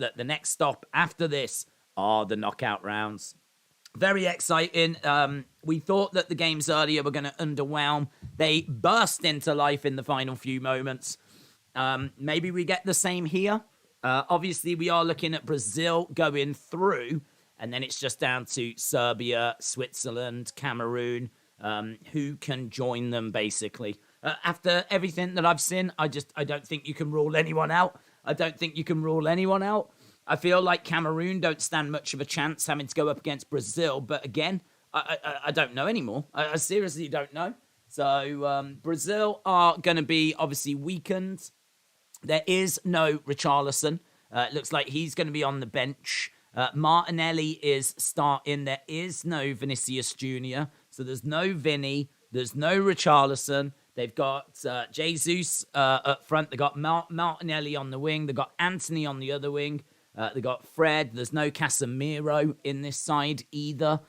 that the next stop after this are the knockout rounds. Very exciting. We thought that the games earlier were going to underwhelm. They burst into life in the final few moments. Maybe we get the same here. Obviously, we are looking at Brazil going through, and then it's just down to Serbia, Switzerland, Cameroon, who can join them, basically. After everything that I've seen, I don't think you can rule anyone out. I feel like Cameroon don't stand much of a chance having to go up against Brazil. But again, I don't know anymore. I seriously don't know. So Brazil are going to be obviously weakened. There is no Richarlison. It looks like he's going to be on the bench. Martinelli is starting. There is no Vinicius Jr. So there's no Vinny. There's no Richarlison. They've got Jesus up front. They've got Martinelli on the wing. They've got Anthony on the other wing. They've got Fred. There's no Casemiro in this side either.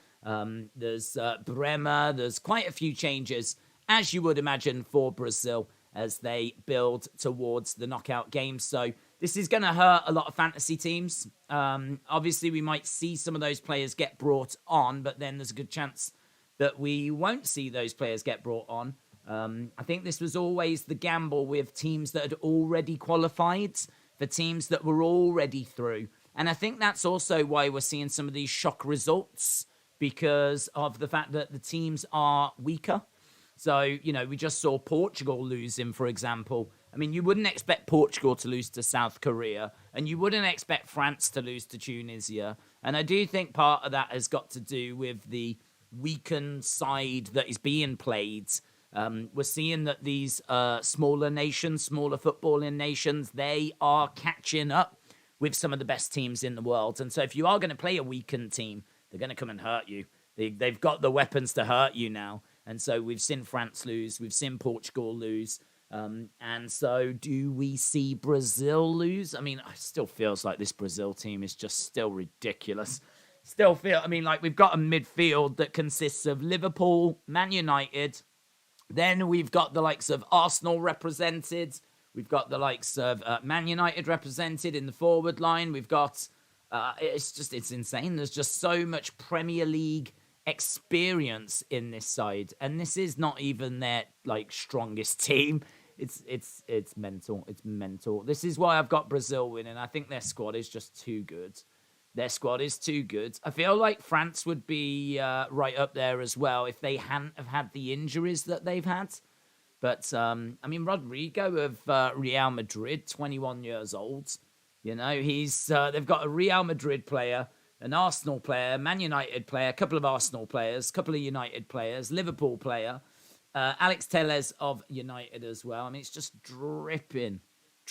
There's Bremer. There's quite a few changes, as you would imagine, for Brazil as they build towards the knockout games. So this is going to hurt a lot of fantasy teams. Obviously, we might see some of those players get brought on, but then there's a good chance that we won't see those players get brought on. I think this was always the gamble with teams that had already qualified, for teams that were already through. And I think that's also why we're seeing some of these shock results, because of the fact that the teams are weaker. So, you know, we just saw Portugal losing, for example. I mean, you wouldn't expect Portugal to lose to South Korea, and you wouldn't expect France to lose to Tunisia. And I do think part of that has got to do with the weakened side that is being played. We're seeing that these smaller nations, smaller footballing nations, they are catching up with some of the best teams in the world. And so if you are going to play a weakened team, they're going to come and hurt you. They've got the weapons to hurt you now. And so we've seen France lose. We've seen Portugal lose. And so do we see Brazil lose? I mean, it still feels like this Brazil team is just still ridiculous. We've got a midfield that consists of Liverpool, Man United. Then we've got the likes of Arsenal represented. We've got the likes of Man United represented in the forward line. We've got, it's insane. There's just so much Premier League experience in this side, and this is not even their strongest team. It's mental. It's mental. This is why I've got Brazil winning. I think their squad is just too good. I feel like France would be right up there as well if they hadn't have had the injuries that they've had. But Rodrigo of Real Madrid, 21 years old. You know, they've got a Real Madrid player, an Arsenal player, Man United player, a couple of Arsenal players, a couple of United players, Liverpool player, Alex Telles of United as well. I mean, it's just dripping.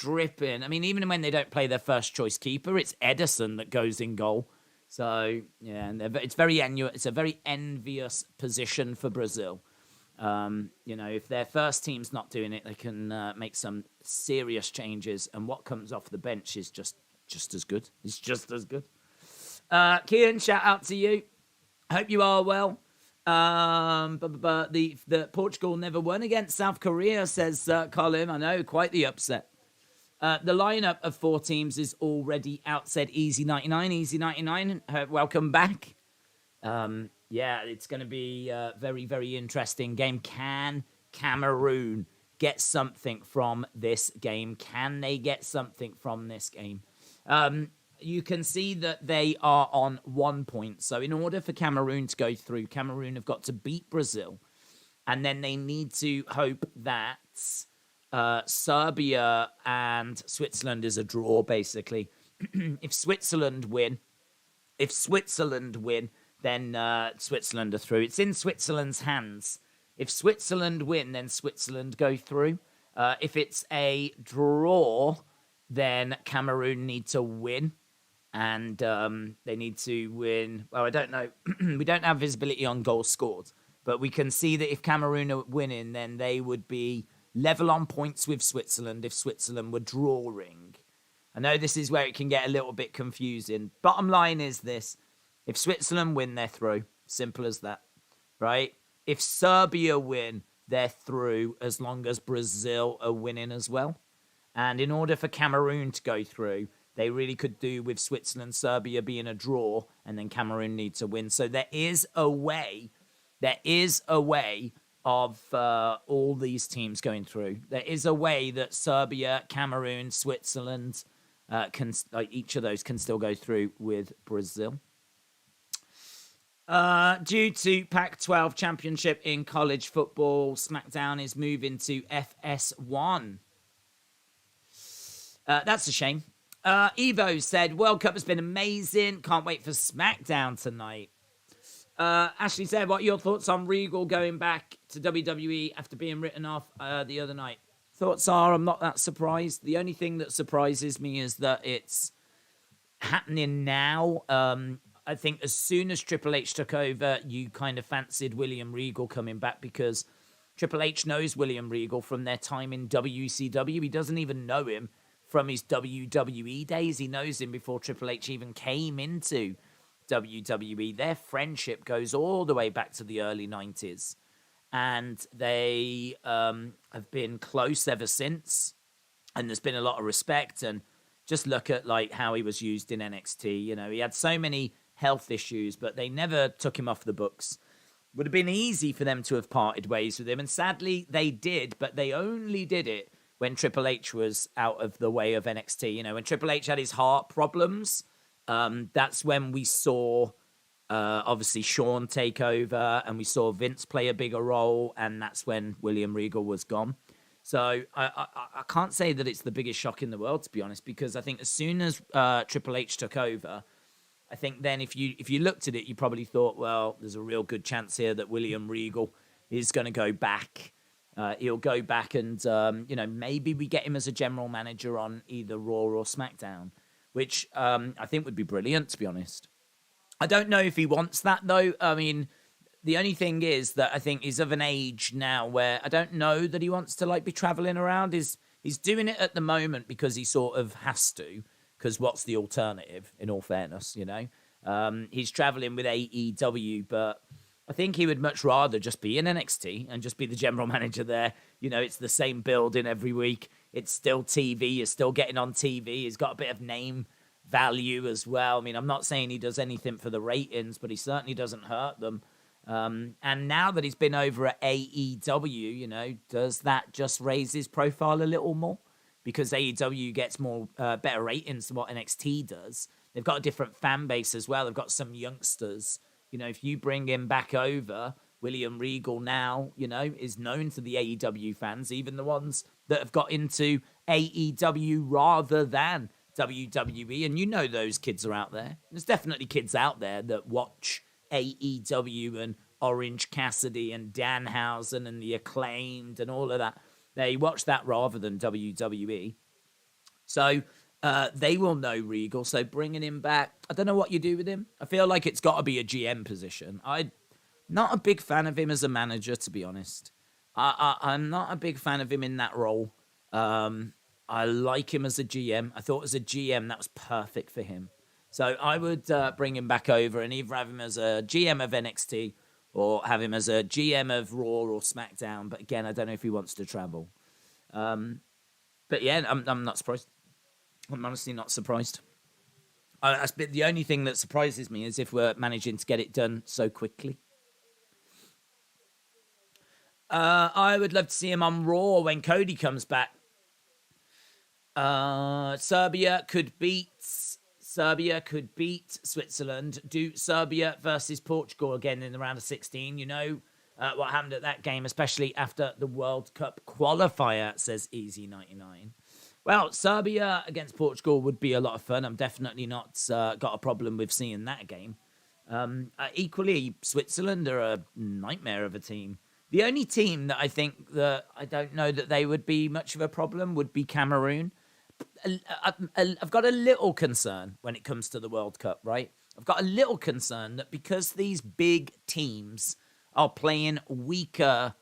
I mean, even when they don't play their first choice keeper, it's Ederson that goes in goal. So, yeah, and it's a very envious position for Brazil. If their first team's not doing it, they can make some serious changes. And what comes off the bench is just as good. It's just as good. Kian, shout out to you. Hope you are well. The Portugal never won against South Korea, says Colin. I know, quite the upset. The lineup of 4 teams is already out, said Easy99. Easy99, welcome back. It's going to be a very, very interesting game. Can Cameroon get something from this game? Can they get something from this game? You can see that they are on 1 point. So in order for Cameroon to go through, Cameroon have got to beat Brazil. And then they need to hope that Serbia and Switzerland is a draw, basically. If Switzerland win, then Switzerland are through. It's in Switzerland's hands. If Switzerland win, then Switzerland go through. If it's a draw, then Cameroon need to win. And they need to win. Well, I don't know. We don't have visibility on goals scored. But we can see that if Cameroon are winning, then they would be level on points with Switzerland if Switzerland were drawing. I know this is where it can get a little bit confusing. Bottom line is this. If Switzerland win, they're through. Simple as that, right? If Serbia win, they're through as long as Brazil are winning as well. And in order for Cameroon to go through, they really could do with Switzerland, Serbia being a draw, and then Cameroon need to win. So there is a way. There is a way of all these teams going through. There is a way that Serbia, Cameroon, Switzerland can, like, each of those can still go through with Brazil. Due to Pac-12 championship in college football, SmackDown is moving to FS1. That's a shame. Evo said, World Cup has been amazing. Can't wait for SmackDown tonight. Ashley said, what are your thoughts on Regal going back to WWE after being written off the other night? Thoughts are, I'm not that surprised. The only thing that surprises me is that it's happening now. I think as soon as Triple H took over, you kind of fancied William Regal coming back because Triple H knows William Regal from their time in WCW. He doesn't even know him from his WWE days. He knows him before Triple H even came into WWE. Their friendship goes all the way back to the early 90s. And they have been close ever since. And there's been a lot of respect. And just look at like how he was used in NXT. You know, he had so many health issues, but they never took him off the books. Would have been easy for them to have parted ways with him. And sadly, they did, but they only did it when Triple H was out of the way of NXT. You know, when Triple H had his heart problems, that's when we saw, obviously, Shawn take over, and we saw Vince play a bigger role, and that's when William Regal was gone. So I can't say that it's the biggest shock in the world, to be honest, because I think as soon as Triple H took over, I think then if you looked at it, you probably thought, well, there's a real good chance here that William Regal is going to go back. He'll go back and, maybe we get him as a general manager on either Raw or SmackDown, which I think would be brilliant, to be honest. I don't know if he wants that, though. I mean, the only thing is that I think he's of an age now where I don't know that he wants to, like, be traveling around. He's doing it at the moment because he sort of has to, because what's the alternative, in all fairness, you know? He's traveling with AEW, but I think he would much rather just be in NXT and just be the general manager there. You know, it's the same building every week. It's still TV. You're still getting on TV. He's got a bit of name value as well. I mean, I'm not saying he does anything for the ratings, but he certainly doesn't hurt them. And now that he's been over at AEW, you know, does that just raise his profile a little more? Because AEW gets more better ratings than what NXT does. They've got a different fan base as well. They've got some youngsters. You know, if you bring him back over, William Regal now, you know, is known to the AEW fans, even the ones that have got into AEW rather than WWE. And you know those kids are out there. There's definitely kids out there that watch AEW and Orange Cassidy and Danhausen and the Acclaimed and all of that. They watch that rather than WWE. So they will know Regal. So bringing him back, I don't know what you do with him. I feel like it's got to be a GM position. I'm not a big fan of him as a manager, to be honest. I'm not a big fan of him in that role. I like him as a GM. I thought as a GM, that was perfect for him. So I would bring him back over and either have him as a GM of NXT or have him as a GM of Raw or SmackDown. But again, I don't know if he wants to travel. But yeah, I'm not surprised. I'm honestly not surprised. The only thing that surprises me is if we're managing to get it done so quickly. I would love to see him on Raw when Cody comes back. Serbia could beat Switzerland. Do Serbia versus Portugal again in the round of 16. You know what happened at that game, especially after the World Cup qualifier, says Easy99. Well, Serbia against Portugal would be a lot of fun. I'm definitely not got a problem with seeing that game. Equally, Switzerland are a nightmare of a team. The only team that I think that I don't know that they would be much of a problem would be Cameroon. I've got a little concern when it comes to the World Cup, right? I've got a little concern that because these big teams are playing weaker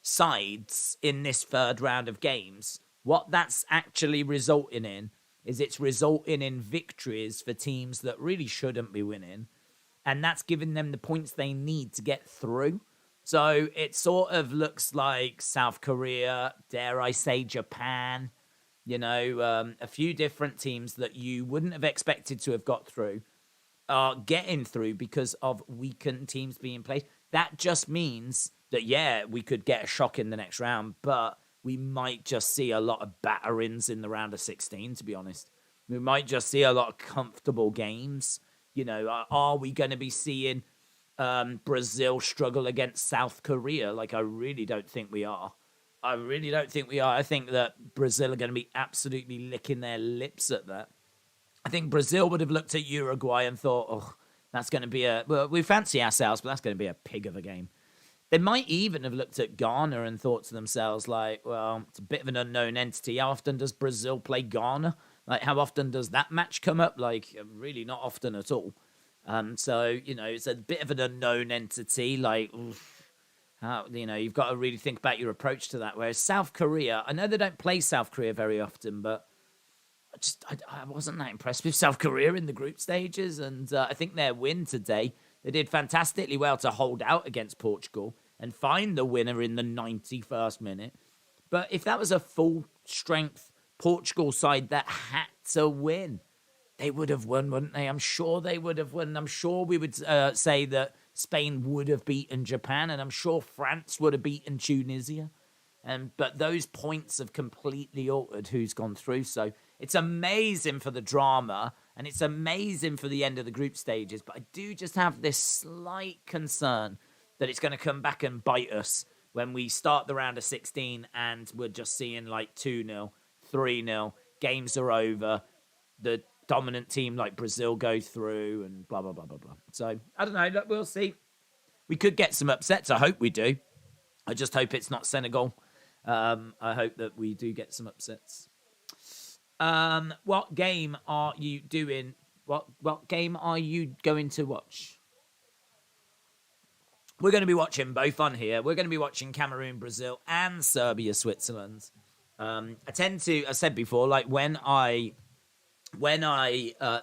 sides in this third round of games, what that's actually resulting in is it's resulting in victories for teams that really shouldn't be winning. And that's giving them the points they need to get through. So it sort of looks like South Korea, dare I say Japan, A few different teams that you wouldn't have expected to have got through are getting through because of weakened teams being played. That just means that, yeah, we could get a shock in the next round, but we might just see a lot of batterings in the round of 16, to be honest. We might just see a lot of comfortable games. Are we going to be seeing Brazil struggle against South Korea? Like, I really don't think we are. I think that Brazil are going to be absolutely licking their lips at that. I think Brazil would have looked at Uruguay and thought, oh, that's going to be we fancy ourselves, but that's going to be a pig of a game. They might even have looked at Ghana and thought to themselves, like, well, it's a bit of an unknown entity. How often does Brazil play Ghana? Like, how often does that match come up? Like, really not often at all. So, it's a bit of an unknown entity. Like, you've got to really think about your approach to that. Whereas South Korea, I know they don't play South Korea very often, but I wasn't that impressed with South Korea in the group stages. And I think their win today, they did fantastically well to hold out against Portugal and find the winner in the 91st minute. But if that was a full-strength Portugal side that had to win, they would have won, wouldn't they? I'm sure they would have won. I'm sure we would say that Spain would have beaten Japan, and I'm sure France would have beaten Tunisia. But those points have completely altered who's gone through. So it's amazing for the drama, and it's amazing for the end of the group stages. But I do just have this slight concern that it's going to come back and bite us when we start the round of 16 and we're just seeing like 2-0, 3-0, games are over, the dominant team like Brazil go through and blah, blah, blah, blah, blah. So, I don't know. Look, we'll see. We could get some upsets. I hope we do. I just hope it's not Senegal. I hope that we do get some upsets. What game are you doing? What game are you going to watch? We're going to be watching both on here. We're going to be watching Cameroon, Brazil, and Serbia, Switzerland. I said before, like when I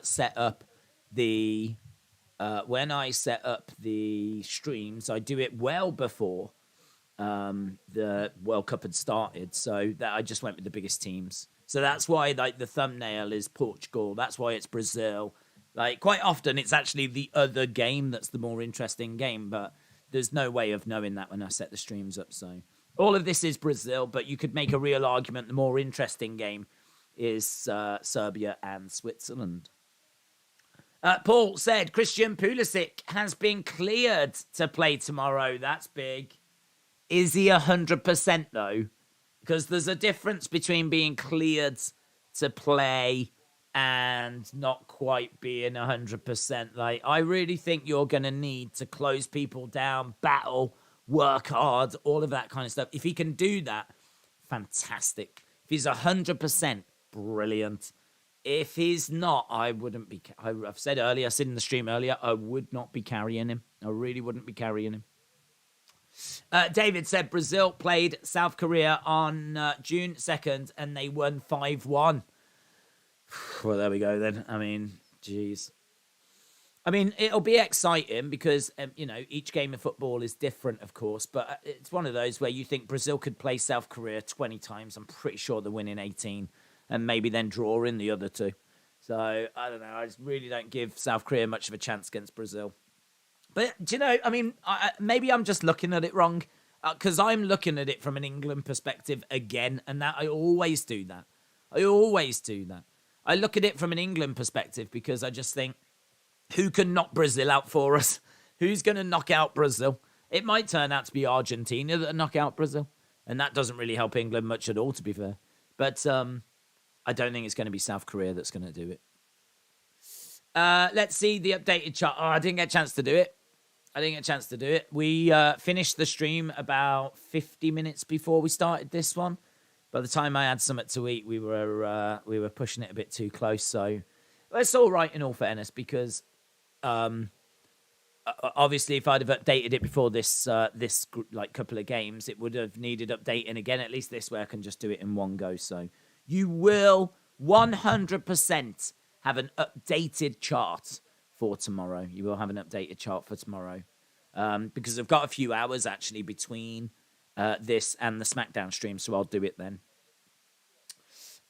set up the streams, I do it well before the World Cup had started, so that I just went with the biggest teams. So that's why like the thumbnail is Portugal. That's why it's Brazil. Like quite often it's actually the other game that's the more interesting game, but there's no way of knowing that when I set the streams up. So all of this is Brazil, but you could make a real argument the more interesting game is Serbia and Switzerland. Paul said Christian Pulisic has been cleared to play tomorrow. That's big. Is he 100% though? Because there's a difference between being cleared to play and not quite being 100%. Like, I really think you're going to need to close people down, battle, work hard, all of that kind of stuff. If he can do that, fantastic. If he's 100%, brilliant. If he's not, I wouldn't be. I've said earlier, I said in the stream earlier, I would not be carrying him. I really wouldn't be carrying him. David said Brazil played South Korea on June 2nd and they won 5-1. Well, there we go then. I mean, geez. I mean, it'll be exciting because, each game of football is different, of course. But it's one of those where you think Brazil could play South Korea 20 times. I'm pretty sure they're winning 18 and maybe then draw in the other two. So, I don't know. I just really don't give South Korea much of a chance against Brazil. But, maybe I'm just looking at it wrong because I'm looking at it from an England perspective again. And that I always do that. I look at it from an England perspective because I just think, who can knock Brazil out for us? Who's going to knock out Brazil? It might turn out to be Argentina that knock out Brazil. And that doesn't really help England much at all, to be fair. But I don't think it's going to be South Korea that's going to do it. Let's see the updated chart. Oh, I didn't get a chance to do it. We finished the stream about 50 minutes before we started this one. By the time I had something to eat, we were pushing it a bit too close. So it's all right in all fairness because obviously if I'd have updated it before this couple of games, it would have needed updating again. At least this way I can just do it in one go. So you will 100% have an updated chart for tomorrow. You will have an updated chart for tomorrow because I've got a few hours actually between this and the SmackDown stream, so I'll do it then.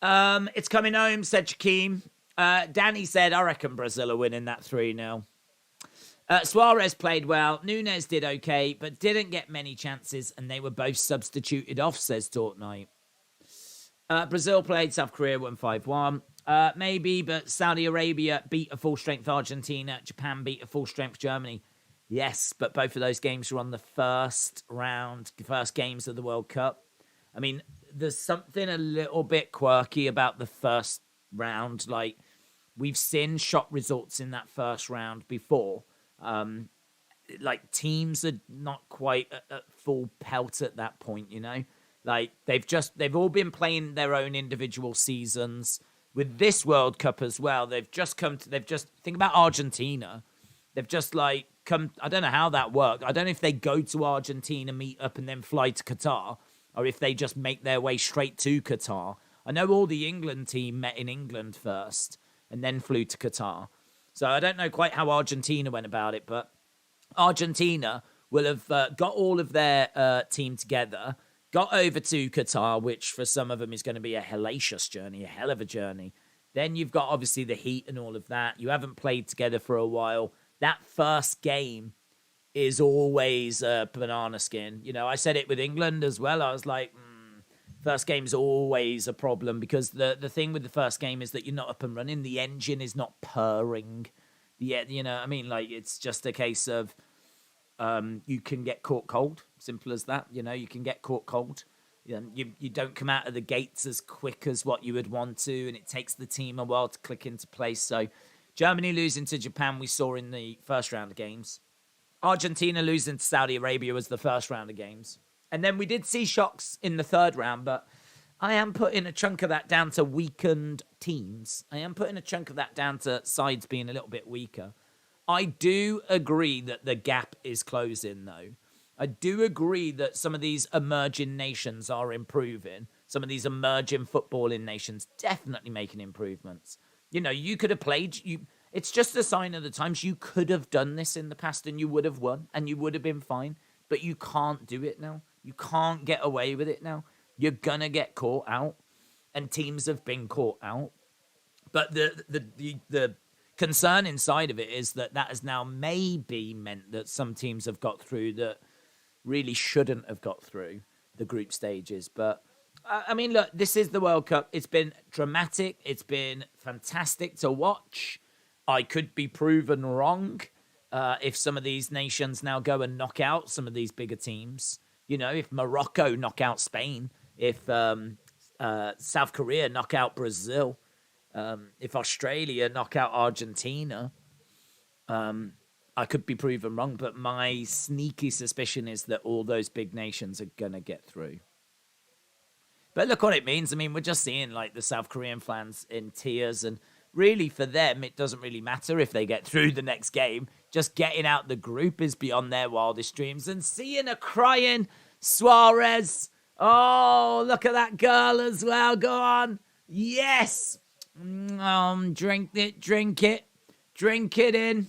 It's coming home, said Shaquem. Danny said, I reckon Brazil are winning that 3-0. Suarez played well. Nunes did okay, but didn't get many chances, and they were both substituted off, says Tortnight. Brazil played South Korea, won 5-1. Maybe, but Saudi Arabia beat a full-strength Argentina. Japan beat a full-strength Germany. Yes, but both of those games were on the first games of the World Cup. I mean, there's something a little bit quirky about the first round. Like, we've seen shot results in that first round before. Like, teams are not quite at full pelt at that point, you know? Like, they've all been playing their own individual seasons. With this World Cup as well, think about Argentina. They've just, like, come, I don't know how that worked. I don't know if they go to Argentina, meet up, and then fly to Qatar, or if they just make their way straight to Qatar. I know all the England team met in England first, and then flew to Qatar. So I don't know quite how Argentina went about it, but Argentina will have got all of their team together, got over to Qatar, which for some of them is going to be a hellacious journey, a hell of a journey. Then you've got, obviously, the heat and all of that. You haven't played together for a while. That first game is always a banana skin. You know, I said it with England as well. I was like, first game's always a problem because the thing with the first game is that you're not up and running. The engine is not purring. You know, I mean, like, it's just a case of you can get caught cold. Simple as that. You know, you can get caught cold. You don't come out of the gates as quick as what you would want to, and it takes the team a while to click into place. So Germany losing to Japan, we saw in the first round of games. Argentina losing to Saudi Arabia was the first round of games. And then we did see shocks in the third round, but I am putting a chunk of that down to weakened teams. I am putting a chunk of that down to sides being a little bit weaker. I do agree that the gap is closing, though. I do agree that some of these emerging nations are improving. Some of these emerging footballing nations definitely making improvements. You know, you could have played... It's just a sign of the times. You could have done this in the past and you would have won and you would have been fine. But you can't do it now. You can't get away with it now. You're going to get caught out. And teams have been caught out. But the concern inside of it is that has now maybe meant that some teams have got through that really shouldn't have got through the group stages. But, I mean, look, this is the World Cup. It's been dramatic. It's been fantastic to watch. I could be proven wrong if some of these nations now go and knock out some of these bigger teams. You know, if Morocco knock out Spain, if South Korea knock out Brazil, if Australia knock out Argentina, I could be proven wrong. But my sneaky suspicion is that all those big nations are going to get through. But look what it means. I mean, we're just seeing, like, the South Korean fans in tears, and really, for them, it doesn't really matter if they get through the next game. Just getting out the group is beyond their wildest dreams. And seeing a crying Suarez. Oh, look at that girl as well. Go on. Yes. Drink it. Drink it in.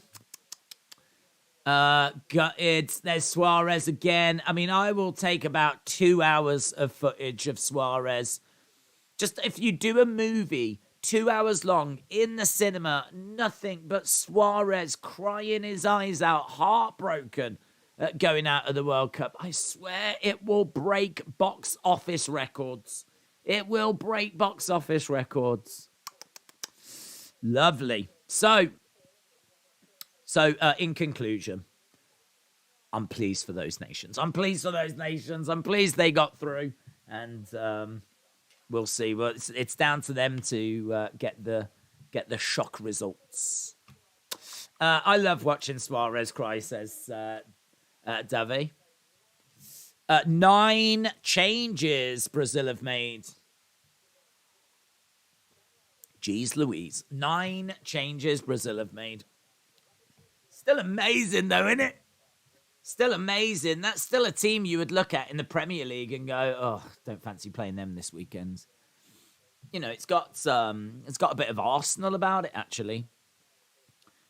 Gutted. There's Suarez again. I mean, I will take about 2 hours of footage of Suarez. Just if you do a movie 2 hours long in the cinema, nothing but Suarez crying his eyes out, heartbroken at going out of the World Cup. I swear it will break box office records. It will break box office records. Lovely. So in conclusion, I'm pleased for those nations. I'm pleased they got through, and we'll see. Well, it's down to them to get the shock results. I love watching Suarez cry, says Davi. 9 changes Brazil have made. Jeez Louise. 9 changes Brazil have made. Still amazing, though, isn't it? Still amazing. That's still a team you would look at in the Premier League and go, oh, don't fancy playing them this weekend. You know, it's got a bit of Arsenal about it, actually.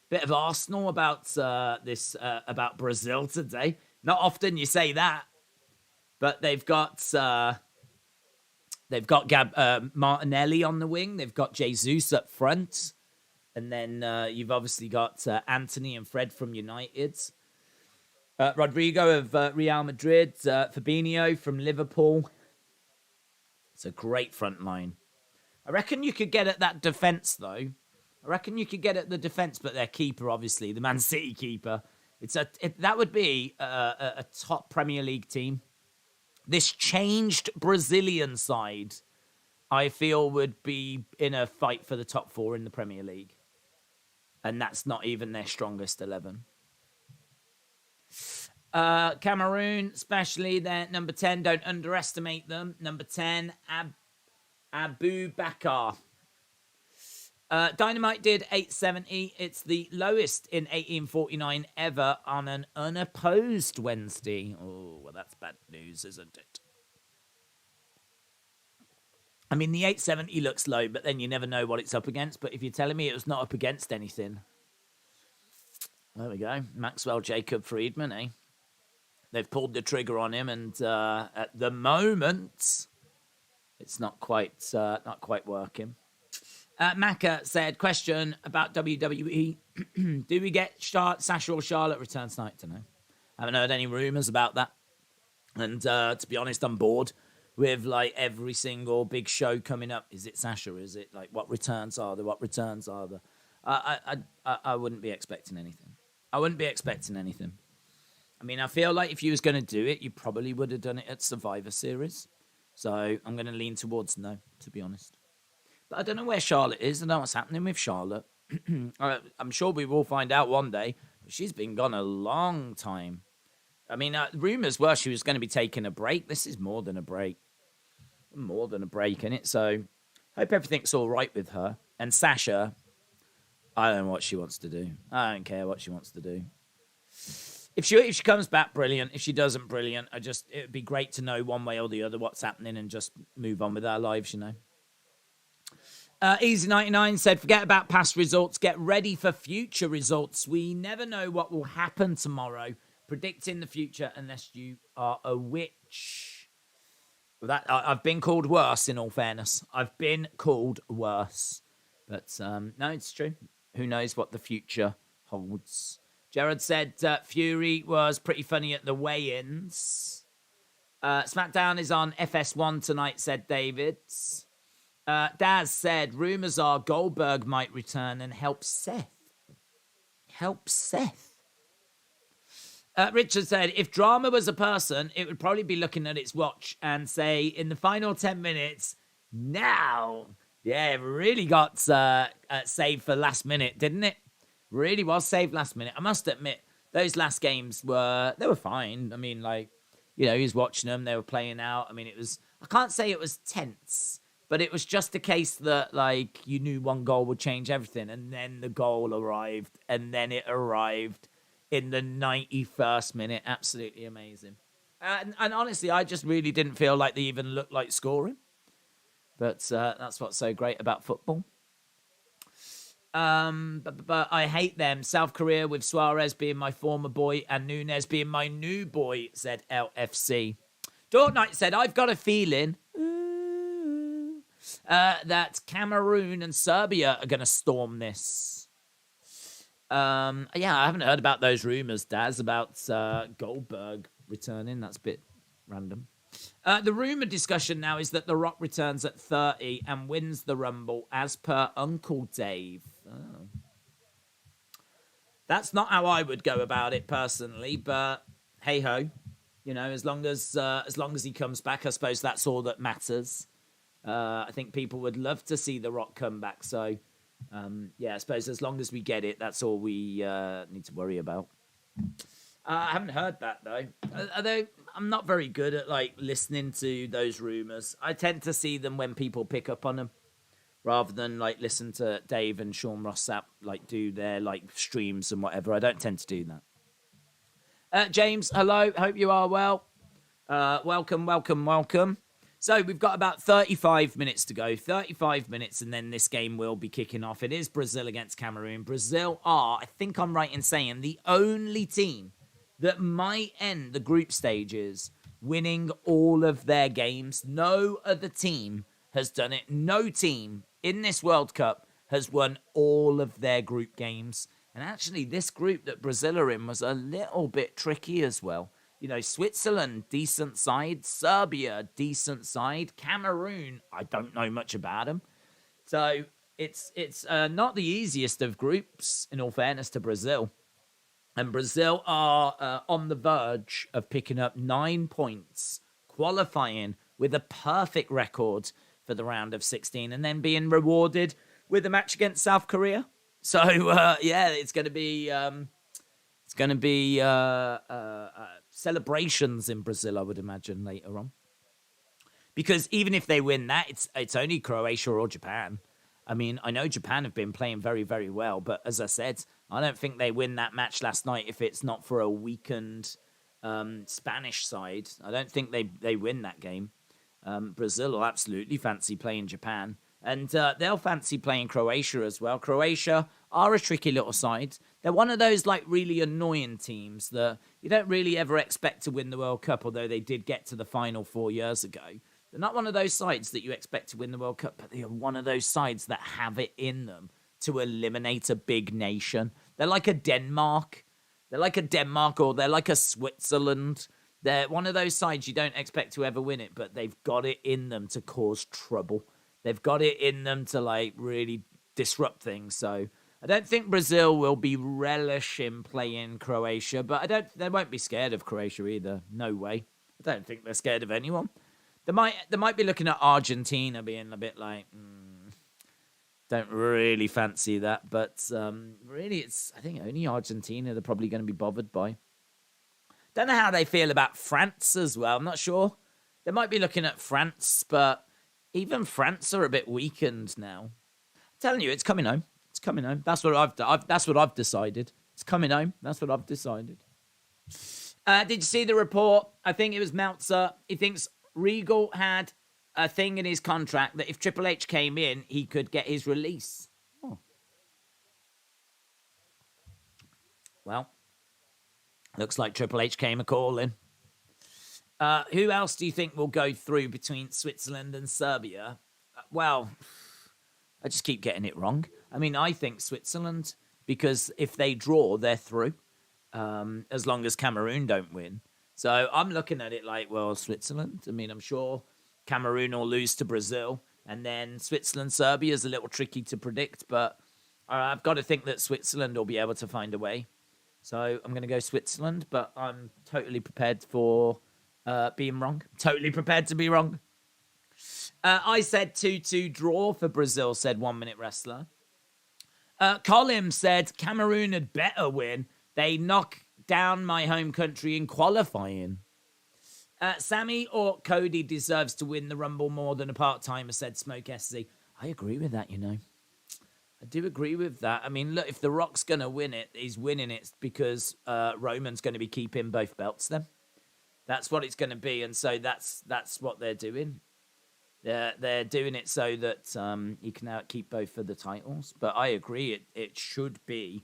Bit of Arsenal about about Brazil today. Not often you say that, but they've got They've got Martinelli on the wing. They've got Jesus up front. And then you've obviously got Anthony and Fred from United. Rodrigo of Real Madrid. Fabinho from Liverpool. It's a great front line. I reckon you could get at that defence, though. I reckon you could get at the defence, but their keeper, obviously, the Man City keeper. That would be a top Premier League team. This changed Brazilian side, I feel, would be in a fight for the top 4 in the Premier League. And that's not even their strongest 11. Cameroon, especially their number 10, don't underestimate them. Number 10, Abu Bakar. Dynamite did 870. It's the lowest in 1849 ever on an unopposed Wednesday. Oh, well, that's bad news, isn't it? I mean, the 870 looks low, but then you never know what it's up against. But if you're telling me it was not up against anything. There we go. Maxwell Jacob Friedman, eh? They've pulled the trigger on him, and at the moment, it's not quite working. Maka said, question about WWE. Do we get Sasha or Charlotte return tonight? Don't know. Haven't heard any rumours about that. And to be honest, I'm bored with like every single big show coming up. Is it Sasha? Is it like what returns are there? What returns are there? I wouldn't be expecting anything. I mean, I feel like if you was going to do it, you probably would have done it at Survivor Series. So I'm going to lean towards no, to be honest. But I don't know where Charlotte is. I don't know what's happening with Charlotte. I'm sure we will find out one day. But she's been gone a long time. I mean, rumours were she was going to be taking a break. This is more than a break. More than a break, innit? So, hope everything's all right with her. And Sasha, I don't know what she wants to do. I don't care what she wants to do. If she comes back, brilliant. If she doesn't, brilliant. It would be great to know one way or the other what's happening and just move on with our lives, you know. Easy99 said, forget about past results. Get ready for future results. We never know what will happen tomorrow. Predicting the future unless you are a witch. That I've been called worse, in all fairness. I've been called worse. But no, it's true. Who knows what the future holds. Jared said Fury was pretty funny at the weigh-ins. SmackDown is on FS1 tonight, said David. Daz said, rumours are Goldberg might return and help Seth. Richard said, if drama was a person, it would probably be looking at its watch and say, in the final 10 minutes, now. Yeah, it really got saved for last minute, didn't it? Really was saved last minute. I must admit, those last games were fine. I mean, like, you know, he was watching them. They were playing out. I mean, I can't say it was tense, but it was just a case that, like, you knew one goal would change everything. And then the goal arrived. And then it arrived in the 91st minute. Absolutely amazing. And honestly, I just really didn't feel like they even looked like scoring. But that's what's so great about football. But I hate them. South Korea with Suarez being my former boy and Nunez being my new boy, said LFC. Dark Knight said, I've got a feeling that Cameroon and Serbia are going to storm this. Yeah, I haven't heard about those rumours, Daz, about Goldberg returning. That's a bit random. The rumour discussion now is that The Rock returns at 30 and wins the Rumble as per Uncle Dave. Oh. That's not how I would go about it personally, but hey-ho. You know, as long as he comes back, I suppose that's all that matters. I think people would love to see The Rock come back. So, yeah, I suppose as long as we get it, that's all we need to worry about. I haven't heard that, though. Although I'm not very good at, like, listening to those rumours. I tend to see them when people pick up on them rather than, like, listen to Dave and Sean Rossap, like, do their, like, streams and whatever. I don't tend to do that. James, hello. Hope you are well. Welcome. So we've got about 35 minutes to go. 35 minutes, and then this game will be kicking off. It is Brazil against Cameroon. Brazil are, I think I'm right in saying, the only team that might end the group stages winning all of their games. No other team has done it. No team in this World Cup has won all of their group games. And actually, this group that Brazil are in was a little bit tricky as well. You know, Switzerland, decent side. Serbia, decent side. Cameroon, I don't know much about them. So it's not the easiest of groups, in all fairness to Brazil. And Brazil are on the verge of picking up 9 points, qualifying with a perfect record for the round of 16, and then being rewarded with a match against South Korea. So yeah, it's going to be celebrations in Brazil, I would imagine, later on. Because even if they win that, it's only Croatia or Japan. I mean, I know Japan have been playing very, very well, but as I said, I don't think they win that match last night if it's not for a weakened Spanish side. I don't think they win that game. Brazil will absolutely fancy playing Japan. And they'll fancy playing Croatia as well. Croatia are a tricky little side. They're one of those like really annoying teams that you don't really ever expect to win the World Cup, although they did get to the final 4 years ago. They're not one of those sides that you expect to win the World Cup, but they are one of those sides that have it in them to eliminate a big nation. They're like a Denmark. They're like a Denmark, or they're like a Switzerland. They're one of those sides you don't expect to ever win it, but they've got it in them to cause trouble. They've got it in them to like really disrupt things. So I don't think Brazil will be relishing playing Croatia, but they won't be scared of Croatia either. No way. I don't think they're scared of anyone. They might be looking at Argentina being a bit like, don't really fancy that. But really, I think only Argentina they're probably going to be bothered by. Don't know how they feel about France as well. I'm not sure. They might be looking at France, but even France are a bit weakened now. I'm telling you, it's coming home. It's coming home. That's what I've decided. It's coming home. That's what I've decided. Did you see the report? I think it was Meltzer. He thinks Regal had a thing in his contract that if Triple H came in, he could get his release. Oh. Well, looks like Triple H came a-calling. Who else do you think will go through between Switzerland and Serbia? Well, I just keep getting it wrong. I mean, I think Switzerland, because if they draw, they're through, as long as Cameroon don't win. So I'm looking at it like, well, Switzerland. I mean, I'm sure Cameroon will lose to Brazil, and then Switzerland, Serbia is a little tricky to predict, but I've got to think that Switzerland will be able to find a way. So I'm going to go Switzerland, but I'm totally prepared for being wrong. Totally prepared to be wrong. I said 2-2 draw for Brazil, said 1 Minute Wrestler. Colin said Cameroon had better win. They knock down my home country in qualifying. Sammy or Cody deserves to win the Rumble more than a part-timer, said Smoke SC. I agree with that, you know. I do agree with that. I mean, look, if The Rock's going to win it, he's winning it because Roman's going to be keeping both belts then. That's what it's going to be, and so that's what they're doing. They're doing it so that he can now keep both of the titles. But I agree, it should be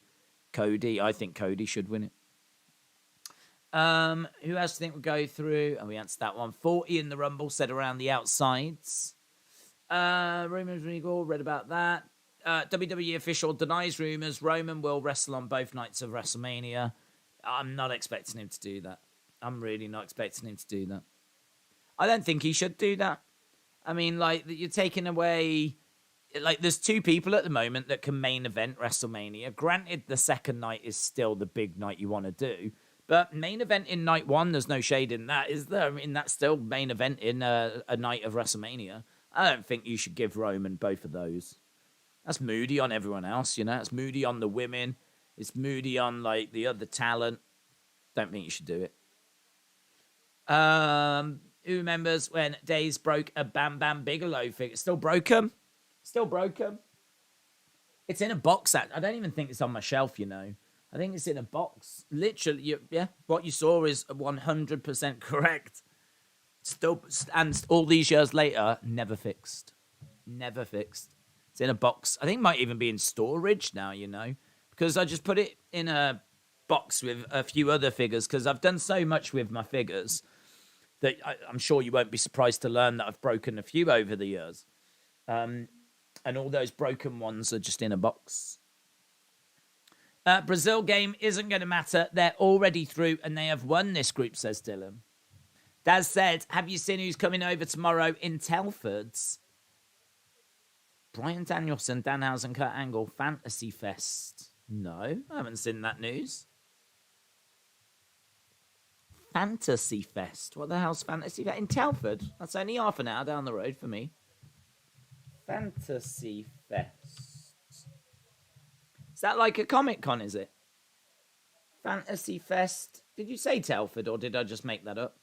Cody. I think Cody should win it. Who else do you think will go through? Oh, we answered that one. 40 in the Rumble, said around the outsides. Rumors Regal, read about that. WWE official denies rumors Roman will wrestle on both nights of WrestleMania. I'm not expecting him to do that. I'm really not expecting him to do that. I don't think he should do that. I mean, like, you're taking away... Like, there's two people at the moment that can main event WrestleMania. Granted, the second night is still the big night you want to do. But main event in night one, there's no shade in that, is there? I mean, that's still main event in a night of WrestleMania. I don't think you should give Roman both of those. That's moody on everyone else, you know? It's moody on the women. It's moody on, like, the other talent. Don't think you should do it. Who remembers when Days broke a Bam Bam Bigelow figure? Still broken? Still broken? It's in a box. I don't even think it's on my shelf, you know. I think it's in a box. Literally, yeah, what you saw is 100% correct. Still, and all these years later, never fixed. Never fixed. It's in a box. I think it might even be in storage now, you know, because I just put it in a box with a few other figures because I've done so much with my figures that I'm sure you won't be surprised to learn that I've broken a few over the years. And all those broken ones are just in a box. Brazil game isn't going to matter. They're already through and they have won this group, says Dylan. Daz said, have you seen who's coming over tomorrow in Telford's? Brian Danielson, Danhausen, Kurt Angle, Fantasy Fest. No, I haven't seen that news. Fantasy Fest. What the hell's Fantasy Fest? In Telford. That's only half an hour down the road for me. Fantasy Fest. Is that like a Comic Con, is it? Fantasy Fest. Did you say Telford or did I just make that up?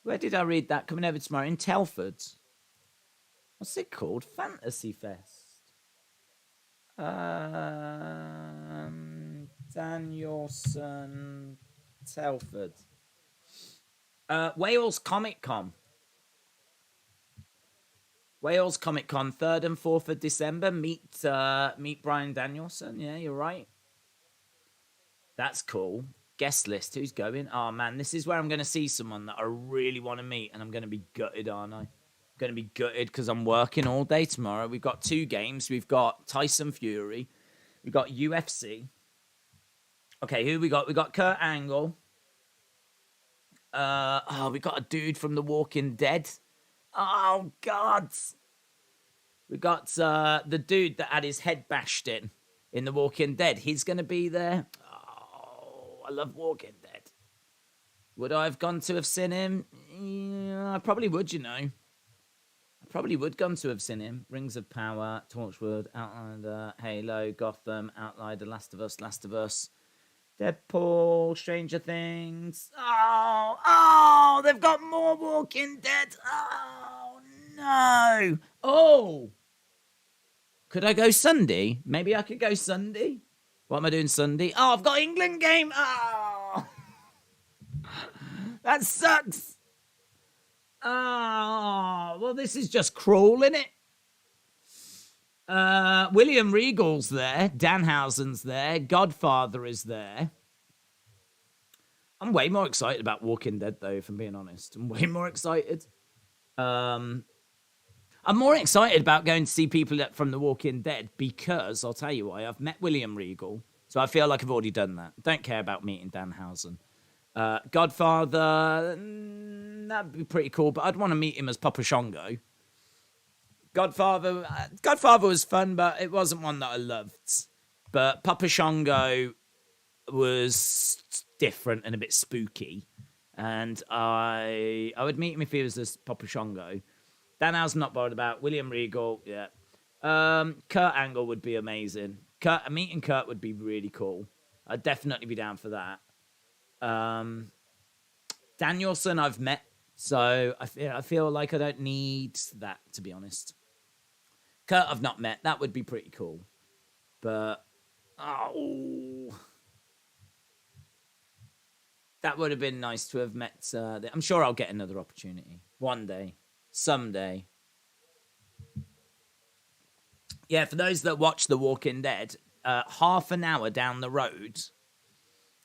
Where did I read that? Coming over tomorrow in Telford. What's it called? Fantasy Fest. Danielson, Telford. Wales Comic Con. Wales Comic Con, 3rd and 4th of December. Meet Brian Danielson. Yeah, you're right. That's cool. Guest list. Who's going? Oh, man, this is where I'm going to see someone that I really want to meet, and I'm going to be gutted, aren't I? I'm going to be gutted because I'm working all day tomorrow. We've got 2 games. We've got Tyson Fury. We've got UFC. Okay, who we got? We got Kurt Angle. We got a dude from The Walking Dead. Oh, God. We got the dude that had his head bashed in The Walking Dead. He's going to be there. Oh, I love Walking Dead. Would I have gone to have seen him? Yeah, I probably would, you know. I probably would gone to have seen him. Rings of Power, Torchwood, Outlander, Halo, Gotham, Outlier, Last of Us. Deadpool, Stranger Things. Oh, they've got more Walking Dead. Oh, no. Oh. Could I go Sunday? Maybe I could go Sunday. What am I doing Sunday? Oh, I've got England game. Oh. That sucks. Oh, well, this is just cruel, isn't it? William Regal's there. Danhausen's there. Godfather is there. I'm way more excited about Walking Dead, though, if I'm being honest. I'm way more excited. I'm more excited about going to see people from The Walking Dead because, I'll tell you why, I've met William Regal, so I feel like I've already done that. Don't care about meeting Danhausen. Godfather, that'd be pretty cool, but I'd want to meet him as Papa Shango. Godfather was fun, but it wasn't one that I loved. But Papa Shango was different and a bit spooky. And I would meet him if he was this Papa Shango. Danhausen not bothered about. William Regal, yeah. Kurt Angle would be amazing. Meeting Kurt would be really cool. I'd definitely be down for that. Danielson I've met, so I feel like I don't need that, to be honest. Kurt I've not met. That would be pretty cool. But, that would have been nice to have met. I'm sure I'll get another opportunity. One day. Someday. Yeah, for those that watch The Walking Dead, half an hour down the road,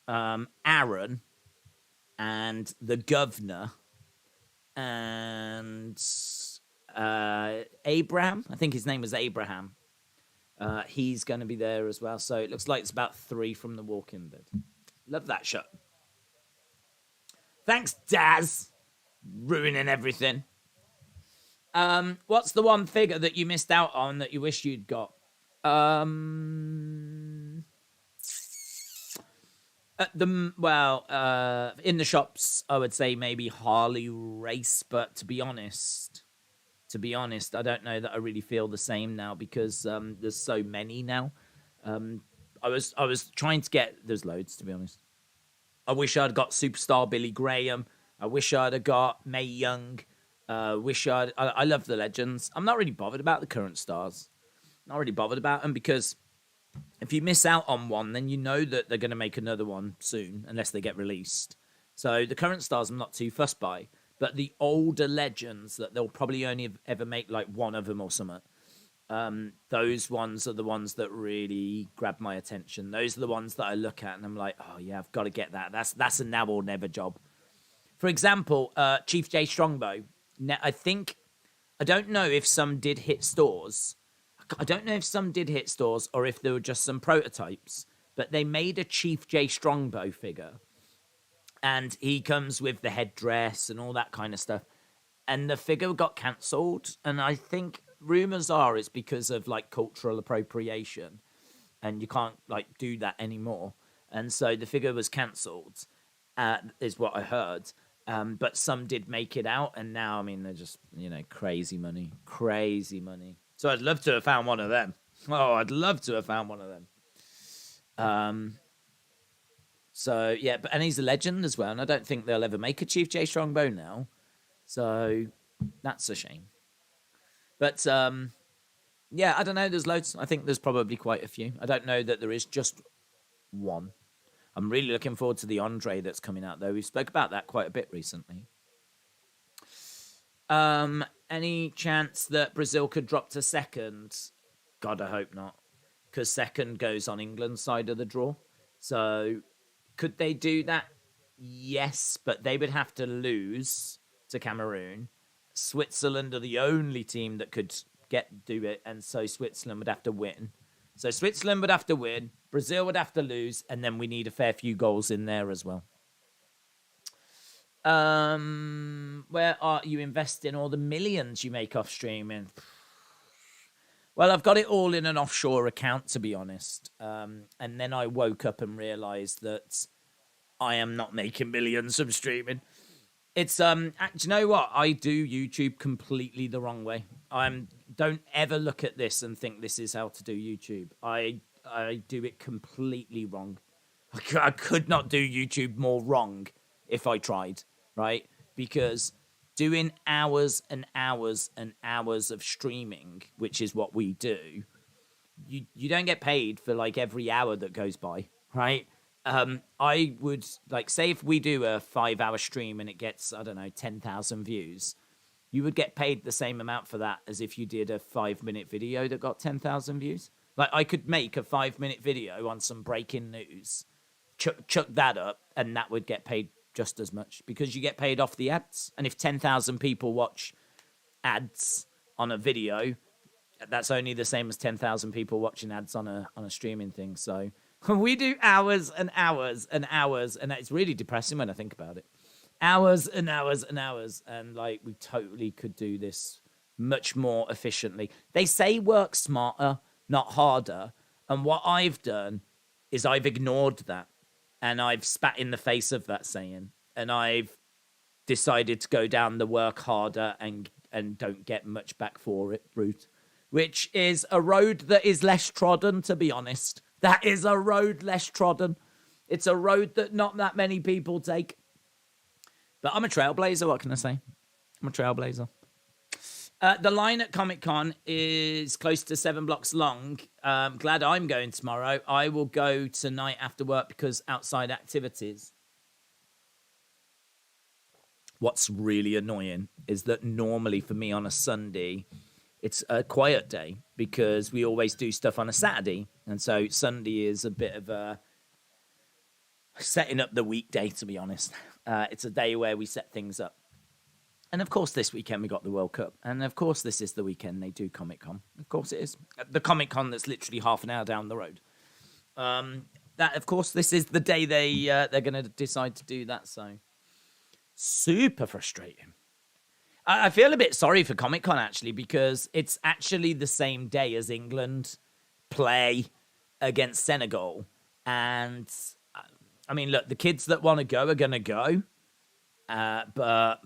Aaron and the governor and Abraham, I think his name was Abraham, he's going to be there as well. So it looks like it's about 3 from The Walking Dead. Love that show. Thanks, Daz. Ruining everything. What's the one figure that you missed out on that you wish you'd got? In the shops, I would say maybe Harley Race, but to be honest, I don't know that I really feel the same now because there's so many now. I was trying to get, there's loads, to be honest. I wish I'd got Superstar Billy Graham. I wish I'd have got Mae Young. I love the legends. I'm not really bothered about the current stars. Not really bothered about them because if you miss out on one, then you know that they're going to make another one soon, unless they get released. So the current stars I'm not too fussed by. But the older legends that they'll probably only ever make like one of them or something, those ones are the ones that really grab my attention. Those are the ones that I look at and I'm like, oh yeah, I've got to get that. That's a now or never job. For example, Chief J Strongbow. Now, I don't know if some did hit stores. I don't know if some did hit stores or if there were just some prototypes. But they made a Chief J Strongbow figure. And he comes with the headdress and all that kind of stuff. And the figure got cancelled. And I think rumours are it's because of like cultural appropriation. And you can't like do that anymore. And so the figure was cancelled, is what I heard. But some did make it out. And now, I mean, they're just, crazy money. Crazy money. So I'd love to have found one of them. Oh, I'd love to have found one of them. So, yeah, and he's a legend as well. And I don't think they'll ever make a Chief J Strongbow now. So that's a shame. But, yeah, I don't know. There's loads. I think there's probably quite a few. I don't know that there is just one. I'm really looking forward to the Andre that's coming out, though. We spoke about that quite a bit recently. Any chance that Brazil could drop to second? God, I hope not. Because second goes on England's side of the draw. So could they do that? Yes, but they would have to lose to Cameroon. Switzerland are the only team that could do it, and so Switzerland would have to win. So Switzerland would have to win, Brazil would have to lose, and then we need a fair few goals in there as well. Where are you investing all the millions you make off streaming? Well, I've got it all in an offshore account, to be honest. And then I woke up and realised that I am not making millions from streaming. It's do you know what? I do YouTube completely the wrong way. Don't ever look at this and think this is how to do YouTube. I do it completely wrong. I could not do YouTube more wrong if I tried, right? Because doing hours and hours and hours of streaming, which is what we do, you don't get paid for like every hour that goes by, right? I would say if we do a 5-hour stream and it gets, I don't know, 10,000 views, you would get paid the same amount for that as if you did a 5-minute video that got 10,000 views. Like I could make a 5-minute video on some breaking news, chuck that up, and that would get paid just as much because you get paid off the ads. And if 10,000 people watch ads on a video, that's only the same as 10,000 people watching ads on a streaming thing. So we do hours and hours and hours, and it's really depressing when I think about it. Hours and hours and hours, and we totally could do this much more efficiently. They say work smarter, not harder, and what I've done is I've ignored that, and I've spat in the face of that saying, and I've decided to go down the work harder and don't get much back for it route, which is a road that is less trodden, to be honest. That is a road less trodden. It's a road that not that many people take. But I'm a trailblazer, what can I say? I'm a trailblazer. The line at Comic-Con is close to 7 blocks long. Glad I'm going tomorrow. I will go tonight after work because outside activities. What's really annoying is that normally for me on a Sunday, it's a quiet day because we always do stuff on a Saturday. And so Sunday is a bit of a setting up the weekday, to be honest. It's a day where we set things up. And of course, this weekend we got the World Cup. And of course, this is the weekend they do Comic-Con. Of course it is. The Comic-Con that's literally half an hour down the road. Of course, this is the day they're going to decide to do that. So super frustrating. I feel a bit sorry for Comic-Con, actually, because it's actually the same day as England play against Senegal. And, I mean, look, the kids that want to go are going to go. But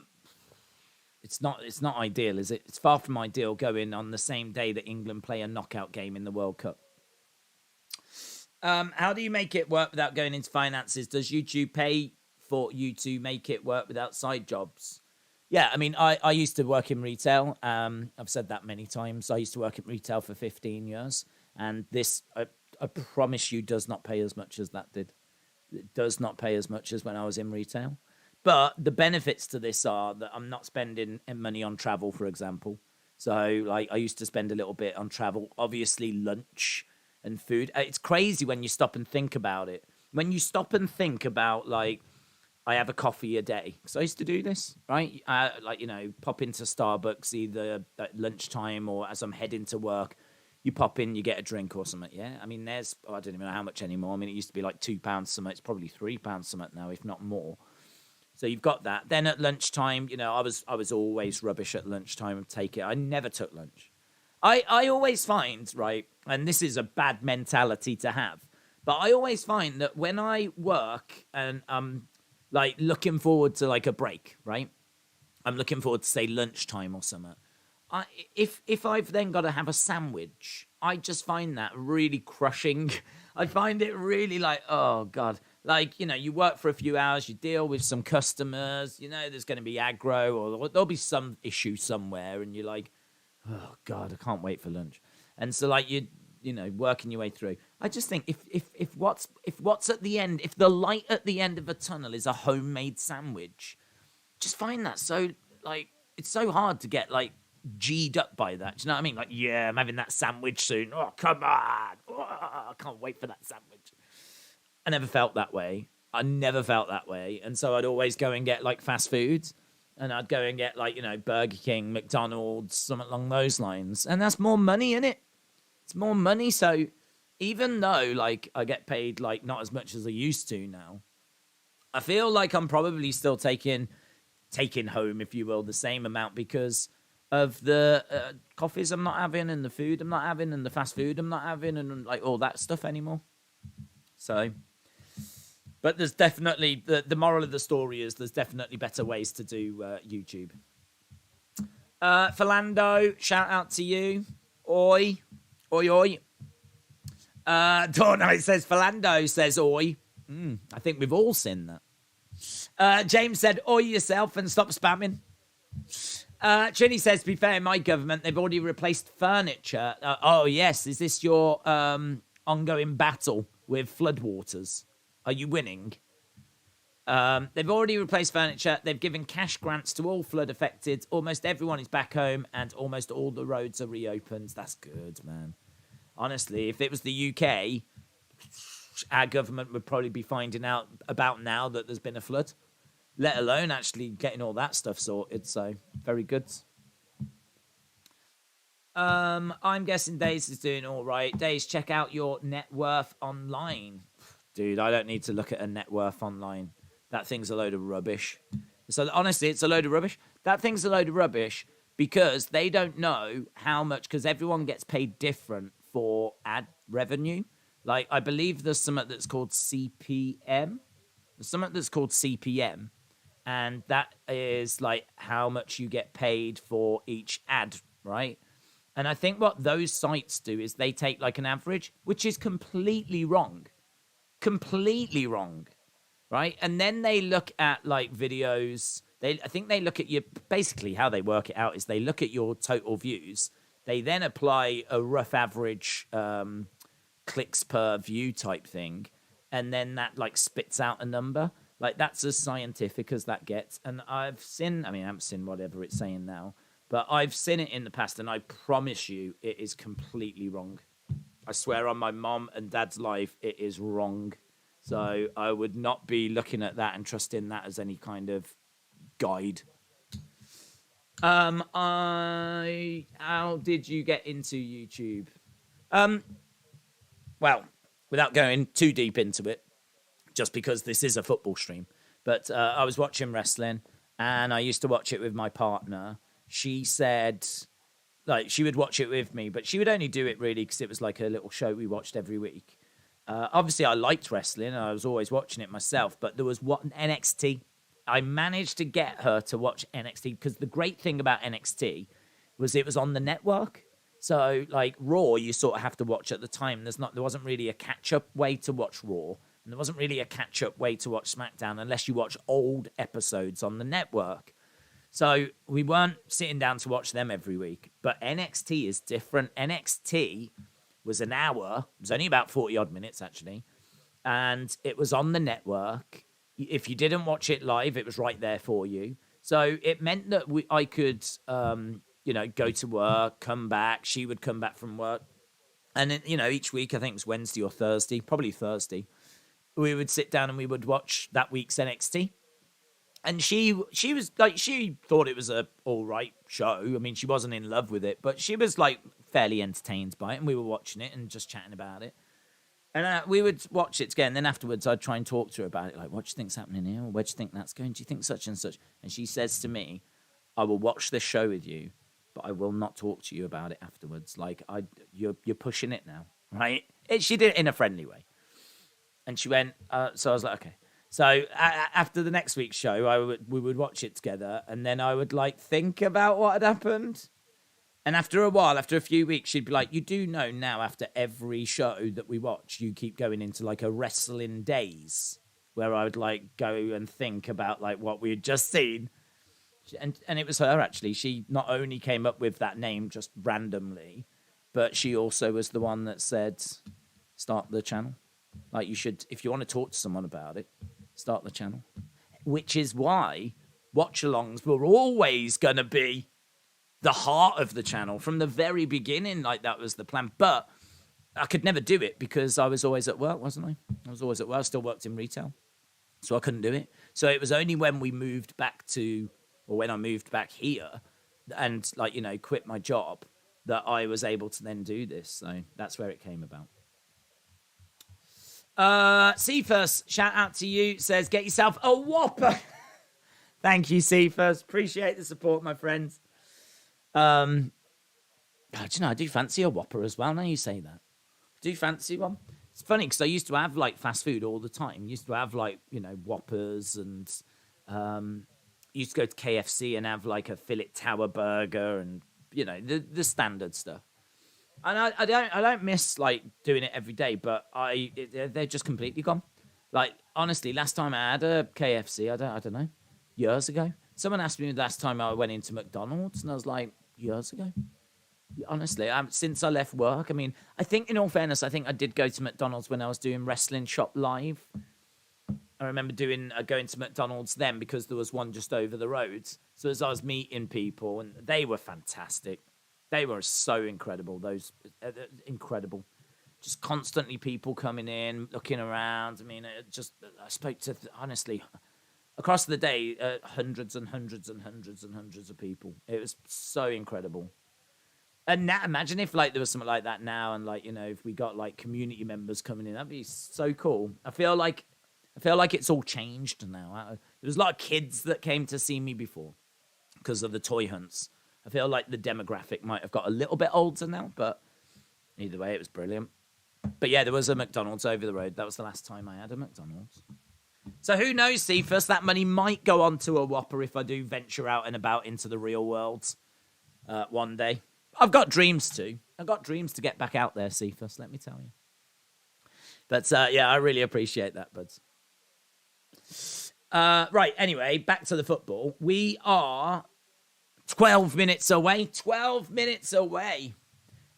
it's not ideal, is it? It's far from ideal going on the same day that England play a knockout game in the World Cup. How do you make it work without going into finances? Does YouTube pay for you to make it work without side jobs? Yeah, I mean, I used to work in retail. I've said that many times. I used to work in retail for 15 years. And this, I promise you, does not pay as much as that did. It does not pay as much as when I was in retail. But the benefits to this are that I'm not spending money on travel, for example. So, I used to spend a little bit on travel. Obviously, lunch and food. It's crazy when you stop and think about it. When you stop and think about, I have a coffee a day. Because I used to do this, right? Like, pop into Starbucks either at lunchtime or as I'm heading to work. You pop in, you get a drink or something, yeah? I mean, I don't even know how much anymore. I mean, it used to be like £2 something. It's probably £3 something now, if not more. So you've got that. Then at lunchtime, I was always rubbish at lunchtime. I never took lunch. I always find, right, and this is a bad mentality to have, but I always find that when I work and I'm like looking forward to like a break, right? I'm looking forward to say lunchtime or something. If I've then got to have a sandwich, I just find that really crushing. I find it really like, oh God. Like, you work for a few hours, you deal with some customers, there's going to be aggro or there'll be some issue somewhere. And you're like, oh God, I can't wait for lunch. And so like working your way through. I just think if what's at the end, if the light at the end of a tunnel is a homemade sandwich, just find that so like, it's so hard to get like G'd up by that. Do you know what I mean? Like, yeah, I'm having that sandwich soon. Oh, come on. Oh, I can't wait for that sandwich. I never felt that way. And so I'd always go and get like fast foods. And I'd go and get like, Burger King, McDonald's, something along those lines. And that's more money, isn't it? It's more money. So even though like I get paid like not as much as I used to now, I feel like I'm probably still taking home, if you will, the same amount because of the coffees I'm not having and the food I'm not having and the fast food I'm not having and like all that stuff anymore. So, but there's definitely, the moral of the story is there's definitely better ways to do YouTube. Philando, shout out to you. Oi. Oi, oi. Torno says, Philando says oi. I think we've all seen that. James said, oi yourself and stop spamming. Trini says, to be fair, in my government, they've already replaced furniture. Oh, yes. Is this your ongoing battle with floodwaters? Are you winning? They've already replaced furniture. They've given cash grants to all flood affected. Almost everyone is back home and almost all the roads are reopened. That's good, man. Honestly, if it was the UK, our government would probably be finding out about now that there's been a flood, let alone actually getting all that stuff sorted. So, very good. I'm guessing Days is doing all right. Days, check out your net worth online. Dude, I don't need to look at a net worth online. That thing's a load of rubbish. So, honestly, it's a load of rubbish. That thing's a load of rubbish because they don't know how much, because everyone gets paid different for ad revenue. Like, I believe there's something that's called CPM. There's something that's called CPM. And that is like how much you get paid for each ad, right? And I think what those sites do is they take like an average, which is completely wrong. Completely wrong, right? And then they look at like videos. I think they look at your, basically how they work it out is they look at your total views. They then apply a rough average clicks per view type thing. And then that like spits out a number. Like, that's as scientific as that gets. And I haven't seen whatever it's saying now, but I've seen it in the past, and I promise you it is completely wrong. I swear on my mom and dad's life, it is wrong. So I would not be looking at that and trusting that as any kind of guide. How did you get into YouTube? Well, without going too deep into it, just because this is a football stream. But I was watching wrestling, and I used to watch it with my partner. She said, like, she would watch it with me, but she would only do it really because it was like a little show we watched every week. Obviously, I liked wrestling, and I was always watching it myself, but there was NXT. I managed to get her to watch NXT because the great thing about NXT was it was on the network. So, like, Raw, you sort of have to watch at the time. There wasn't really a catch-up way to watch Raw. And there wasn't really a catch-up way to watch SmackDown unless you watch old episodes on the network. So we weren't sitting down to watch them every week. But NXT is different. NXT was an hour. It was only about 40-odd minutes, actually. And it was on the network. If you didn't watch it live, it was right there for you. So it meant that I could, go to work, come back. She would come back from work. And, each week, I think it was Wednesday or Thursday, probably Thursday, we would sit down and we would watch that week's NXT. And she was like, she thought it was a all right show. I mean, she wasn't in love with it, but she was like fairly entertained by it, and we were watching it and just chatting about it. And we would watch it again. Then afterwards, I'd try and talk to her about it. Like, what do you think's happening here? Or where do you think that's going? Do you think such and such? And she says to me, I will watch this show with you, but I will not talk to you about it afterwards. Like, you're pushing it now, right? She did it in a friendly way. And she went, so I was like, okay. So after the next week's show, we would watch it together. And then I would, like, think about what had happened. And after a while, after a few weeks, she'd be like, you do know now after every show that we watch, you keep going into like a wrestling daze where I would like go and think about like what we had just seen. And it was her, actually. She not only came up with that name just randomly, but she also was the one that said, start the channel. Like, you should, if you want to talk to someone about it, start the channel. Which is why watch-alongs were always going to be the heart of the channel from the very beginning. Like, that was the plan. But I could never do it because I was always at work, wasn't I? I was always at work. I still worked in retail. So I couldn't do it. So it was only when we moved back to, or when I moved back here and, like, you know, quit my job that I was able to then do this. So that's where it came about. Cephas, shout out to you, says, get yourself a Whopper. Thank you, Cephas. Appreciate the support, my friends. Do you know, I do fancy a Whopper as well, now you say that. I do fancy one. It's funny because I used to have, like, fast food all the time. I used to have, like, you know, Whoppers and used to go to KFC and have, like, a fillet tower burger and, you know, the standard stuff. And I don't miss, like, doing it every day, but they're just completely gone. Like, honestly, last time I had a KFC, I don't know, years ago. Someone asked me the last time I went into McDonald's, and I was like, years ago. Honestly, since I left work, I mean, I think, in all fairness, I think I did go to McDonald's when I was doing Wrestling Shop Live. I remember going to McDonald's then because there was one just over the road. So as I was meeting people, and they were fantastic. They were so incredible, incredible. Just constantly people coming in, looking around. I mean, I spoke to, honestly, across the day, hundreds and hundreds and hundreds and hundreds of people. It was so incredible. And now, imagine if, like, there was something like that now, and, like, you know, if we got, like, community members coming in, that'd be so cool. I feel like it's all changed now. There was a lot of kids that came to see me before because of the toy hunts. I feel like the demographic might have got a little bit older now, but either way, it was brilliant. But yeah, there was a McDonald's over the road. That was the last time I had a McDonald's. So who knows, Cephas? That money might go on to a Whopper if I do venture out and about into the real world one day. I've got dreams too. I've got dreams to get back out there, Cephas, let me tell you. But yeah, I really appreciate that, buds. Right, anyway, back to the football. We are 12 minutes away. 12 minutes away.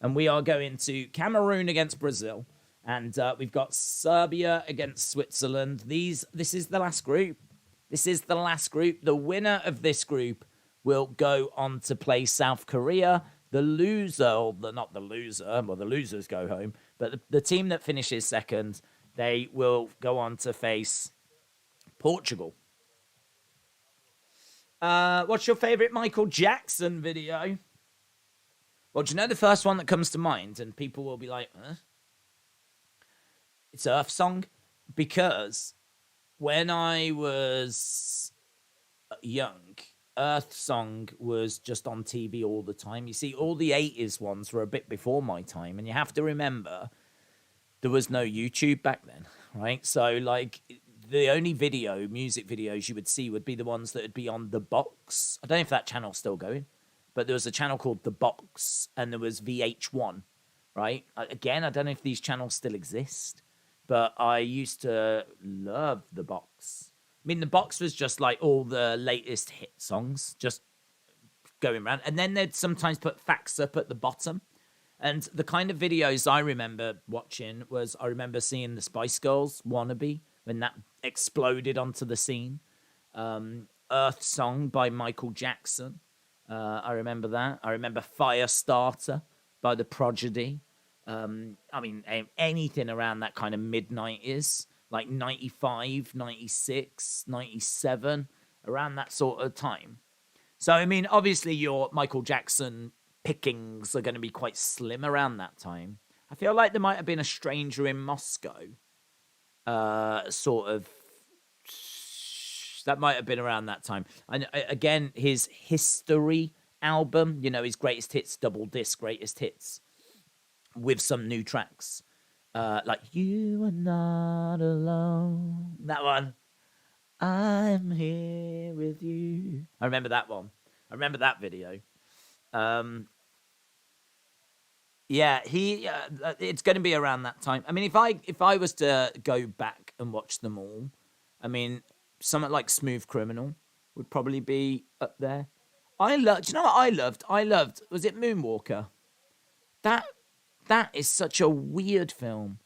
And we are going to Cameroon against Brazil. And we've got Serbia against Switzerland. This is the last group. This is the last group. The winner of this group will go on to play South Korea. The loser, not the loser, well, the losers go home. But the team that finishes second, they will go on to face Portugal. What's your favourite Michael Jackson video? Well, do you know the first one that comes to mind? And people will be like, huh? It's Earth Song. Because when I was young, Earth Song was just on TV all the time. You see, all the 80s ones were a bit before my time. And you have to remember, there was no YouTube back then, right? So, like, the only music videos you would see would be the ones that would be on The Box. I don't know if that channel's still going, but there was a channel called The Box, and there was VH1, right? Again, I don't know if these channels still exist, but I used to love The Box. I mean, The Box was just like all the latest hit songs, just going around. And then they'd sometimes put facts up at the bottom. And the kind of videos I remember watching was, I remember seeing the Spice Girls, Wannabe, when that exploded onto the scene. Earth Song by Michael Jackson. I remember that. I remember Firestarter by The Prodigy. I mean, anything around that kind of mid-90s, like 95, 96, 97. around that sort of time. So, I mean, obviously your Michael Jackson pickings are going to be quite slim around that time. I feel like there might have been a stranger in Moscow, sort of. That might have been around that time. And again, his history album, you know, his greatest hits, double disc greatest hits, with some new tracks. Like You Are Not Alone. That one. I'm here with you. I remember that one. I remember that video. Yeah, it's going to be around that time. I mean, if I was to go back and watch them all, I mean, something like Smooth Criminal would probably be up there. Do you know what I loved? Was it Moonwalker? That is such a weird film.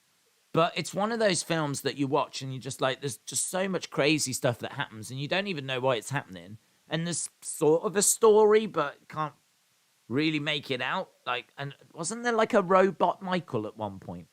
But it's one of those films that you watch and you just like, there's just so much crazy stuff that happens and you don't even know why it's happening. And there's sort of a story, but can't really make it out. Like, and wasn't there like a robot Michael at one point?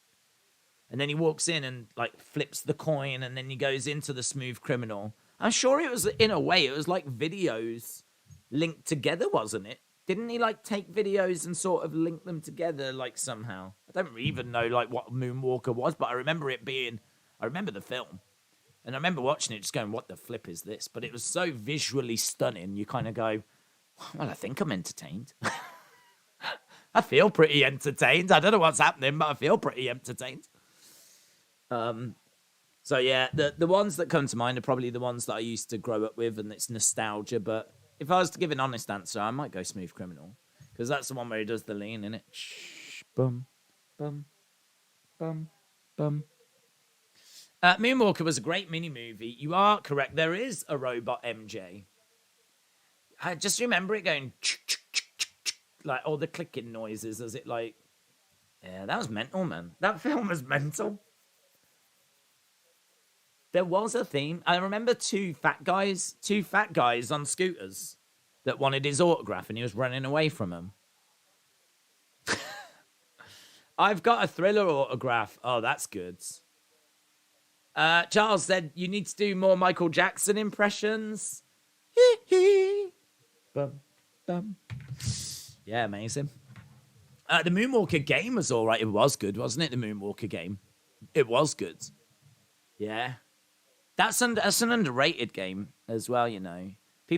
And then he walks in and like flips the coin and then he goes into the Smooth Criminal. I'm sure it was, in a way, it was like videos linked together, wasn't it? Didn't he like take videos and sort of link them together like somehow? I don't even know like what Moonwalker was, but I remember the film. And I remember watching it just going, what the flip is this? But it was so visually stunning, you kind of go, well, I think I'm entertained. I feel pretty entertained. I don't know what's happening, but I feel pretty entertained. So yeah, the ones that come to mind are probably the ones that I used to grow up with, and it's nostalgia, but if I was to give an honest answer, I might go Smooth Criminal. Because that's the one where he does the lean, innit? Shh, bum, bum, bum, bum. Moonwalker was a great mini-movie. You are correct. There is a robot MJ. I just remember it going... like all the clicking noises as it like... Yeah, that was mental, man. That film was mental. There was a theme. I remember two fat guys on scooters that wanted his autograph and he was running away from them. I've got a Thriller autograph. Oh, that's good. Charles said, you need to do more Michael Jackson impressions. Bum, bum. Yeah, amazing. The Moonwalker game was all right. It was good, wasn't it? The Moonwalker game. It was good. Yeah. That's an underrated game as well, you know.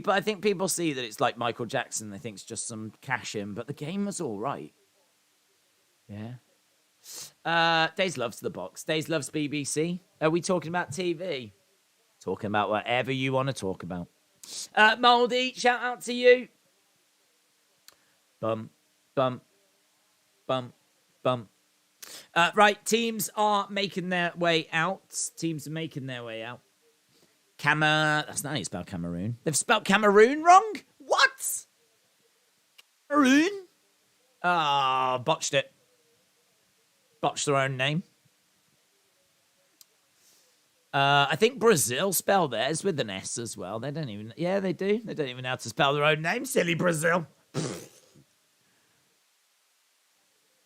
I think people see that it's like Michael Jackson. They think it's just some cash in, but the game was all right. Yeah. Days loves the box. Days loves BBC. Are we talking about TV? Talking about whatever you want to talk about. Moldy, shout out to you. Bum, bum, bum, bum. Right, teams are making their way out. That's not how you spell Cameroon. They've spelled Cameroon wrong? What? Cameroon? Ah, botched it. Botched their own name. I think Brazil spell theirs with an S as well. They don't even... Yeah, they do. They don't even know how to spell their own name. Silly Brazil.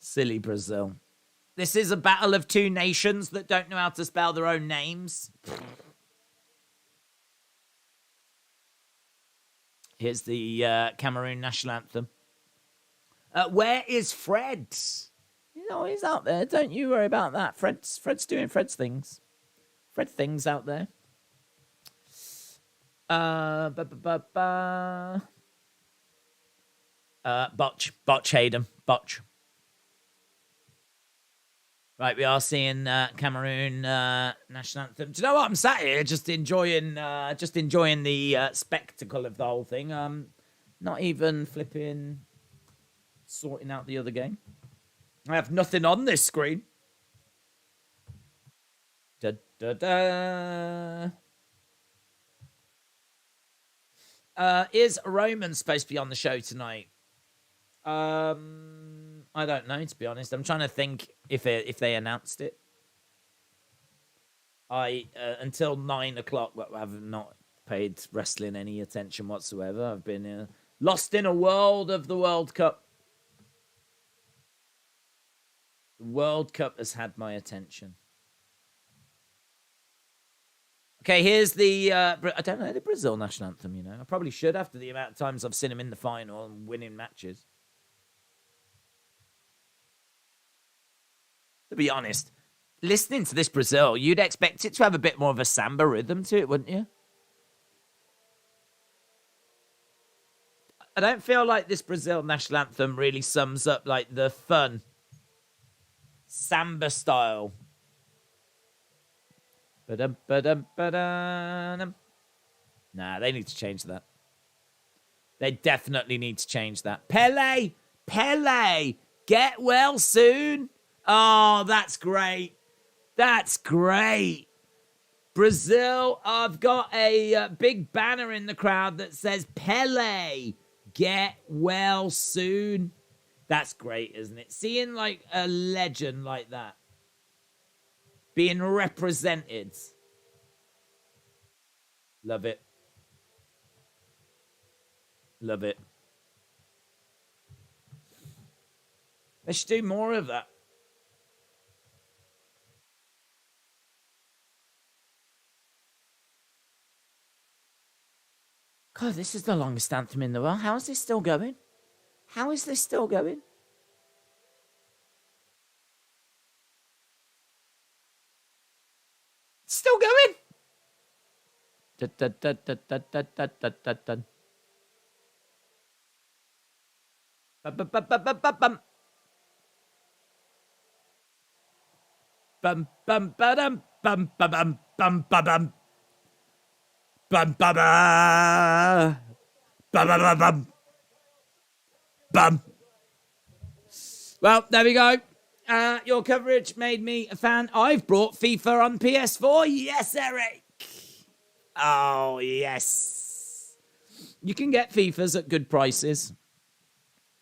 Silly Brazil. This is a battle of two nations that don't know how to spell their own names. Here's the Cameroon national anthem. Where is Fred? You know, he's out there. Don't you worry about that. Fred's doing Fred's things. Fred things out there. Botch Hayden. Botch. Right, we are seeing Cameroon national anthem. Do you know what? I'm sat here just enjoying the spectacle of the whole thing. Not even flipping sorting out the other game. I have nothing on this screen. Da, da, da. Is Roman supposed to be on the show tonight? I don't know, to be honest. I'm trying to think if they announced it. Until 9 o'clock, I have not paid wrestling any attention whatsoever. I've been lost in a world of the World Cup. The World Cup has had my attention. Okay, here's the... I don't know the Brazil national anthem, you know. I probably should after the amount of times I've seen him in the final and winning matches. To be honest, listening to this Brazil, you'd expect it to have a bit more of a samba rhythm to it, wouldn't you? I don't feel like this Brazil national anthem really sums up like the fun samba style. Ba-dum. Nah, they need to change that. They definitely need to change that. Pele, get well soon. Oh, that's great. That's great. Brazil, I've got a big banner in the crowd that says Pele, get well soon. That's great, isn't it? Seeing like a legend like that being represented. Love it. Love it. They should do more of that. God, this is the longest anthem in the world. How is this still going? How is this still going? Still going? Bum, bum, ba-dum, bum, ba-bum, bum, ba-bum. Bum, ba-ba. Bum. Well, there we go. Your coverage made me a fan. I've brought FIFA on PS4. Yes, Eric. Oh, yes. You can get FIFAs at good prices.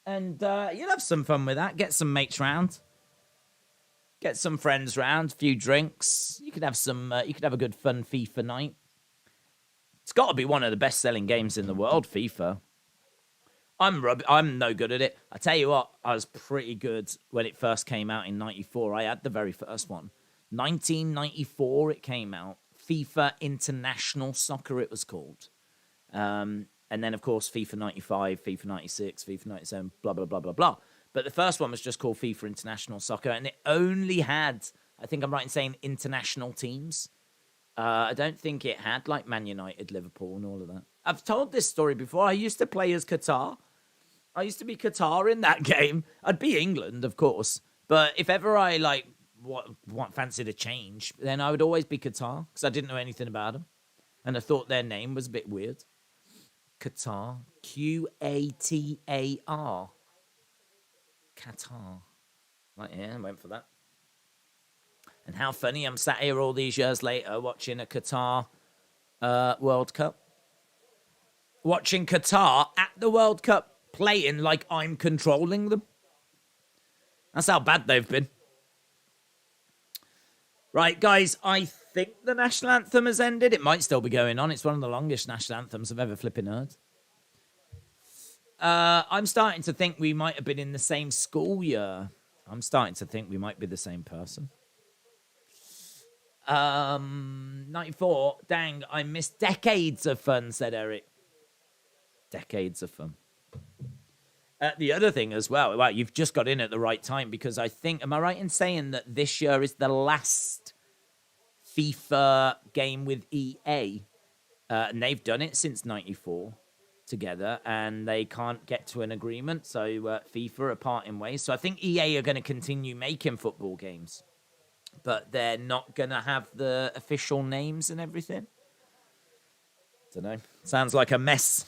And you'll have some fun with that. Get some mates round. Get some friends round. A few drinks. You could have some. You could have a good fun FIFA night. It's got to be one of the best-selling games in the world, FIFA. I'm no good at it. I tell you what, I was pretty good when it first came out in 94. I had the very first one. 1994 it came out. FIFA International Soccer it was called. And then, of course, FIFA 95, FIFA 96, FIFA 97, blah, blah, blah, blah, blah. But the first one was just called FIFA International Soccer, and it only had, I think I'm right in saying, international teams. I don't think it had, like, Man United, Liverpool, and all of that. I've told this story before. I used to play as Qatar. I used to be Qatar in that game. I'd be England, of course. But if ever I, like, fancied a change, then I would always be Qatar, because I didn't know anything about them. And I thought their name was a bit weird. Qatar. Qatar. Qatar. Right, yeah, I went for that. And how funny, I'm sat here all these years later watching a Qatar World Cup. Watching Qatar at the World Cup playing like I'm controlling them. That's how bad they've been. Right, guys, I think the national anthem has ended. It might still be going on. It's one of the longest national anthems I've ever flipping heard. I'm starting to think we might have been in the same school year. I'm starting to think we might be the same person. 94. Dang, I missed decades of fun, said Eric. Decades of fun. The other thing as well, well, you've just got in at the right time because I think, am I right in saying that this year is the last FIFA game with EA? And they've done it since 94 together and they can't get to an agreement. So FIFA are parting ways. So I think EA are going to continue making football games. But they're not going to have the official names and everything. Don't know. Sounds like a mess.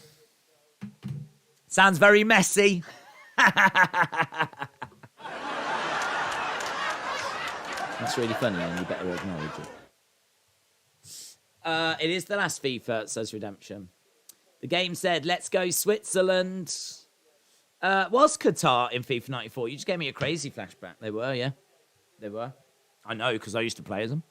Sounds very messy. That's really funny, and you better acknowledge it. It is the last FIFA, says Redemption. The game said, let's go Switzerland. Was Qatar in FIFA 94? You just gave me a crazy flashback. They were, yeah. They were. I know, because I used to play as them.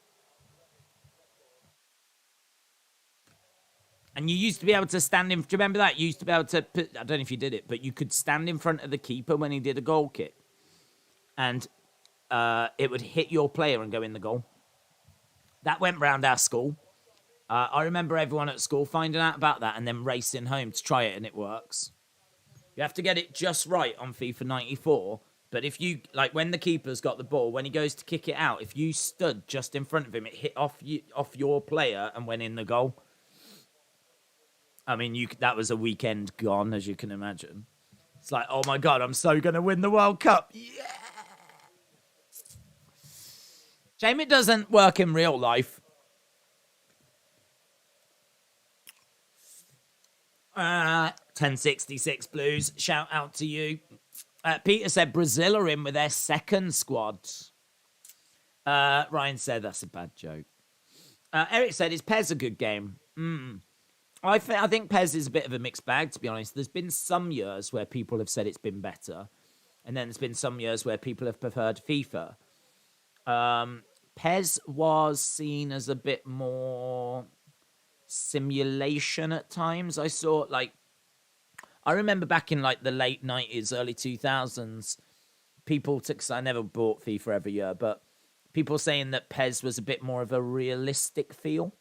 And you used to be able to stand in... Do you remember that? You used to be able to... I don't know if you did it, but you could stand in front of the keeper when he did a goal kick. And it would hit your player and go in the goal. That went round our school. I remember everyone at school finding out about that and then racing home to try it, and it works. You have to get it just right on FIFA 94. But if you, like, when the keeper's got the ball, when he goes to kick it out, if you stood just in front of him, it hit off your player and went in the goal. I mean, that was a weekend gone, as you can imagine. It's like, oh my God, I'm so going to win the World Cup. Yeah. Shame it doesn't work in real life. 1066 Blues, shout out to you. Peter said Brazil are in with their second squad. Ryan said that's a bad joke. Eric said, is PES a good game? I think PES is a bit of a mixed bag, to be honest. There's been some years where people have said it's been better, and then there's been some years where people have preferred FIFA. PES was seen as a bit more simulation at times. I remember back in like the late 90s, early 2000s, people took, I never bought FIFA every year, but people saying that PES was a bit more of a realistic feel.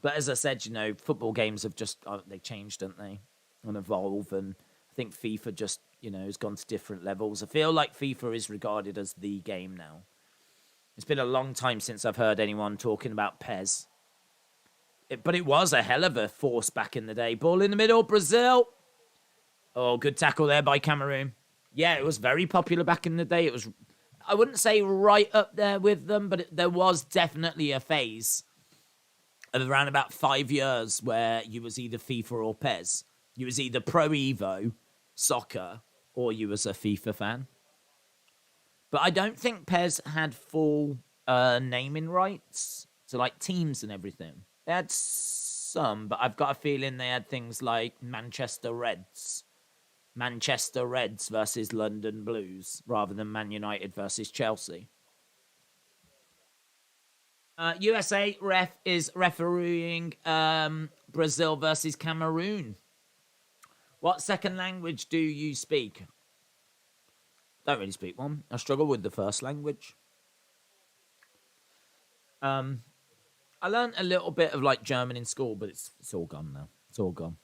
But as I said, football games have just, they changed, don't they? And evolve. And I think FIFA just, has gone to different levels. I feel like FIFA is regarded as the game now. It's been a long time since I've heard anyone talking about PES. But it was a hell of a force back in the day. Ball in the middle, Brazil. Oh, good tackle there by Cameroon. Yeah, it was very popular back in the day. It was, I wouldn't say right up there with them, but there was definitely a phase of around about 5 years where you was either FIFA or PES. You was either Pro Evo, soccer, or you was a FIFA fan. But I don't think PES had full naming rights to like teams and everything. They had some, but I've got a feeling they had things like Manchester Reds versus London Blues, rather than Man United versus Chelsea. USA ref is refereeing Brazil versus Cameroon. What second language do you speak? Don't really speak one. I struggle with the first language. I learned a little bit of like German in school, but it's all gone now. It's all gone.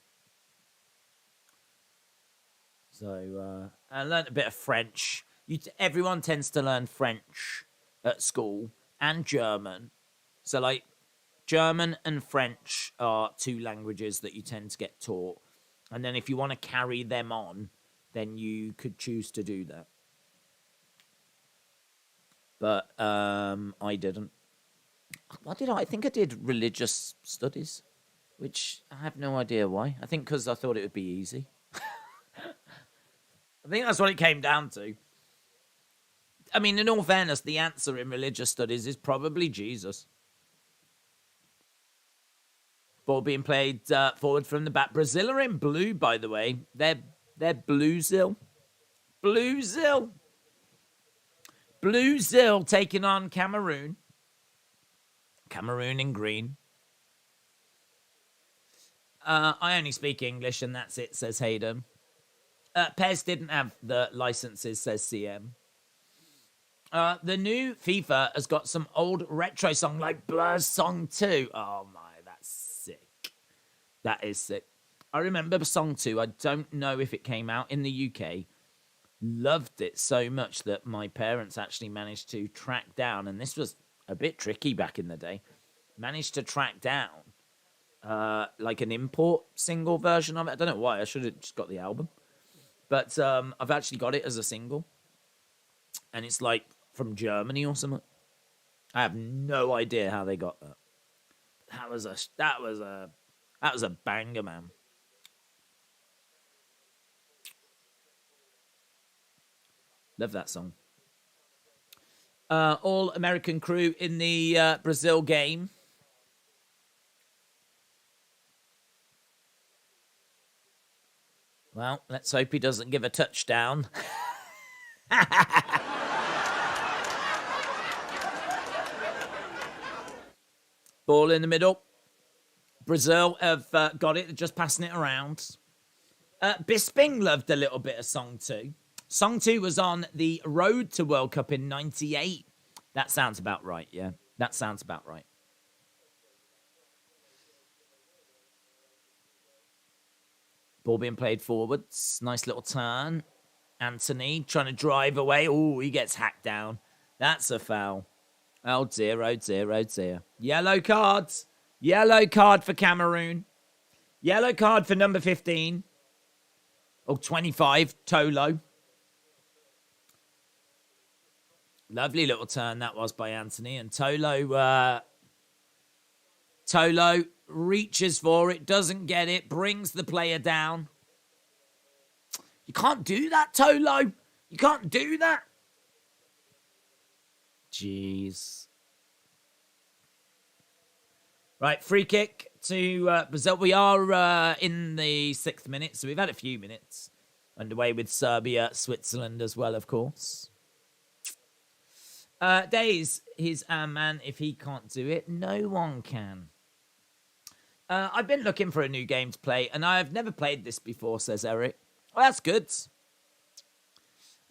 So I learned a bit of French. Everyone tends to learn French at school and German. So like German and French are two languages that you tend to get taught. And then if you want to carry them on, then you could choose to do that. But I didn't. What did I think I did religious studies, which I have no idea why. I think because I thought it would be easy. I think that's what it came down to. I mean, in all fairness, the answer in religious studies is probably Jesus. Ball being played forward from the back. Brazil are in blue, by the way. They're Bluesil. Bluesil. Bluesil taking on Cameroon. Cameroon in green. I only speak English and that's it, says Hayden. PES didn't have the licenses, says CM. The new FIFA has got some old retro song like Blur's Song 2. Oh my, that's sick. That is sick. I remember Song 2. I don't know if it came out in the UK. Loved it so much that my parents actually managed to track down, and this was a bit tricky back in the day, managed to track down like an import single version of it. I don't know why. I should have just got the album. But I've actually got it as a single. And it's like from Germany or something. I have no idea how they got that. That was a banger, man. Love that song. All American crew in the Brazil game. Well, let's hope he doesn't give a touchdown. Ball in the middle. Brazil have got it. They're just passing it around. Bisping loved a little bit of Song 2. Song 2 was on the road to World Cup in 98. That sounds about right, yeah. That sounds about right. Ball being played forwards. Nice little turn. Anthony trying to drive away. Oh, he gets hacked down. That's a foul. Oh dear, oh dear, oh dear. Yellow cards. Yellow card for Cameroon. Yellow card for number 15. Oh, 25, Tolo. Lovely little turn that was by Anthony. And Tolo reaches for it, doesn't get it, brings the player down. You can't do that, Tolo. You can't do that. Jeez. Right, free kick to Brazil. We are in the 6th minute, so we've had a few minutes underway with Serbia, Switzerland as well, of course. Days, he's our man. If he can't do it, no one can. I've been looking for a new game to play, and I've never played this before, says Eric. Well, that's good.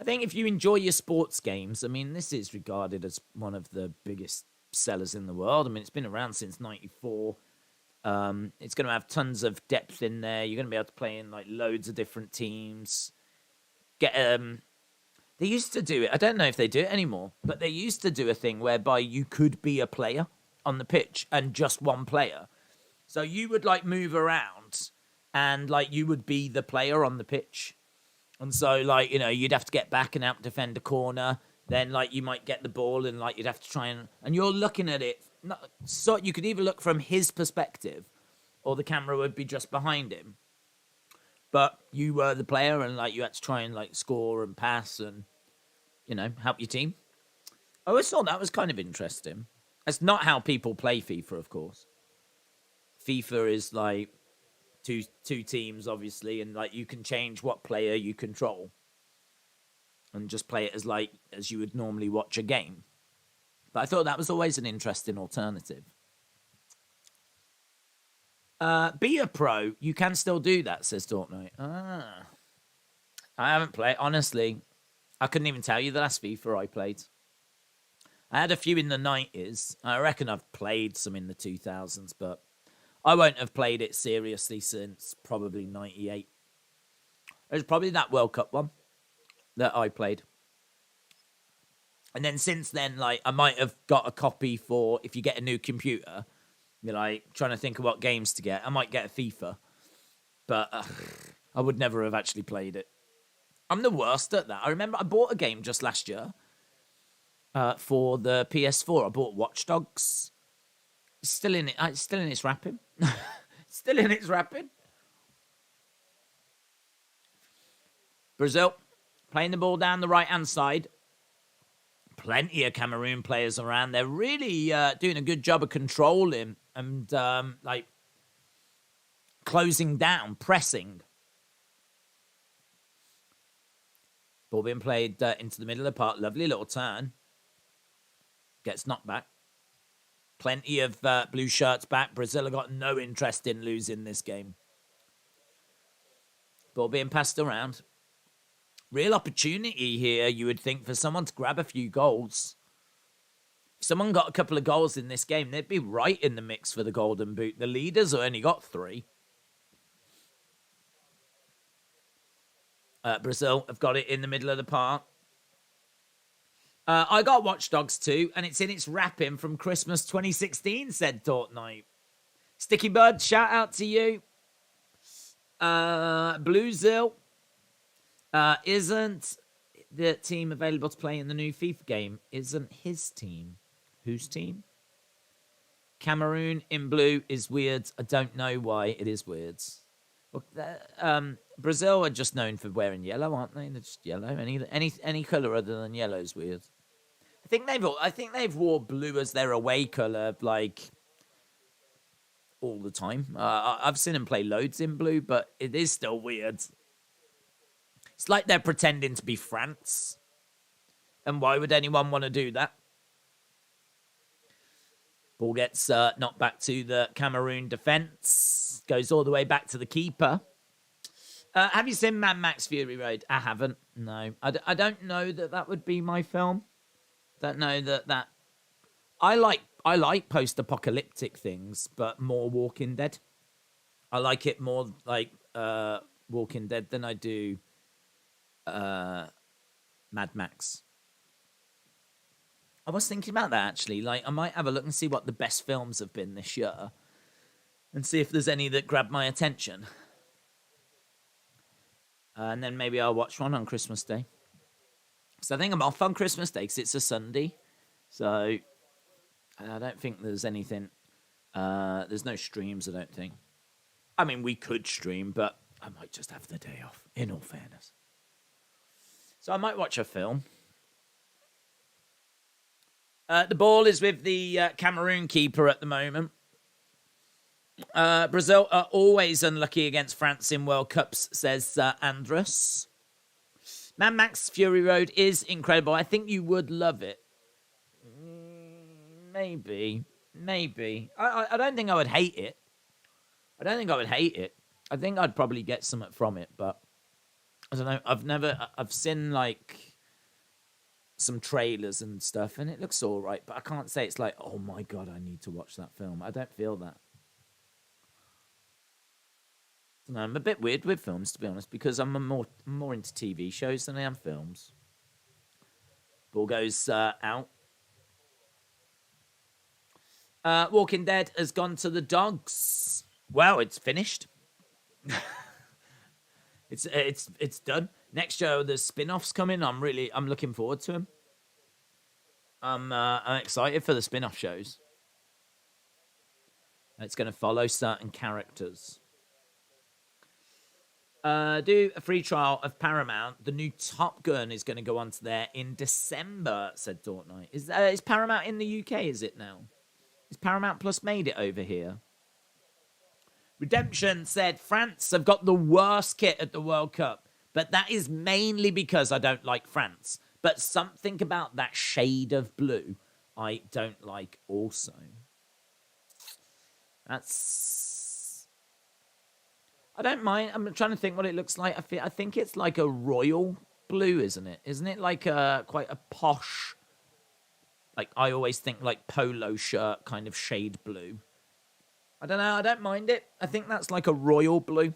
I think if you enjoy your sports games, I mean, this is regarded as one of the biggest sellers in the world. I mean, it's been around since 94. It's going to have tons of depth in there. You're going to be able to play in like loads of different teams. They used to do it. I don't know if they do it anymore, but they used to do a thing whereby you could be a player on the pitch and just one player. So you would like move around and like you would be the player on the pitch. And so like, you know, you'd have to get back and out defend a corner. Then like you might get the ball and like you'd have to try and you're looking at it. So you could either look from his perspective or the camera would be just behind him. But you were the player and like you had to try and like score and pass and, you know, help your team. I always thought that was kind of interesting. That's not how people play FIFA, of course. FIFA is like two teams, obviously, and like you can change what player you control and just play it as you would normally watch a game. But I thought that was always an interesting alternative. Be a pro. You can still do that, says Dortmund. I haven't played. Honestly, I couldn't even tell you the last FIFA I played. I had a few in the 90s. I reckon I've played some in the 2000s, but I won't have played it seriously since probably 98. It was probably that World Cup one that I played. And then since then, like, I might have got a copy for if you get a new computer. You're like trying to think of what games to get. I might get a FIFA, but I would never have actually played it. I'm the worst at that. I remember I bought a game just last year for the PS4. I bought Watch Dogs. It's still in it. It's still in its wrapping. Still in its wrapping. Brazil playing the ball down the right-hand side. Plenty of Cameroon players around. They're really doing a good job of controlling and like closing down, pressing. Ball being played into the middle of the park. Lovely little turn. Gets knocked back. Plenty of blue shirts back. Brazil have got no interest in losing this game. Ball being passed around. Real opportunity here, you would think, for someone to grab a few goals. If someone got a couple of goals in this game, they'd be right in the mix for the Golden Boot. The leaders have only got 3. Brazil have got it in the middle of the park. I got Watch Dogs 2, and it's in its wrapping from Christmas 2016, said Dortmund. Sticky Bud, shout out to you. Bluezil. Isn't the team available to play in the new FIFA game? Isn't his team? Whose team? Cameroon in blue is weird. I don't know why it is weird. Well, Brazil are just known for wearing yellow, aren't they? They're just yellow. Any colour other than yellow is weird. I think they've wore blue as their away colour, like all the time. I've seen them play loads in blue, but it is still weird. It's like they're pretending to be France. And why would anyone want to do that? Ball gets knocked back to the Cameroon defence. Goes all the way back to the keeper. Have you seen Mad Max Fury Road? I haven't. No. I don't know that would be my film. Don't know that... I like post-apocalyptic things, but more Walking Dead. I like it more like... Walking Dead than I do Mad Max. I was thinking about that, actually. Like, I might have a look and see what the best films have been this year and see if there's any that grab my attention. And then maybe I'll watch one on Christmas Day. So I think I'm off on Christmas Day because it's a Sunday. So I don't think there's anything. There's no streams, I don't think. I mean, we could stream, but I might just have the day off, in all fairness. So I might watch a film. The ball is with the Cameroon keeper at the moment. Brazil are always unlucky against France in World Cups, says Andrus. Mad Max Fury Road is incredible. I think you would love it. Maybe. I don't think I would hate it. I think I'd probably get something from it, but I don't know. I've seen like some trailers and stuff, and it looks all right, but I can't say it's like, oh my God, I need to watch that film. I don't feel that. No, I'm a bit weird with films, to be honest, because I'm more into TV shows than I am films. Ball goes out. Walking Dead has gone to the dogs. Well, it's finished. It's done. Next show, there's spin-offs coming. I'm looking forward to them. I'm excited for the spin-off shows. It's going to follow certain characters. Do a free trial of Paramount. The new Top Gun is going to go onto there in December, said Fortnite. Is Paramount in the UK, is it now? Is Paramount Plus made it over here? Redemption said France have got the worst kit at the World Cup, but that is mainly because I don't like France. But something about that shade of blue I don't like also. I don't mind. I'm trying to think what it looks like. I think it's like a royal blue, isn't it? Isn't it like quite a posh, like I always think like polo shirt kind of shade blue. I don't know. I don't mind it. I think that's like a royal blue.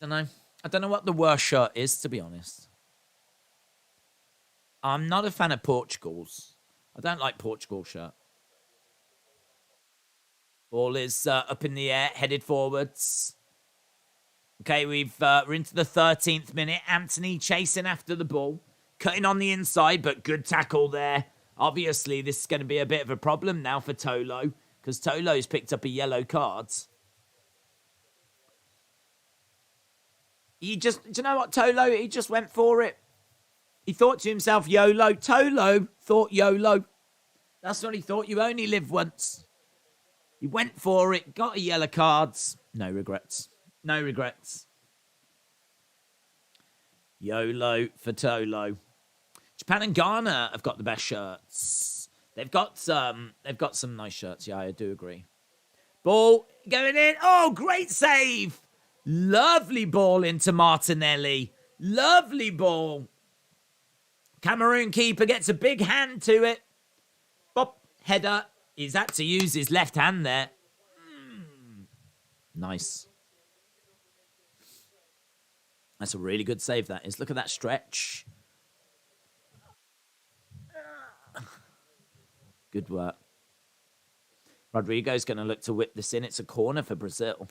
I don't know what the worst shirt is, to be honest. I'm not a fan of Portugal's. I don't like Portugal shirt. Ball is up in the air, headed forwards. Okay, we're into the 13th minute. Anthony chasing after the ball. Cutting on the inside, but good tackle there. Obviously, this is going to be a bit of a problem now for Tolo, because Tolo's picked up a yellow card. Do you know what, Tolo? He just went for it. He thought to himself, YOLO. Tolo thought YOLO. That's what he thought. You only live once. He went for it, got a yellow cards. No regrets. No regrets. YOLO for Tolo. Japan and Ghana have got the best shirts. They've got some nice shirts. Yeah, I do agree. Ball going in. Oh, great save. Lovely ball into Martinelli. Lovely ball. Cameroon keeper gets a big hand to it. Bop, header. He's had to use his left hand there. Nice. That's a really good save, that is. Look at that stretch. Good work. Rodrigo's going to look to whip this in. It's a corner for Brazil.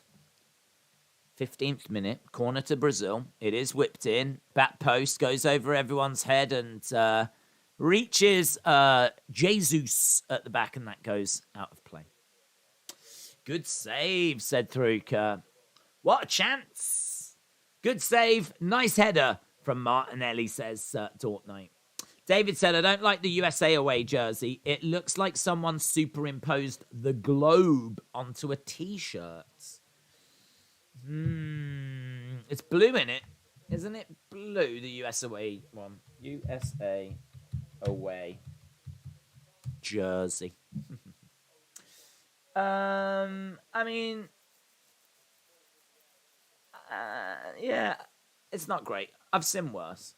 15th minute. Corner to Brazil. It is whipped in. Back post goes over everyone's head and reaches Jesus at the back, and that goes out of play. Good save, said Truca. What a chance. Good save. Nice header from Martinelli, says Dortmund. David said, I don't like the USA away jersey. It looks like someone superimposed the globe onto a T-shirt. It's blue in it. Isn't it blue, the US away one? USA away jersey. I mean, yeah, it's not great. I've seen worse.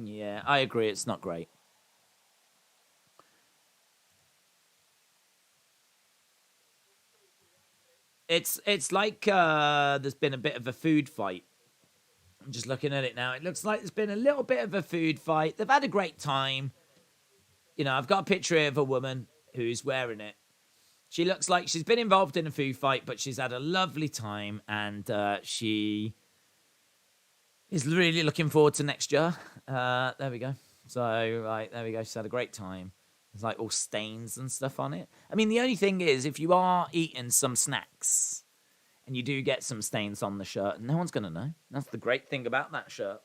Yeah, I agree. It's not great. It's like there's been a bit of a food fight. I'm just looking at it now. It looks like there's been a little bit of a food fight. They've had a great time. You know, I've got a picture of a woman who's wearing it. She looks like she's been involved in a food fight, but she's had a lovely time, and she is really looking forward to next year. There we go. So, right, there we go. She's had a great time. There's like all stains and stuff on it. I mean, the only thing is, if you are eating some snacks and you do get some stains on the shirt, no one's going to know. That's the great thing about that shirt.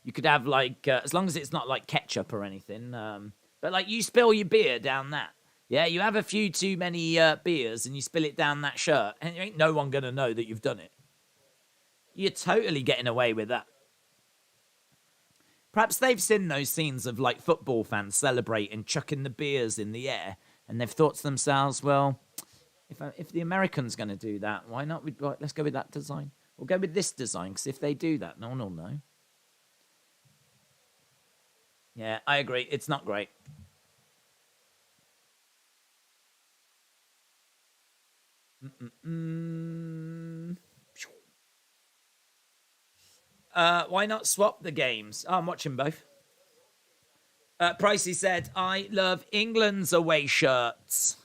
You could have like, as long as it's not like ketchup or anything, but like you spill your beer down that. Yeah, you have a few too many beers and you spill it down that shirt, and there ain't no one going to know that you've done it. You're totally getting away with that. Perhaps they've seen those scenes of like football fans celebrating, chucking the beers in the air, and they've thought to themselves, well, if the Americans going to do that, why not? Let's go with that design. We'll go with this design, because if they do that, no one will know. Yeah, I agree. It's not great. Why not swap the games? Oh, I'm watching both. Pricey said, I love England's away shirts.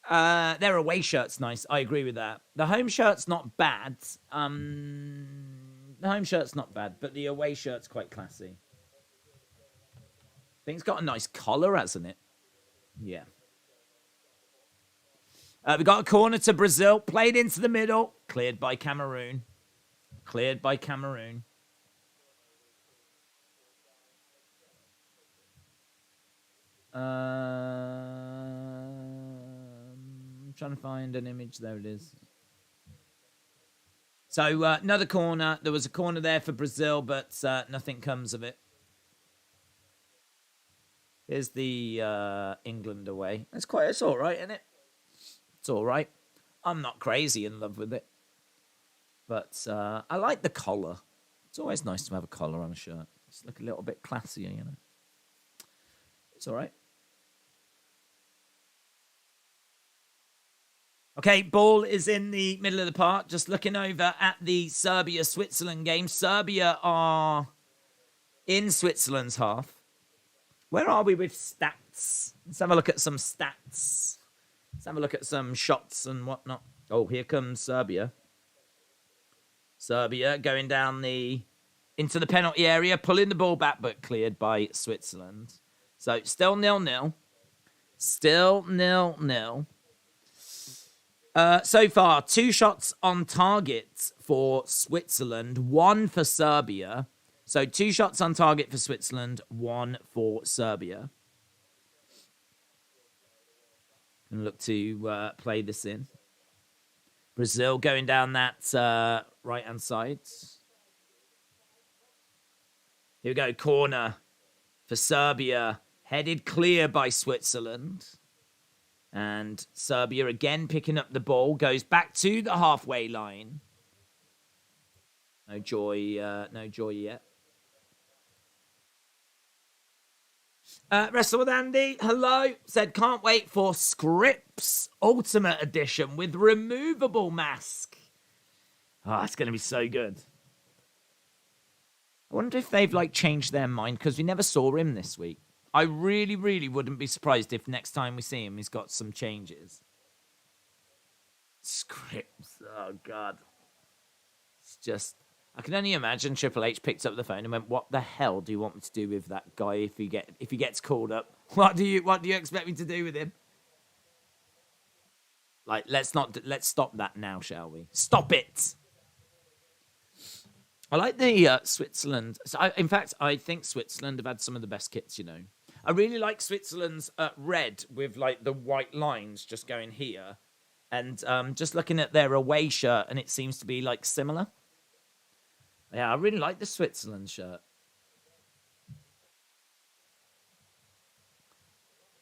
Their away shirt's nice. I agree with that. The home shirt's not bad. The home shirt's not bad, but the away shirt's quite classy. I think it's got a nice collar, hasn't it? Yeah. We got a corner to Brazil. Played into the middle. Cleared by Cameroon. Cleared by Cameroon. I'm trying to find an image. There it is. So another corner. There was a corner there for Brazil, but nothing comes of it. Here's the England away. It's all right, isn't it? It's all right. I'm not crazy in love with it. But I like the collar. It's always nice to have a collar on a shirt. Just look a little bit classier, you know. It's all right. Okay, ball is in the middle of the park. Just looking over at the Serbia-Switzerland game. Serbia are in Switzerland's half. Where are we with stats? Let's have a look at some stats. Let's have a look at some shots and whatnot. Oh, here comes Serbia. Serbia going down into the penalty area, pulling the ball back, but cleared by Switzerland. So still 0-0. Still 0-0. So far, 2 shots on target for Switzerland, 1 for Serbia. So 2 shots on target for Switzerland, 1 for Serbia. And look to play this in. Brazil going down that right-hand side. Here we go, corner for Serbia. Headed clear by Switzerland. And Serbia again picking up the ball. Goes back to the halfway line. No joy yet. Wrestle with Andy, hello. Said, can't wait for Scripps Ultimate Edition with removable mask. Oh, it's going to be so good. I wonder if they've, like, changed their mind, because we never saw him this week. I really, really wouldn't be surprised if next time we see him, he's got some changes. Scripps, oh, God. It's just... I can only imagine Triple H picked up the phone and went, "What the hell do you want me to do with that guy if he gets called up? What do you expect me to do with him?" Like, let's stop that now, shall we? Stop it. I like the Switzerland. So in fact, I think Switzerland have had some of the best kits. You know, I really like Switzerland's red with like the white lines just going here, and just looking at their away shirt, and it seems to be like similar. Yeah, I really like the Switzerland shirt.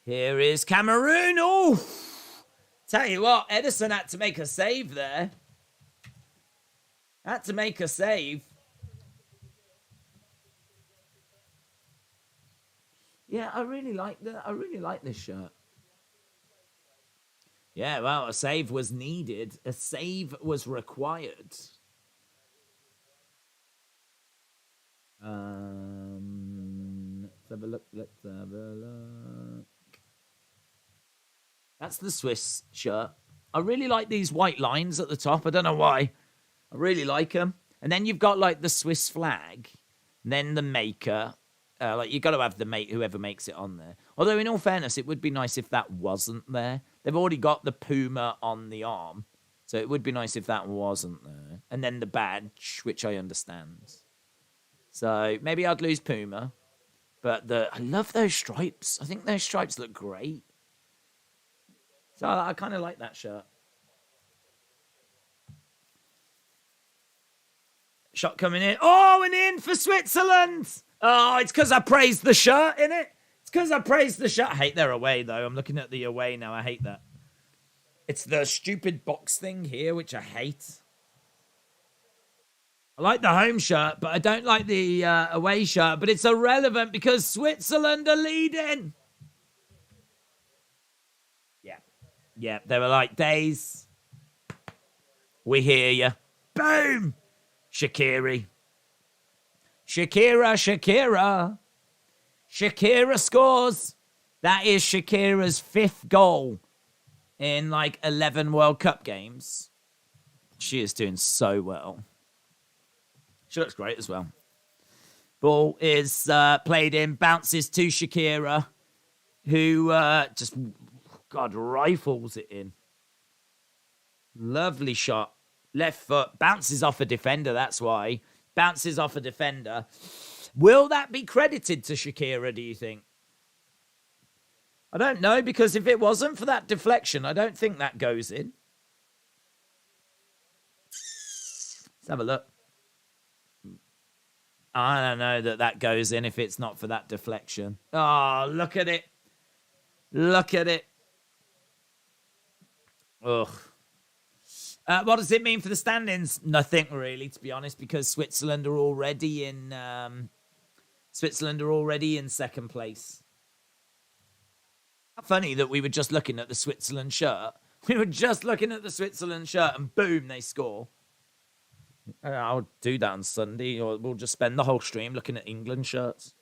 Here is Cameroon. Oh, tell you what, Edison had to make a save there. Had to make a save. Yeah, I really like this shirt. Yeah, well, a save was needed. A save was required. Let's have a look. Let's have a look. That's the Swiss shirt. I really like these white lines at the top. I don't know why. I really like them. And then you've got like the Swiss flag, then the maker. Like you got to have the mate, whoever makes it on there. Although in all fairness, it would be nice if that wasn't there. They've already got the Puma on the arm, so it would be nice if that wasn't there. And then the badge, which I understand. So maybe I'd lose Puma, but I love those stripes. I think those stripes look great. So I kind of like that shirt. Shot coming in. Oh, and in for Switzerland. Oh, it's because I praised the shirt, innit? It's because I praised the shirt. I hate their away, though. I'm looking at the away now. I hate that. It's the stupid box thing here, which I hate. I like the home shirt, but I don't like the away shirt. But it's irrelevant because Switzerland are leading. Yeah. Yeah, they were like, Days, we hear you. Boom! Shaqiri. Shakira scores. That is Shakira's 5th goal in like 11 World Cup games. She is doing so well. She looks great as well. Ball is played in, bounces to Shakira, who just, God, rifles it in. Lovely shot. Left foot, bounces off a defender, that's why. Bounces off a defender. Will that be credited to Shakira, do you think? I don't know, because if it wasn't for that deflection, I don't think that goes in. Let's have a look. I don't know that goes in if it's not for that deflection. Oh, look at it. Look at it. Ugh. What does it mean for the standings? Nothing really, to be honest, because Switzerland are already in second place. How funny that we were just looking at the Switzerland shirt. We were just looking at the Switzerland shirt, and boom, they score. I'll do that on Sunday, or we'll just spend the whole stream looking at England shirts.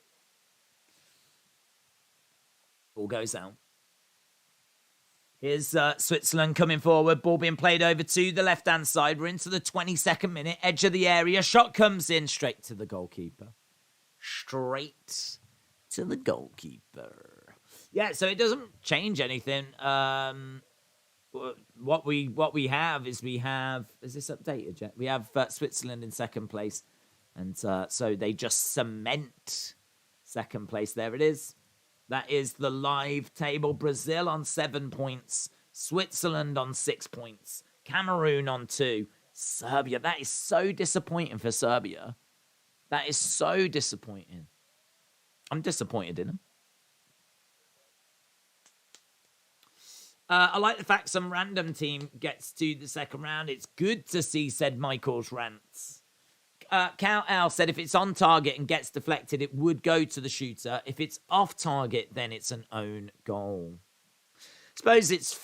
Ball goes out. Here's Switzerland coming forward. Ball being played over to the left-hand side. We're into the 22nd minute. Edge of the area. Shot comes in straight to the goalkeeper. Straight to the goalkeeper. Yeah, so it doesn't change anything. What we have is is this updated yet? We have Switzerland in second place. And so they just cement second place. There it is. That is the live table. Brazil on 7 points. Switzerland on 6 points. Cameroon on 2. Serbia. That is so disappointing for Serbia. That is so disappointing. I'm disappointed in them. I like the fact some random team gets to the second round. It's good to see, said Michael's rants. Cal Al said if it's on target and gets deflected, it would go to the shooter. If it's off target, then it's an own goal. Suppose it's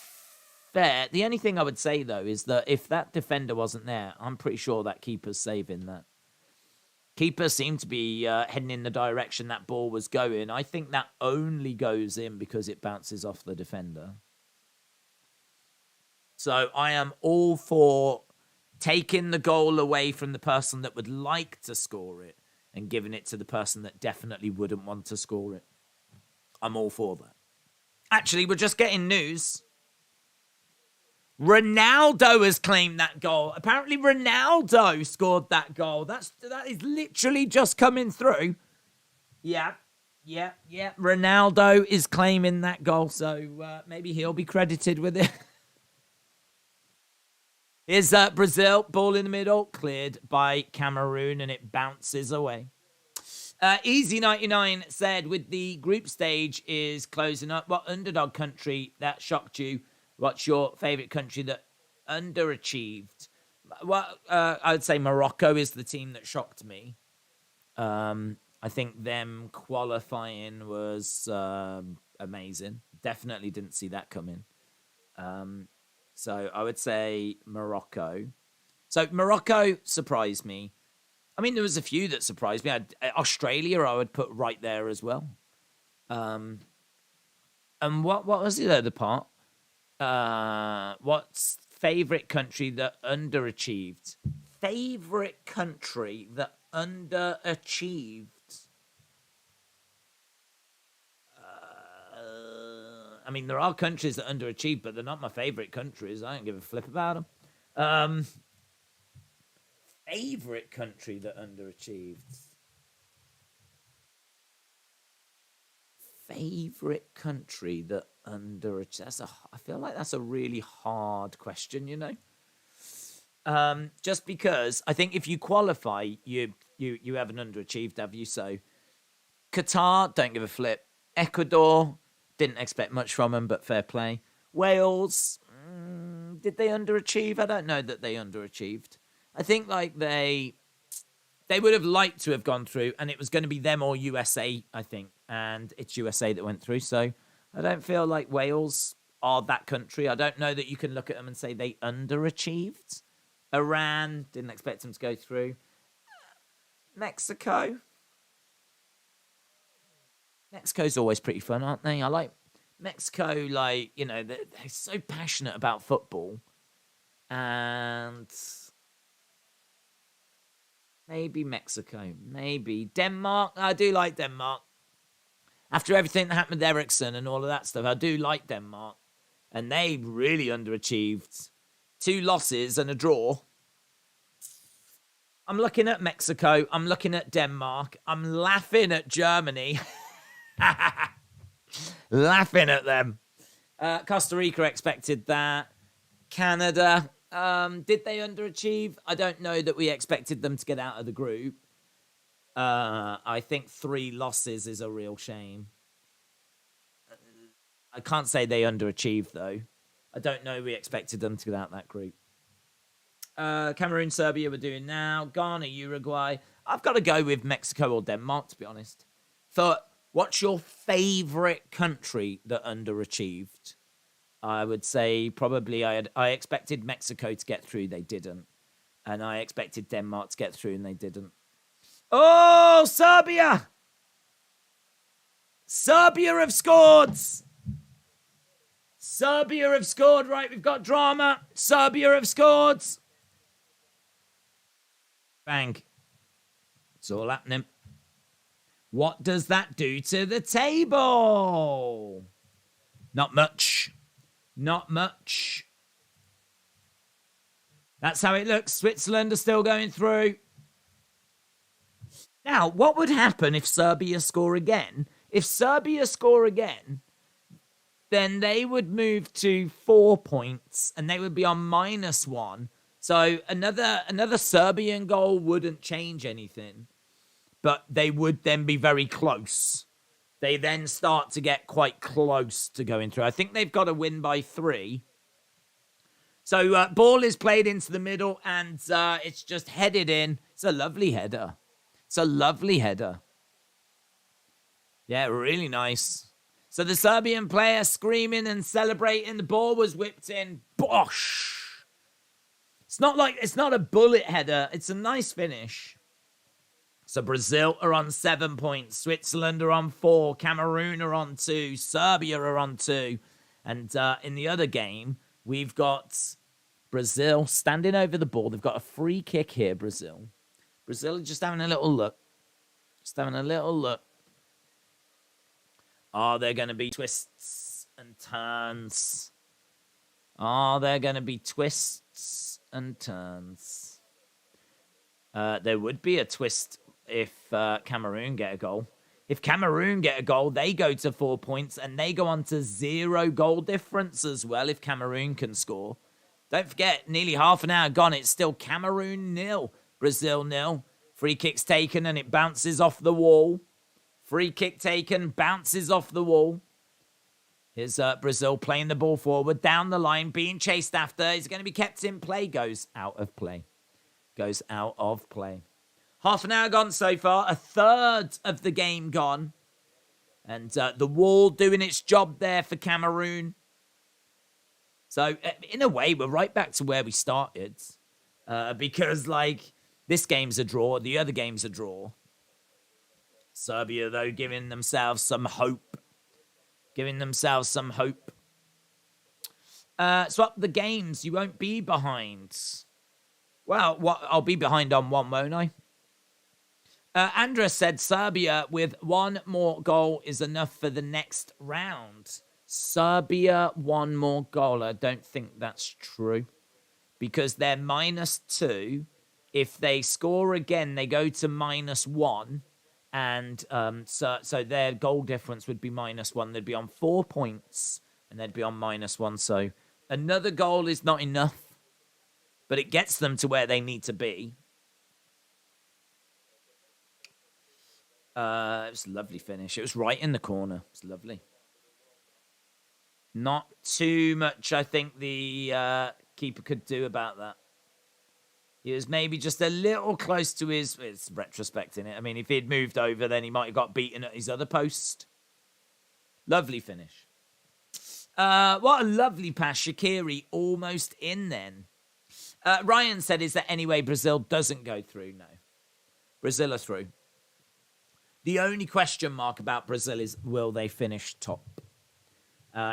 fair. The only thing I would say, though, is that if that defender wasn't there, I'm pretty sure that keeper's saving that. Keeper seemed to be heading in the direction that ball was going. I think that only goes in because it bounces off the defender. So I am all for taking the goal away from the person that would like to score it and giving it to the person that definitely wouldn't want to score it. I'm all for that. Actually, we're just getting news. Ronaldo has claimed that goal. Apparently, Ronaldo scored that goal. That is literally just coming through. Yeah. Ronaldo is claiming that goal, so maybe he'll be credited with it. Here's Brazil, ball in the middle, cleared by Cameroon, and it bounces away. Easy99 said, with the group stage is closing up, what underdog country that shocked you? What's your favourite country that underachieved? Well, I would say Morocco is the team that shocked me. I think them qualifying was amazing. Definitely didn't see that coming. So I would say Morocco. So Morocco surprised me. I mean, there was a few that surprised me. Australia, I would put right there as well. Um, and what was the other part? What's favorite country that underachieved? Favorite country that underachieved. I mean, there are countries that underachieve, but they're not my favorite countries. I don't give a flip about them. Favorite country that underachieved. Favorite country that underachieved. I feel like that's a really hard question, you know. Just because I think if you qualify, you haven't underachieved, have you? So Qatar, don't give a flip. Ecuador, didn't expect much from them, but fair play. Wales, did they underachieve? I don't know that they underachieved. I think like they would have liked to have gone through, and it was going to be them or USA, I think, and it's USA that went through. So I don't feel like Wales are that country. I don't know that you can look at them and say they underachieved. Iran, didn't expect them to go through. Mexico's always pretty fun, aren't they? I like Mexico, like, you know, they're so passionate about football. And maybe Mexico, maybe Denmark. I do like Denmark. After everything that happened with Ericsson and all of that stuff, I do like Denmark. And they really underachieved. 2 losses and a draw. I'm looking at Mexico. I'm looking at Denmark. I'm laughing at Germany. Laughing at them. Costa Rica expected that. Canada, did they underachieve? I don't know that we expected them to get out of the group. I think 3 losses is a real shame. I can't say they underachieved, though. I don't know we expected them to get out of that group. Cameroon, Serbia, we're doing now. Ghana, Uruguay. I've got to go with Mexico or Denmark, to be honest. So, what's your favourite country that underachieved? I would say probably I expected Mexico to get through. They didn't. And I expected Denmark to get through, and they didn't. Oh, Serbia! Serbia have scored! Serbia have scored. Right, we've got drama. Serbia have scored. Bang. It's all happening. What does that do to the table? Not much. Not much. That's how it looks. Switzerland are still going through. Now, what would happen if Serbia score again? If Serbia score again, then they would move to 4 points and they would be on -1. So another Serbian goal wouldn't change anything, but they would then be very close. They then start to get quite close to going through. I think they've got to win by 3. So ball is played into the middle and it's just headed in. It's a lovely header. It's a lovely header. Yeah, really nice. So the Serbian player screaming and celebrating. The ball was whipped in. Bosh! It's not a bullet header. It's a nice finish. So Brazil are on 7 points. Switzerland are on 4. Cameroon are on 2. Serbia are on 2. And in the other game, we've got Brazil standing over the ball. They've got a free kick here, Brazil. Brazil are just having a little look. Just having a little look. Are there going to be twists and turns? Are there going to be twists and turns? There would be a twist if Cameroon get a goal. If Cameroon get a goal, they go to 4 points and they go on to 0 goal difference as well if Cameroon can score. Don't forget, nearly half an hour gone. It's still Cameroon 0, Brazil 0. Free kick's taken and it bounces off the wall. Free kick taken, bounces off the wall. Here's Brazil playing the ball forward, down the line, being chased after. Is going to be kept in play, goes out of play. Goes out of play. Half an hour gone so far, a third of the game gone. And the wall doing its job there for Cameroon. So, in a way, we're right back to where we started. Because, like, this game's a draw, the other game's a draw. Serbia, though, giving themselves some hope. Swap the games. You won't be behind. Well, I'll be behind on one, won't I? Andres said Serbia with one more goal is enough for the next round. Serbia, one more goal. I don't think that's true. Because they're -2. If they score again, they go to -1. And so their goal difference would be -1. They'd be on 4 points. And they'd be on -1. So another goal is not enough. But it gets them to where they need to be. It was a lovely finish. It was right in the corner. It was lovely. Not too much, I think, the keeper could do about that. He was maybe just a little close to his... It's retrospecting it. I mean, if he'd moved over, then he might have got beaten at his other post. Lovely finish. What a lovely pass. Shaqiri almost in then. Ryan said, is there any way Brazil doesn't go through? No. Brazil are through. The only question mark about Brazil is, will they finish top?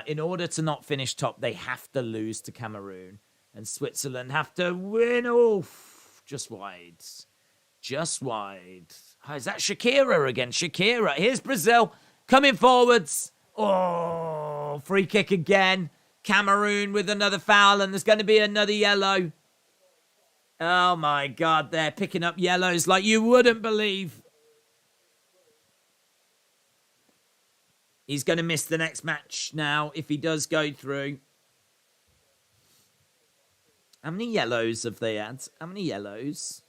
In order to not finish top, they have to lose to Cameroon. And Switzerland have to win. Oof, just wide. Just wide. Oh, is that Shakira again? Shakira. Here's Brazil coming forwards. Oh, free kick again. Cameroon with another foul, and there's going to be another yellow. Oh, my God. They're picking up yellows like you wouldn't believe. He's going to miss the next match now if he does go through. How many yellows have they had? How many yellows?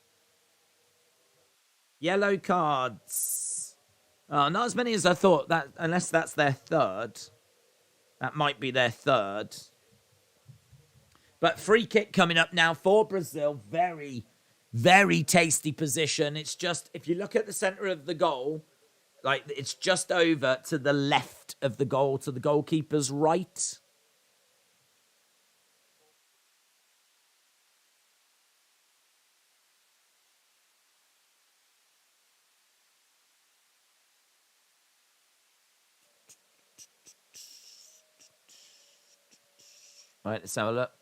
Yellow cards. Oh, not as many as I thought. That, unless that's their third. That might be their third. But free kick coming up now for Brazil. Very, very tasty position. It's just, if you look at the centre of the goal, like, it's just over to the left of the goal, to the goalkeeper's right. Right, let's have a look.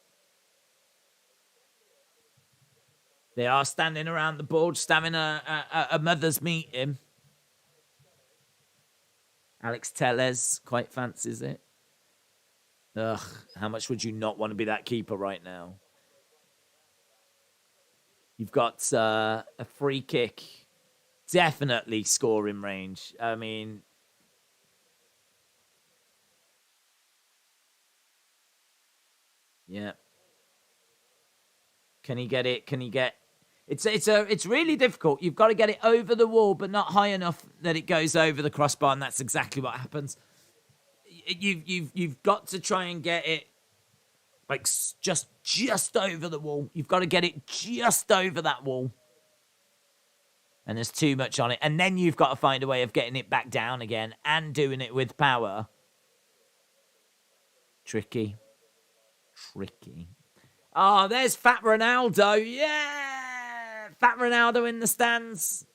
They are standing around the board, just having a mother's meeting. Alex Telles quite fancies it. Ugh, how much would you not want to be that keeper right now? You've got a free kick. Definitely scoring range. I mean... Yeah. Can he get it? Can he get... It's really difficult. You've got to get it over the wall, but not high enough that it goes over the crossbar, and that's exactly what happens. You've got to try and get it like just over the wall. You've got to get it just over that wall, and there's too much on it. And then you've got to find a way of getting it back down again and doing it with power. Tricky. Oh, there's Fat Ronaldo. Yeah! Fat Ronaldo in the stands.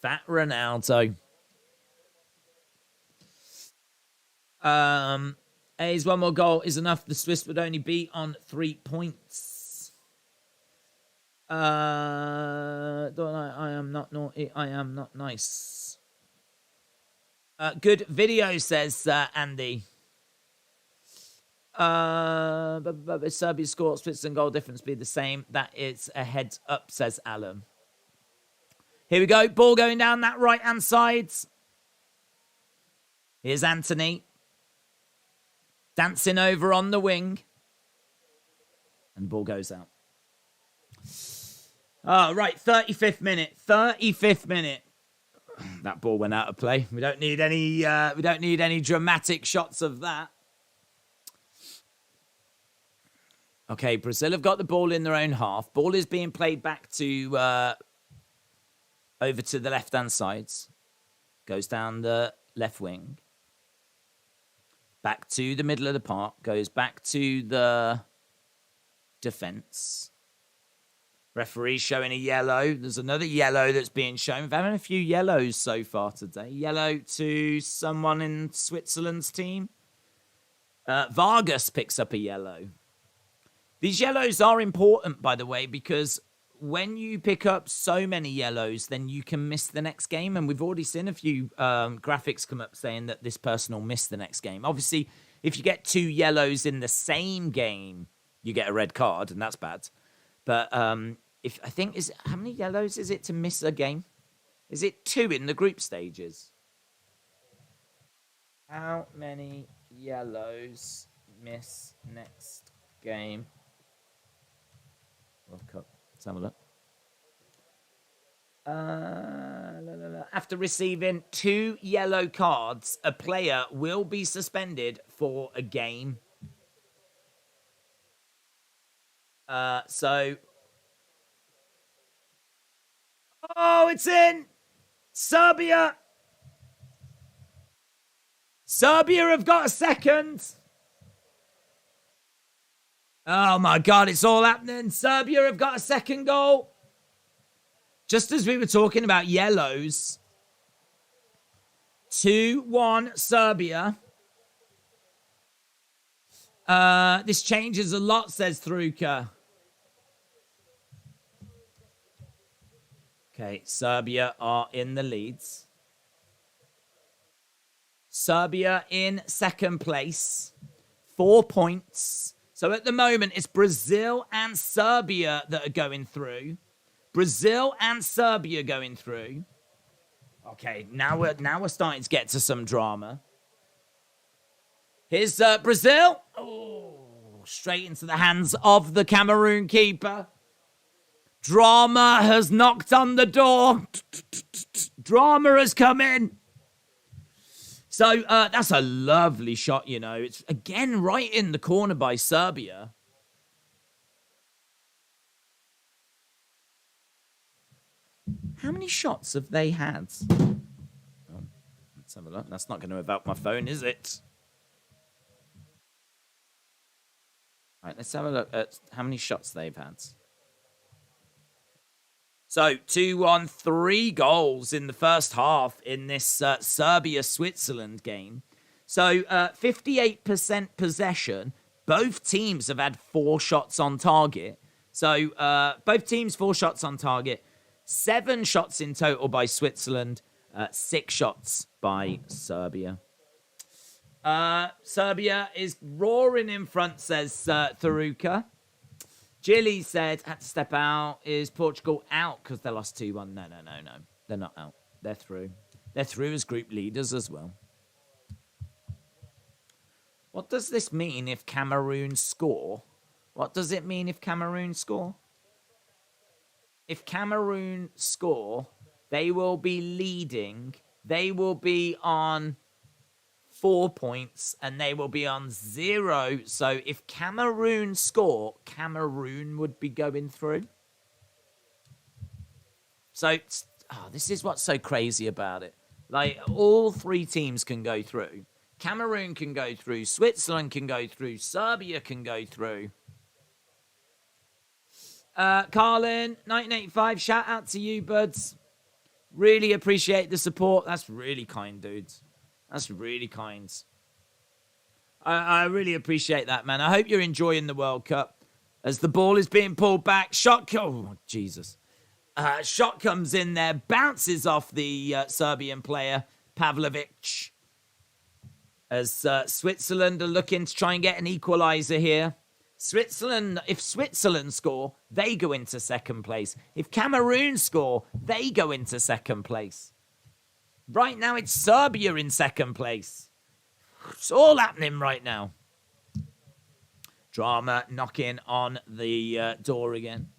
Fat Ronaldo. A's one more goal is enough. The Swiss would only be on 3 points. I am not naughty. I am not nice. Good video, says Andy. Serbia score, Switzerland goal difference be the same. That is a heads up, says Alan. Here we go. Ball going down that right-hand side. Here's Anthony. Dancing over on the wing. And the ball goes out. Oh, right. 35th minute. 35th minute. That ball went out of play. We don't need any dramatic shots of that. Okay, Brazil have got the ball in their own half. Ball is being played back to over to the left-hand side. Goes down the left wing. Back to the middle of the park. Goes back to the defence. Referee showing a yellow. There's another yellow that's being shown. We've had a few yellows so far today. Yellow to someone in Switzerland's team. Vargas picks up a yellow. These yellows are important, by the way, because when you pick up so many yellows, then you can miss the next game. And we've already seen a few graphics come up saying that this person will miss the next game. Obviously, if you get 2 yellows in the same game, you get a red card, and that's bad. But if I think how many yellows is it to miss a game? Is it 2 in the group stages? How many yellows miss next game? World Cup. Let's have a look. After receiving 2 yellow cards, a player will be suspended for a game. So. Oh, it's in! Serbia! Serbia have got a second! Oh my God, it's all happening. Serbia have got a second goal. Just as we were talking about yellows. 2-1 Serbia. This changes a lot, says Thruka. Okay, Serbia are in the leads. Serbia in second place. 4 points. So at the moment, it's Brazil and Serbia that are going through. Brazil and Serbia going through. Okay, now we're starting to get to some drama. Here's Brazil. Oh, straight into the hands of the Cameroon keeper. Drama has knocked on the door. Drama has come in. So that's a lovely shot, you know. It's, again, right in the corner by Serbia. How many shots have they had? Oh, let's have a look. That's not going to evoke my phone, is it? All right, let's have a look at how many shots they've had. So, 2-1, 3 goals in the first half in this Serbia-Switzerland game. So, 58% possession. Both teams have had 4 shots on target. So, both teams 4 shots on target. 7 shots in total by Switzerland. 6 shots by Serbia. Serbia is roaring in front, says Tharuka. Gilly said, had to step out. Is Portugal out because they lost 2-1? No. They're not out. They're through. They're through as group leaders as well. What does this mean if Cameroon score? What does it mean if Cameroon score? If Cameroon score, they will be leading. They will be on 4 points, and they will be on 0. So if Cameroon score, Cameroon would be going through. So, this is what's so crazy about it. Like, all 3 teams can go through. Cameroon can go through. Switzerland can go through. Serbia can go through. Carlin, 1985, shout out to you, buds. Really appreciate the support. That's really kind, dudes. That's really kind. I really appreciate that, man. I hope you're enjoying the World Cup. As the ball is being pulled back, oh, Jesus. Shot comes in there, bounces off the Serbian player, Pavlovic. As Switzerland are looking to try and get an equaliser here. If Switzerland score, they go into second place. If Cameroon score, they go into second place. Right now, it's Serbia in second place. It's all happening right now. Drama knocking on the door again.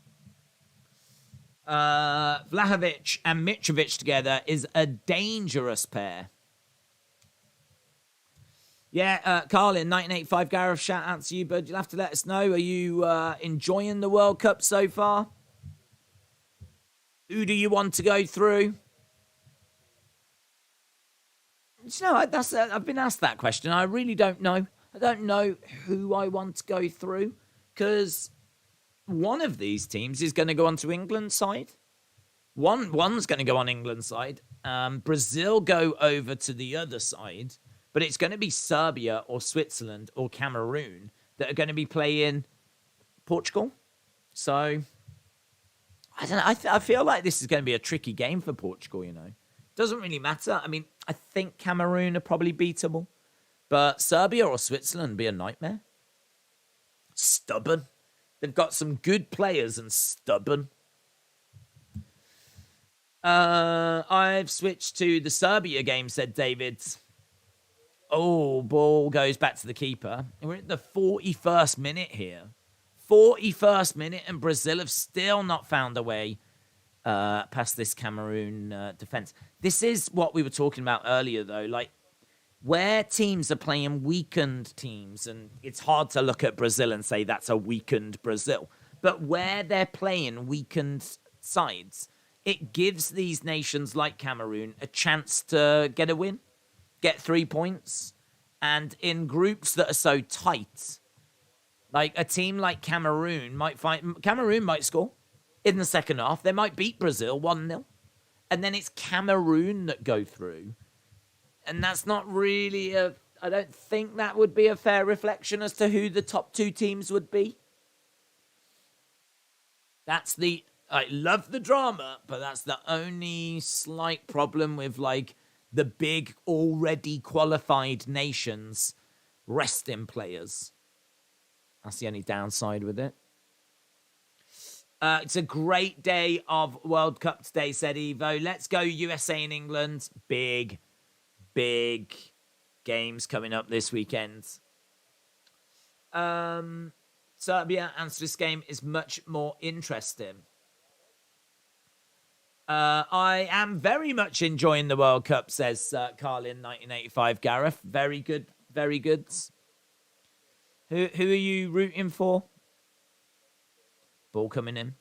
Vlahovic and Mitrovic together is a dangerous pair. Yeah, Carlin, 1985, Gareth, shout out to you, bud. You'll have to let us know. Are you enjoying the World Cup so far? Who do you want to go through? I've been asked that question. I really don't know. I don't know who I want to go through because one of these teams is going to go onto England's side. One's going to go on England's side. Brazil go over to the other side, but it's going to be Serbia or Switzerland or Cameroon that are going to be playing Portugal. So I don't know. I feel like this is going to be a tricky game for Portugal. Doesn't really matter. I mean, I think Cameroon are probably beatable, but Serbia or Switzerland would be a nightmare. Stubborn. They've got some good players and stubborn. I've switched to the Serbia game, said David. Oh, ball goes back to the keeper. We're at the 41st minute here. 41st minute, and Brazil have still not found a way past this Cameroon defense. This is what we were talking about earlier, though. Like, where teams are playing weakened teams, and it's hard to look at Brazil and say that's a weakened Brazil. But where they're playing weakened sides, it gives these nations like Cameroon a chance to get a win, get 3 points. And in groups that are so tight, like a team like Cameroon might score in the second half. They might beat Brazil 1-0. And then it's Cameroon that go through. And that's not really I don't think that would be a fair reflection as to who the top two teams would be. I love the drama, but that's the only slight problem with, like, the big, already qualified nations resting players. That's the only downside with it. It's a great day of World Cup today, said Evo. Let's go USA and England. Big games coming up this weekend. Serbia and Swiss game is much more interesting. I am very much enjoying the World Cup, says Carlin 1985 Gareth. Very good, very good. Who are you rooting for? Ball coming in.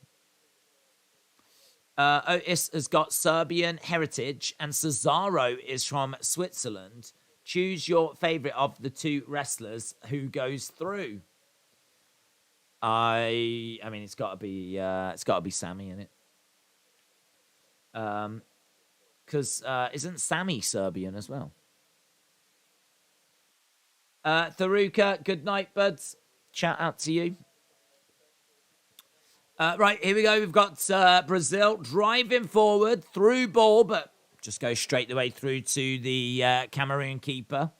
Otis has got Serbian heritage and Cesaro is from Switzerland. Choose your favourite of the two wrestlers who goes through. I mean, it's got to be Sammy, in it. Because isn't Sammy Serbian as well? Tharuka, good night, buds. Shout out to you. Right, here we go. We've got Brazil driving forward through ball, but just go straight the way through to the Cameroon keeper.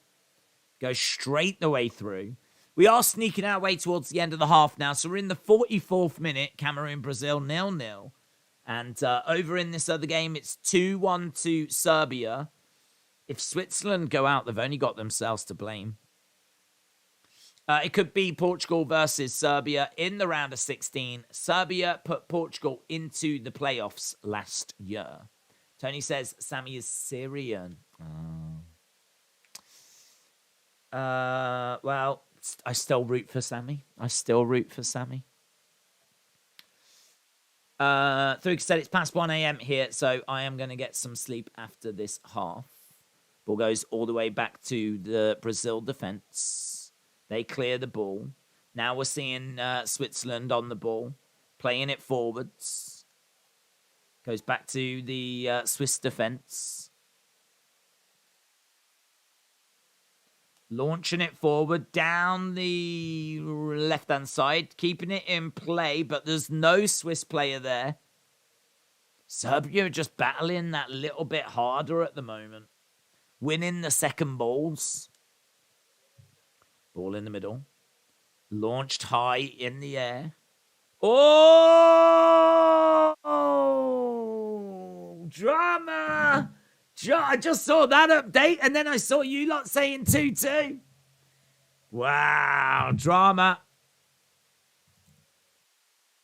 Go straight the way through. We are sneaking our way towards the end of the half now, so we're in the 44th minute. Cameroon-Brazil 0-0. And over in this other game, it's 2-1 to Serbia. If Switzerland go out, they've only got themselves to blame. It could be Portugal versus Serbia in the round of 16. Serbia put Portugal into the playoffs last year. Tony says Sammy is Syrian. Well, I still root for Sammy. Thuruk said it's past 1 a.m. here, so I am going to get some sleep after this half. Ball goes all the way back to the Brazil defense. They clear the ball. Now we're seeing Switzerland on the ball, playing it forwards. Goes back to the Swiss defense. Launching it forward down the left-hand side, keeping it in play, but there's no Swiss player there. Serbia are just battling that little bit harder at the moment. Winning the second balls. Ball in the middle. Launched high in the air. Oh! Drama! I just saw that update, and then I saw you lot saying 2-2. Wow, drama.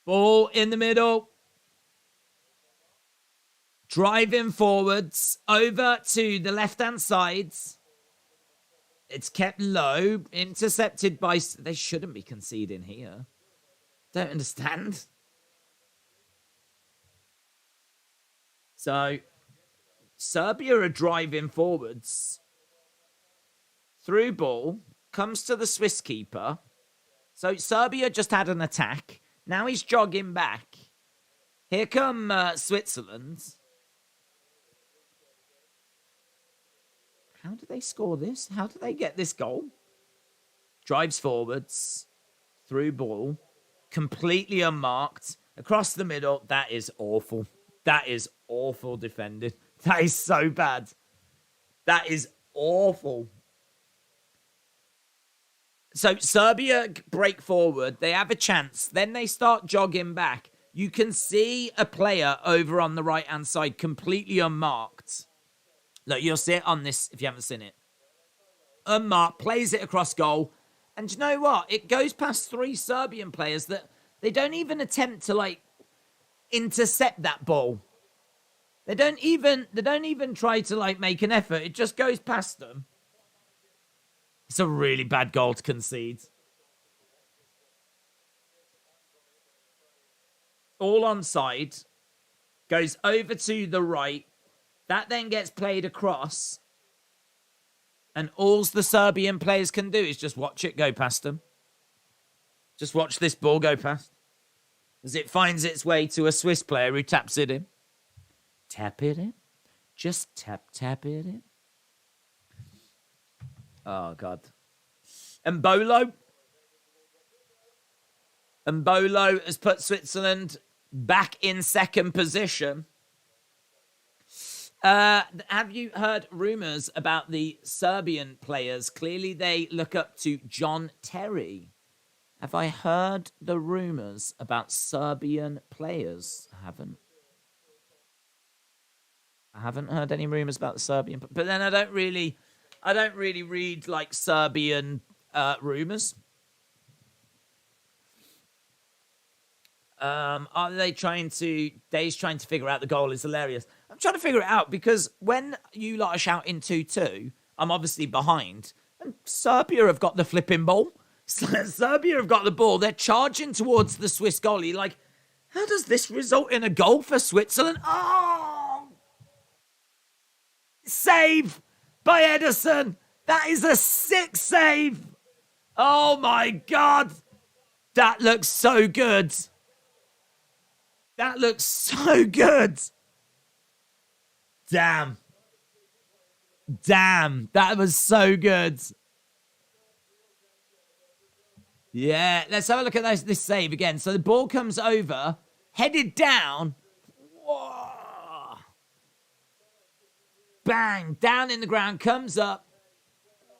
Ball in the middle. Driving forwards over to the left-hand sides. It's kept low, intercepted by... They shouldn't be conceding here. Don't understand. So, Serbia are driving forwards. through ball, comes to the Swiss keeper. So Serbia just had an attack. Now he's jogging back. Here come Switzerland. How do they score this? How do they get this goal? Drives forwards. Through ball. Completely unmarked. Across the middle. That is awful. That is awful defended. That is so bad. That is awful. So Serbia break forward. They have a chance. Then they start jogging back. You can see a player over on the right-hand side completely unmarked. Look, you'll see it on this if you haven't seen it. Unmarked, plays it across goal. And you know what? It goes past 3 Serbian players that they don't even attempt to, like, intercept that ball. They don't even try to, like, make an effort. It just goes past them. It's a really bad goal to concede. All onside. Goes over to the right. That then gets played across. And all the Serbian players can do is just watch it go past them. Just watch this ball go past. As it finds its way to a Swiss player who taps it in. Tap it in. Just tap it in. Oh, God. Mbolo has put Switzerland back in second position. Have you heard rumours about the Serbian players? Clearly they look up to John Terry. Have I heard the rumours about Serbian players? I haven't heard any rumours about the Serbian. But then I don't really read like Serbian rumours. Are they trying to... Dave's trying to figure out the goal is hilarious. I'm trying to figure it out because when you lot are shouting 2-2, I'm obviously behind. And Serbia have got the flipping ball. Serbia have got the ball. They're charging towards the Swiss goalie. Like, how does this result in a goal for Switzerland? Oh! Save by Ederson. That is a sick save. Oh, my God. That looks so good. That looks so good. Damn. That was so good. Yeah, let's have a look at this save again. So the ball comes over, headed down. Whoa. Bang, down in the ground, comes up.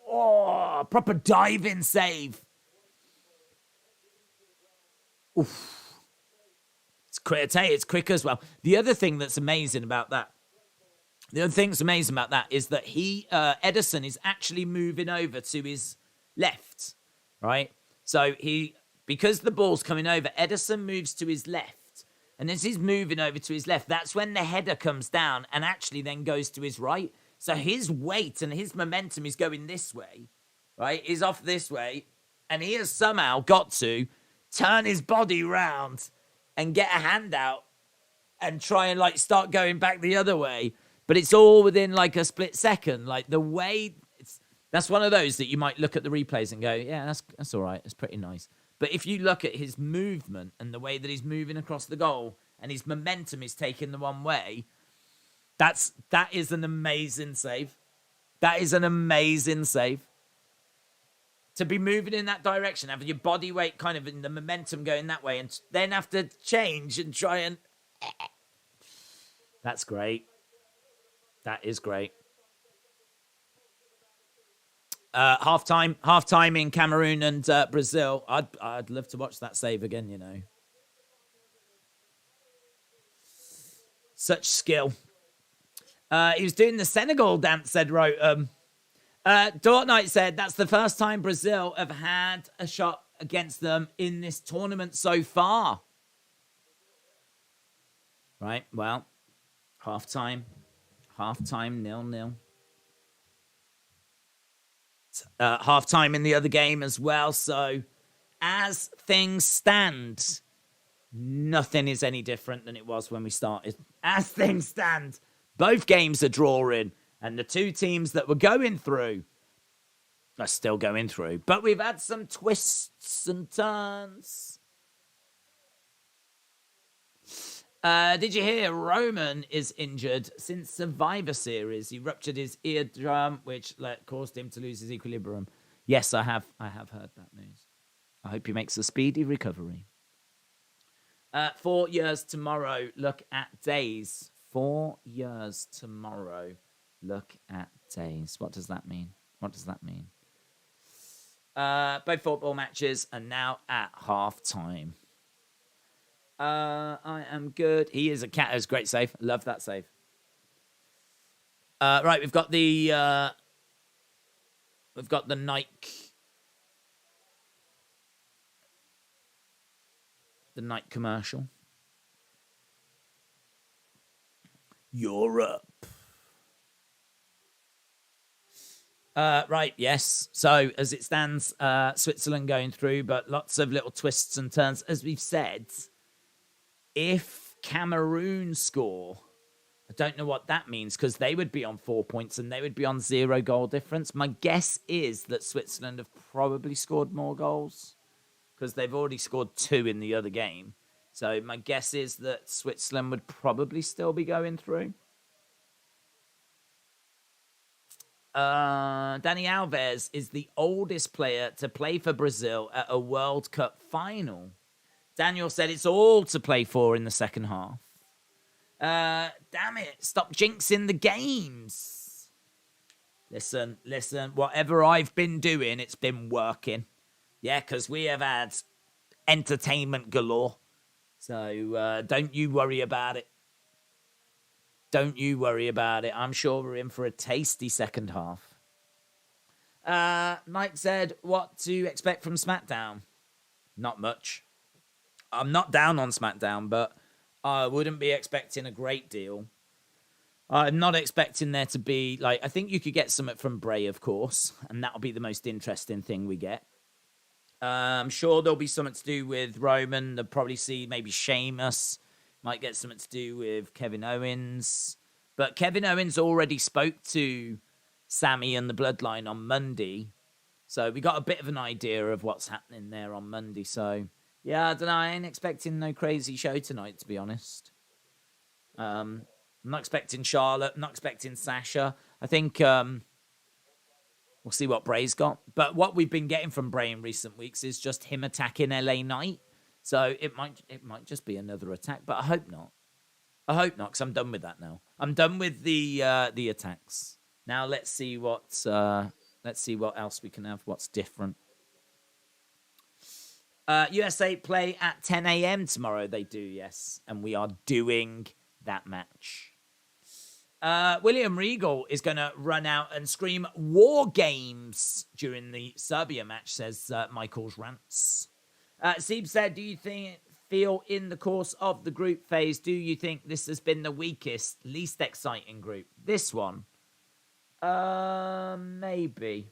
Oh, proper diving save. Oof. It's quick as well. The other thing that's amazing about that is that Ederson is actually moving over to his left, right? So because the ball's coming over, Ederson moves to his left. And as he's moving over to his left, that's when the header comes down and actually then goes to his right. So his weight and his momentum is going this way, right? He's off this way. And he has somehow got to turn his body round and get a hand out and try and, like, start going back the other way. But it's all within, like, a split second. Like, the way... That's one of those that you might look at the replays and go, yeah, that's all right. It's pretty nice. But if you look at his movement and the way that he's moving across the goal and his momentum is taking the one way, that is an amazing save. That is an amazing save. To be moving in that direction, having your body weight kind of in the momentum going that way, and then have to change and try and... That's great. That is great. Half-time in Cameroon and Brazil. I'd love to watch that save again, you know. Such skill. He was doing the Senegal dance, said Rotem. Dortnight said, that's the first time Brazil have had a shot against them in this tournament so far. Right, well, half-time 0-0. Half-time in the other game as well, so as things stand, nothing is any different than it was when we started. As things stand, both games are drawing. And the two teams that were going through That's still going through. But we've had some twists and turns. Did you hear Roman is injured since Survivor Series? He ruptured his eardrum, which caused him to lose his equilibrium. Yes, I have heard that news. I hope he makes a speedy recovery. 4 years tomorrow. Look at days. 4 years tomorrow. Look at days. What does that mean? What does that mean? Both football matches are now at half time. I am good. He is a cat. It was a great save. Love that save. Right, we've got the Nike. The Nike commercial. Europe. Right, yes. So, as it stands, Switzerland going through, but lots of little twists and turns. As we've said, if Cameroon score, I don't know what that means, because they would be on 4 points and they would be on 0 goal difference. My guess is that Switzerland have probably scored more goals, because they've already scored 2 in the other game. So my guess is that Switzerland would probably still be going through. Dani Alves is the oldest player to play for Brazil at a World Cup final. Daniel said it's all to play for in the second half. Damn it, stop jinxing the games. Listen, whatever I've been doing, it's been working. Yeah, because we have had entertainment galore. So don't you worry about it. Don't you worry about it. I'm sure we're in for a tasty second half. Mike said, what to expect from SmackDown? Not much. I'm not down on SmackDown, but I wouldn't be expecting a great deal. I'm not expecting there to be, I think you could get something from Bray, of course, and that'll be the most interesting thing we get. I'm sure there'll be something to do with Roman. They'll probably see maybe Sheamus. Might get something to do with Kevin Owens. But Kevin Owens already spoke to Sammy and the Bloodline on Monday. So we got a bit of an idea of what's happening there on Monday. So, yeah, I don't know. I ain't expecting no crazy show tonight, to be honest. I'm not expecting Charlotte. I'm not expecting Sasha. I think we'll see what Bray's got. But what we've been getting from Bray in recent weeks is just him attacking LA Knight. So it might just be another attack, but I hope not. I hope not, because I'm done with that now. I'm done with the attacks. Now let's see what else we can have. What's different? USA play at 10 a.m. tomorrow. They do, yes, and we are doing that match. William Regal is going to run out and scream "War Games" during the Serbia match, says Michael's Rants. Sieb said, do you feel in the course of the group phase, do you think this has been the weakest, least exciting group? This one? Maybe.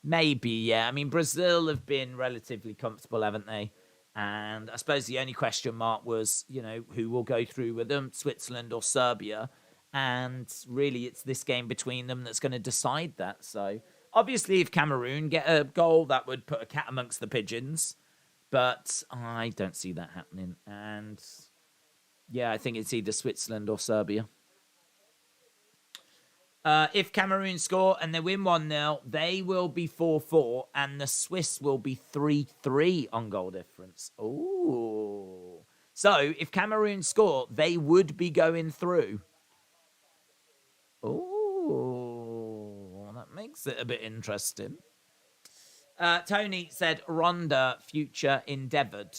Maybe, yeah. I mean, Brazil have been relatively comfortable, haven't they? And I suppose the only question mark was, who will go through with them, Switzerland or Serbia? And really, it's this game between them that's going to decide that. So, obviously, if Cameroon get a goal, that would put a cat amongst the pigeons. But I don't see that happening. And, yeah, I think it's either Switzerland or Serbia. If Cameroon score and they win 1-0, they will be 4-4. And the Swiss will be 3-3 on goal difference. Ooh. So, if Cameroon score, they would be going through. Ooh. That makes it a bit interesting. Tony said, Rhonda, future endeavoured.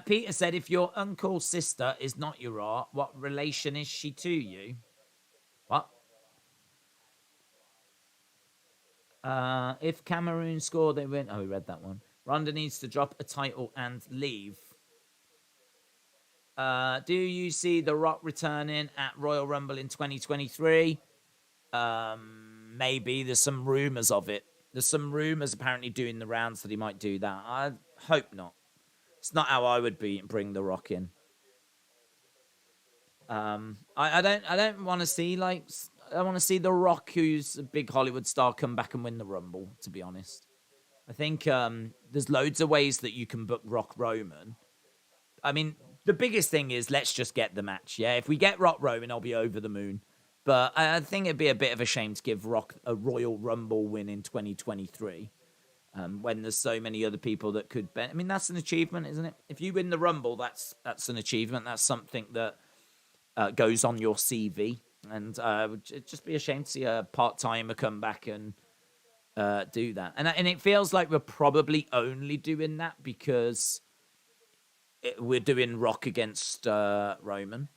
Peter said, if your uncle's sister is not your aunt, what relation is she to you? What? If Cameroon score, they win. Oh, we read that one. Rhonda needs to drop a title and leave. Do you see The Rock returning at Royal Rumble in 2023? Maybe. There's some rumours of it. There's some rumours apparently doing the rounds that he might do that. I hope not. It's not how I would bring The Rock in. I don't want to see to see The Rock, who's a big Hollywood star, come back and win the Rumble. To be honest, I think there's loads of ways that you can book Rock Roman. I mean, the biggest thing is let's just get the match. Yeah, if we get Rock Roman, I'll be over the moon. But I think it'd be a bit of a shame to give Rock a Royal Rumble win in 2023 when there's so many other people that could bet. I mean, that's an achievement, isn't it? If you win the Rumble, that's an achievement. That's something that goes on your CV. And it would just be a shame to see a part-timer come back and do that. And it feels like we're probably only doing that because we're doing Rock against Roman.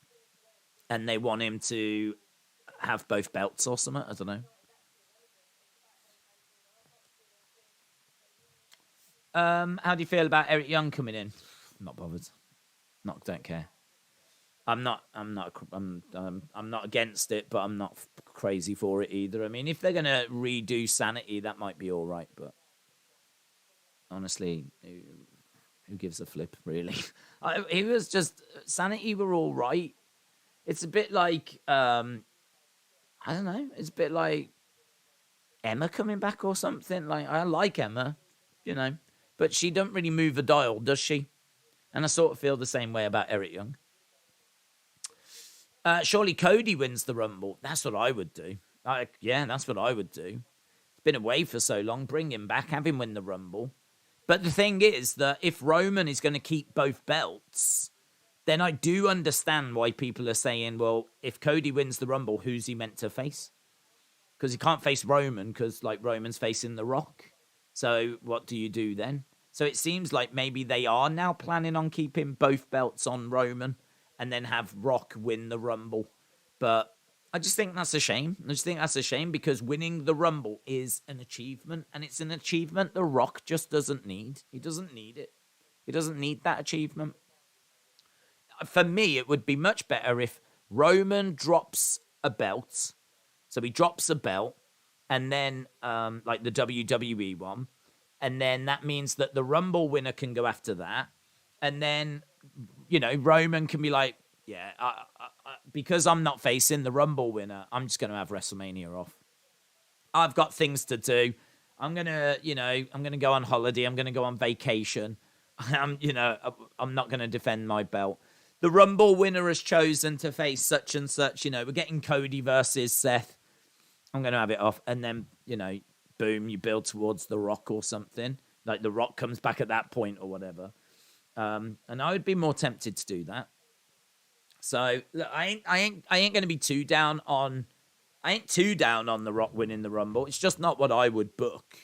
And they want him to have both belts or something. I don't know. How do you feel about Eric Young coming in? Not bothered. Don't care. I'm not against it, but I'm not crazy for it either. I mean, if they're gonna redo Sanity, that might be all right, but honestly, who gives a flip, really? He was just Sanity were all right. It's a bit like I don't know. It's a bit like Emma coming back or something. Like I like Emma, but she don't really move a dial, does she? And I sort of feel the same way about Eric Young. Surely Cody wins the Rumble. That's what I would do. That's what I would do. He's been away for so long. Bring him back. Have him win the Rumble. But the thing is that if Roman is going to keep both belts, then I do understand why people are saying, well, if Cody wins the Rumble, who's he meant to face? Because he can't face Roman because, Roman's facing The Rock. So what do you do then? So it seems like maybe they are now planning on keeping both belts on Roman and then have Rock win the Rumble. But I just think that's a shame. I just think that's a shame because winning the Rumble is an achievement, and it's an achievement The Rock just doesn't need. He doesn't need it. He doesn't need that achievement. For me, it would be much better if Roman drops a belt. So he drops a belt, and then like the WWE one, and then that means that the Rumble winner can go after that, and then Roman can be like, yeah, because I'm not facing the Rumble winner, I'm just going to have WrestleMania off. I've got things to do. I'm going to go on holiday. I'm going to go on vacation. I'm not going to defend my belt. The Rumble winner has chosen to face such and such. We're getting Cody versus Seth. I'm going to have it off. And then, boom, you build towards The Rock or something. Like The Rock comes back at that point or whatever. And I would be more tempted to do that. So look, I ain't going to be too down on. I ain't too down on The Rock winning the Rumble. It's just not what I would book.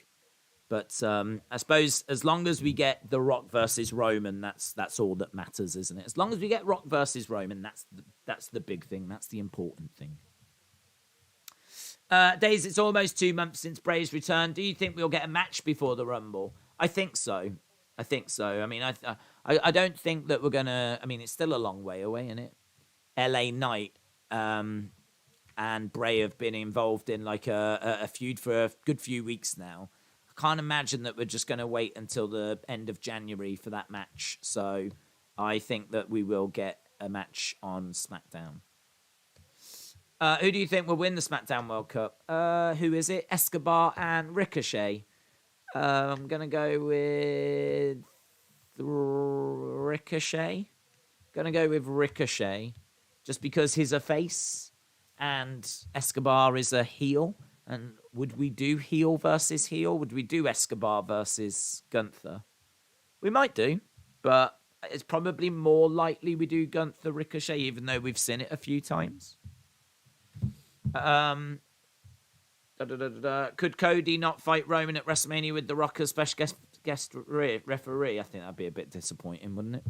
But I suppose as long as we get The Rock versus Roman, that's all that matters, isn't it? As long as we get Rock versus Roman, that's the big thing. That's the important thing. Days, it's almost 2 months since Bray's return. Do you think we'll get a match before the Rumble? I think so. I mean, I don't think that we're going to... I mean, it's still a long way away, isn't it? LA Knight and Bray have been involved in like a feud for a good few weeks now. I can't imagine that we're just going to wait until the end of January for that match. So I think that we will get a match on SmackDown. Who do you think will win the SmackDown World Cup? Who is it? Escobar and Ricochet. I'm going to go with Ricochet. Just because he's a face and Escobar is a heel. And would we do heel versus heel? Would we do Escobar versus Gunther? We might do, but it's probably more likely we do Gunther Ricochet, even though we've seen it a few times. Could Cody not fight Roman at WrestleMania with The Rock as special guest referee? I think that'd be a bit disappointing, wouldn't it?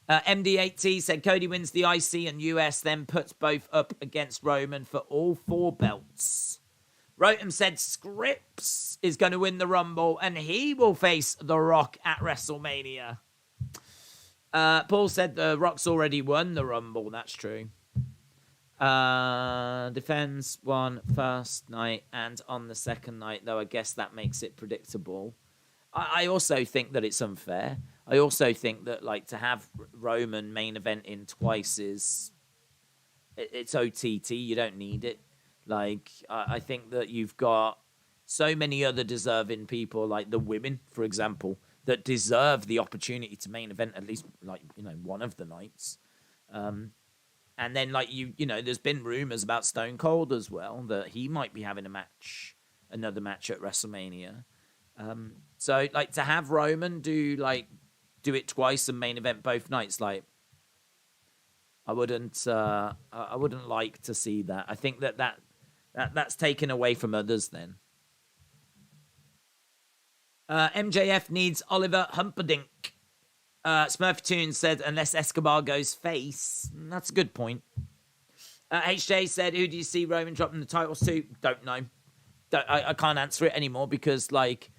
MD8T said Cody wins the IC and US, then puts both up against Roman for all 4 belts. Rotem said Scripps is going to win the Rumble and he will face The Rock at WrestleMania. Paul said The Rock's already won the Rumble. That's true. Defends one first night and on the second night, though I guess that makes it predictable. I also think that it's unfair. I also think that to have Roman main event in twice is It's OTT. You don't need it. Like, I think that you've got so many other deserving people, like the women, for example, that deserve the opportunity to main event at least, like, one of the nights. And then, like, there's been rumors about Stone Cold as well, that he might be having another match at WrestleMania. So, like, to have Roman do it twice and main event both nights, like, I wouldn't like to see that. I think that's taken away from others then. MJF needs Oliver Humperdinck. Smurfy said, unless Escobar goes face. That's a good point. HJ said, who do you see Roman dropping the titles to? Don't know. I can't answer it anymore because, like,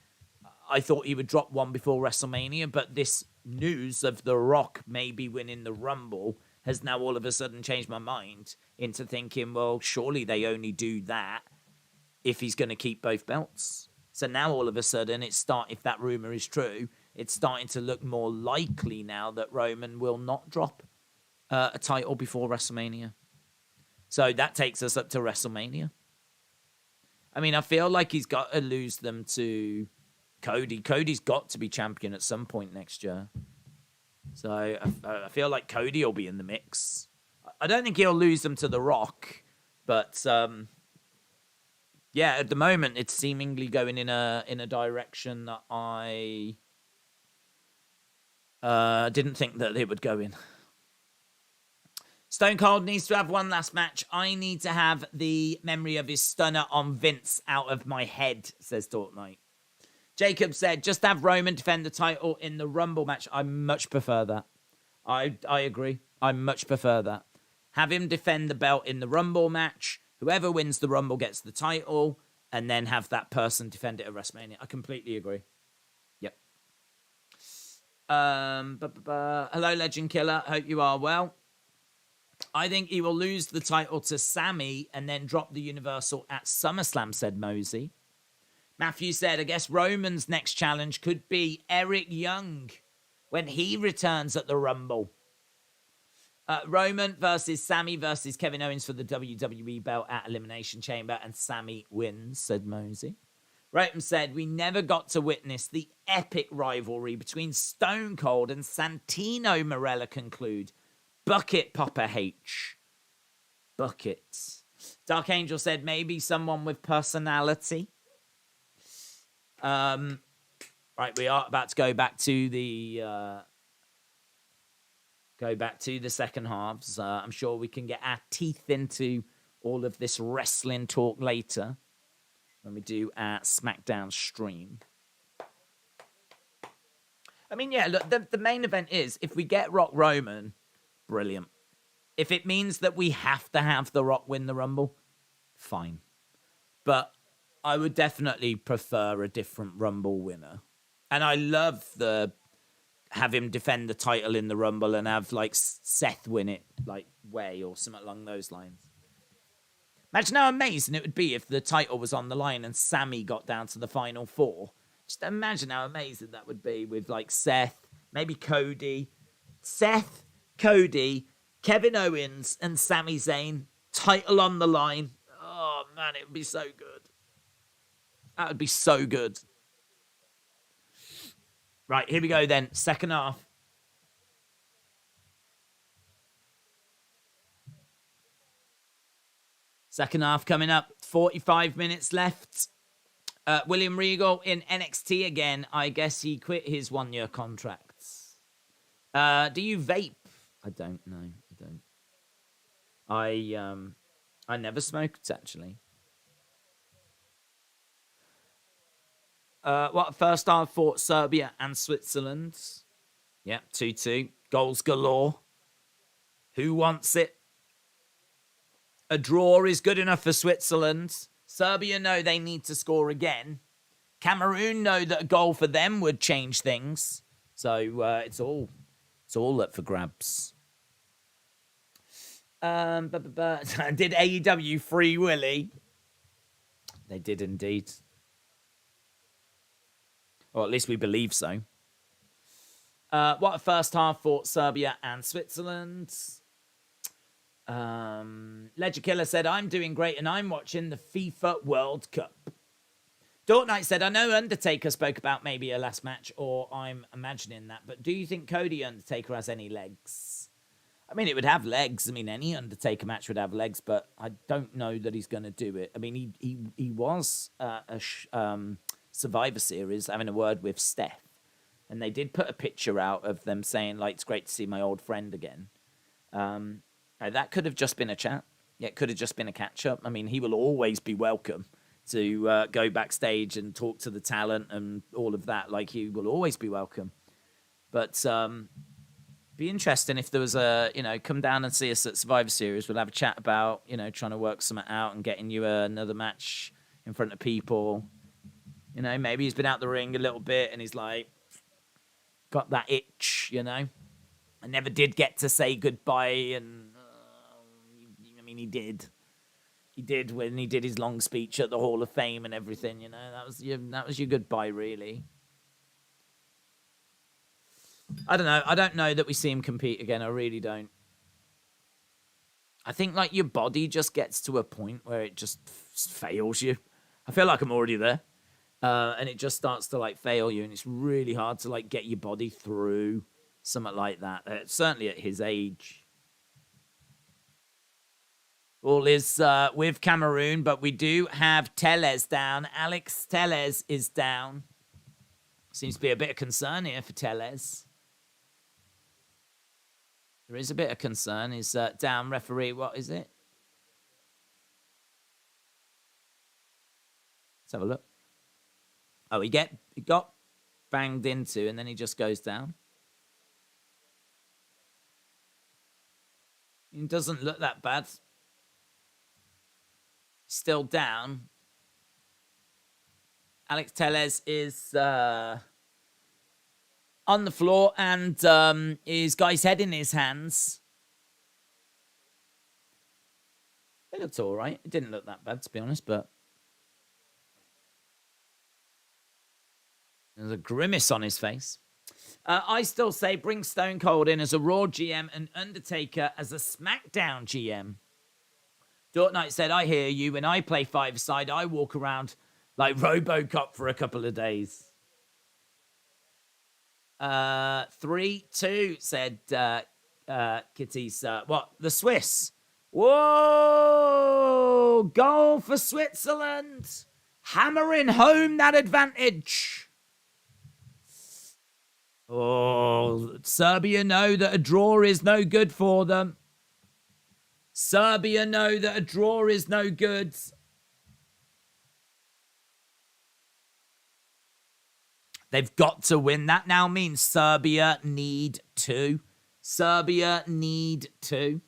I thought he would drop one before WrestleMania, but this news of The Rock maybe winning the Rumble has now all of a sudden changed my mind into thinking, well, surely they only do that if he's going to keep both belts. So now all of a sudden, if that rumor is true, it's starting to look more likely now that Roman will not drop a title before WrestleMania. So that takes us up to WrestleMania. I mean, I feel like he's got to lose them to Cody. Cody's got to be champion at some point next year. So I feel like Cody will be in the mix. I don't think he'll lose them to The Rock, but yeah, at the moment it's seemingly going in a direction that I didn't think that it would go in. Stone Cold needs to have one last match. I need to have the memory of his stunner on Vince out of my head, says Dork Knight. Jacob said, just have Roman defend the title in the Rumble match. I much prefer that. I agree. I much prefer that. Have him defend the belt in the Rumble match. Whoever wins the Rumble gets the title, and then have that person defend it at WrestleMania. I completely agree. Yep. Hello, Legend Killer. Hope you are well. I think he will lose the title to Sammy and then drop the Universal at SummerSlam, said Mosey. Matthew said, I guess Roman's next challenge could be Eric Young when he returns at the Rumble. Roman versus Sammy versus Kevin Owens for the WWE belt at Elimination Chamber, and Sammy wins, said Mosey. Rotem said, we never got to witness the epic rivalry between Stone Cold and Santino Marella conclude. Bucket Popper H. Buckets. Dark Angel said, maybe someone with personality. Right, we are about to go back to the second halves. I'm sure we can get our teeth into all of this wrestling talk later when we do our SmackDown stream. I mean, yeah, look, the main event is, if we get Rock Roman, brilliant. If it means that we have to have The Rock win the Rumble, fine. But I would definitely prefer a different Rumble winner. And I love have him defend the title in the Rumble and have, like, Seth win it, like, way or something along those lines. Imagine how amazing it would be if the title was on the line and Sammy got down to the final four. Just imagine how amazing that would be with, like, Seth, maybe Cody. Seth, Cody, Kevin Owens, and Sami Zayn. Title on the line. Oh, man, it would be so good. That would be so good. Right, here we go then. Second half. Second half coming up. 45 minutes left. William Regal in NXT again. I guess he quit his 1-year contracts. Do you vape? I don't know. I don't. I never smoked, actually. What first half fought Serbia and Switzerland? Yeah, 2-2. Goals galore. Who wants it? A draw is good enough for Switzerland. Serbia know they need to score again. Cameroon know that a goal for them would change things. So it's all up for grabs. Did AEW free Willy? They did indeed. Or at least we believe so. What a first half for Serbia and Switzerland. Ledger Killer said, I'm doing great and I'm watching the FIFA World Cup. Dort Knight said, I know Undertaker spoke about maybe a last match, or I'm imagining that, but do you think Cody Undertaker has any legs? I mean, it would have legs. I mean, any Undertaker match would have legs, but I don't know that he's going to do it. I mean, he was Survivor Series having a word with Steph, and they did put a picture out of them saying, like, it's great to see my old friend again. That could have just been a chat. Yeah, it could have just been a catch-up. I mean, he will always be welcome to go backstage and talk to the talent and all of that. Like, he will always be welcome. But be interesting if there was come down and see us at Survivor Series. We'll have a chat about, trying to work something out and getting you another match in front of people. Maybe he's been out the ring a little bit and he's like, got that itch, I never did get to say goodbye. And he did. He did when he did his long speech at the Hall of Fame and everything, that was your goodbye, really. I don't know. I don't know that we see him compete again. I really don't. I think like your body just gets to a point where it just fails you. I feel like I'm already there. And it just starts to like fail you. And it's really hard to like get your body through something like that. Certainly at his age. All is with Cameroon, but we do have Tellez down. Alex Tellez is down. Seems to be a bit of concern here for Tellez. There is a bit of concern. He's down, referee. What is it? Let's have a look. Oh, he got banged into, and then he just goes down. It doesn't look that bad. Still down. Alex Tellez is on the floor and his guy's head in his hands. It looked all right. It didn't look that bad, to be honest, but there's a grimace on his face. I still say bring Stone Cold in as a Raw GM and Undertaker as a SmackDown GM. Dort Knight said, I hear you. When I play five-side, I walk around like RoboCop for a couple of days. 3-2, said Kitty's. What? The Swiss. Whoa! Goal for Switzerland. Hammering home that advantage. Oh, Serbia know that a draw is no good for them. Serbia know that a draw is no good. They've got to win. That now means Serbia need to. Serbia need to.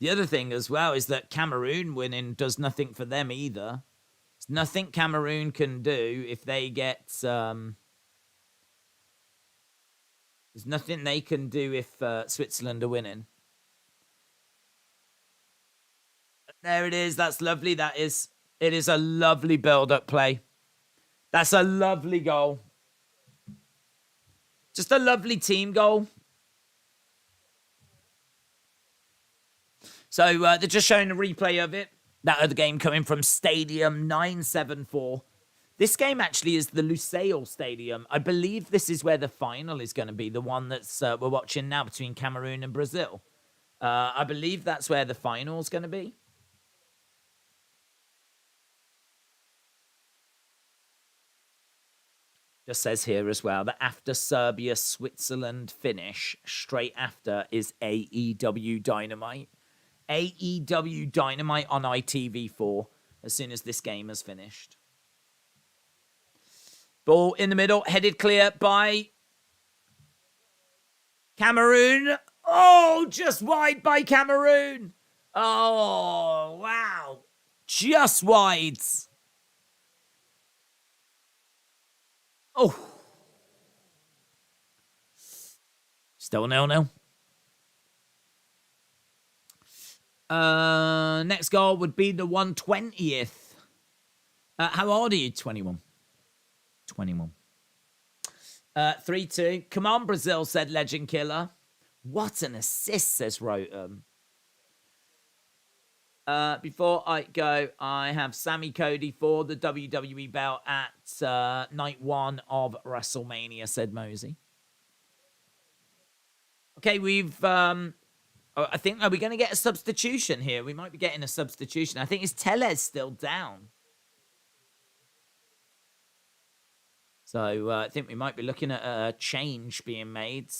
The other thing as well is that Cameroon winning does nothing for them either. There's nothing Cameroon can do if they get... there's nothing they can do if Switzerland are winning. There it is. That's lovely. That is. It is a lovely build-up play. That's a lovely goal. Just a lovely team goal. So they're just showing a replay of it. That other game coming from Stadium 974. This game actually is the Lusail Stadium. I believe this is where the final is going to be. The one that's we're watching now between Cameroon and Brazil. I believe that's where the final is going to be. Just says here as well that after Serbia-Switzerland finish, straight after is AEW Dynamite. AEW Dynamite on ITV4 as soon as this game has finished. Ball in the middle, headed clear by Cameroon. Oh, just wide by Cameroon. Oh, wow. Just wide. Oh. Still 0-0. Next goal would be the 120th. How old are you? 21. 21. 3-2. Come on, Brazil, said Legend Killer. What an assist, says Rotem. Before I go, I have Sammy Cody for the WWE belt at night 1 of WrestleMania, said Mosey. Okay, I think, are we going to get a substitution here? We might be getting a substitution. I think is Tellez still down. So I think we might be looking at a change being made.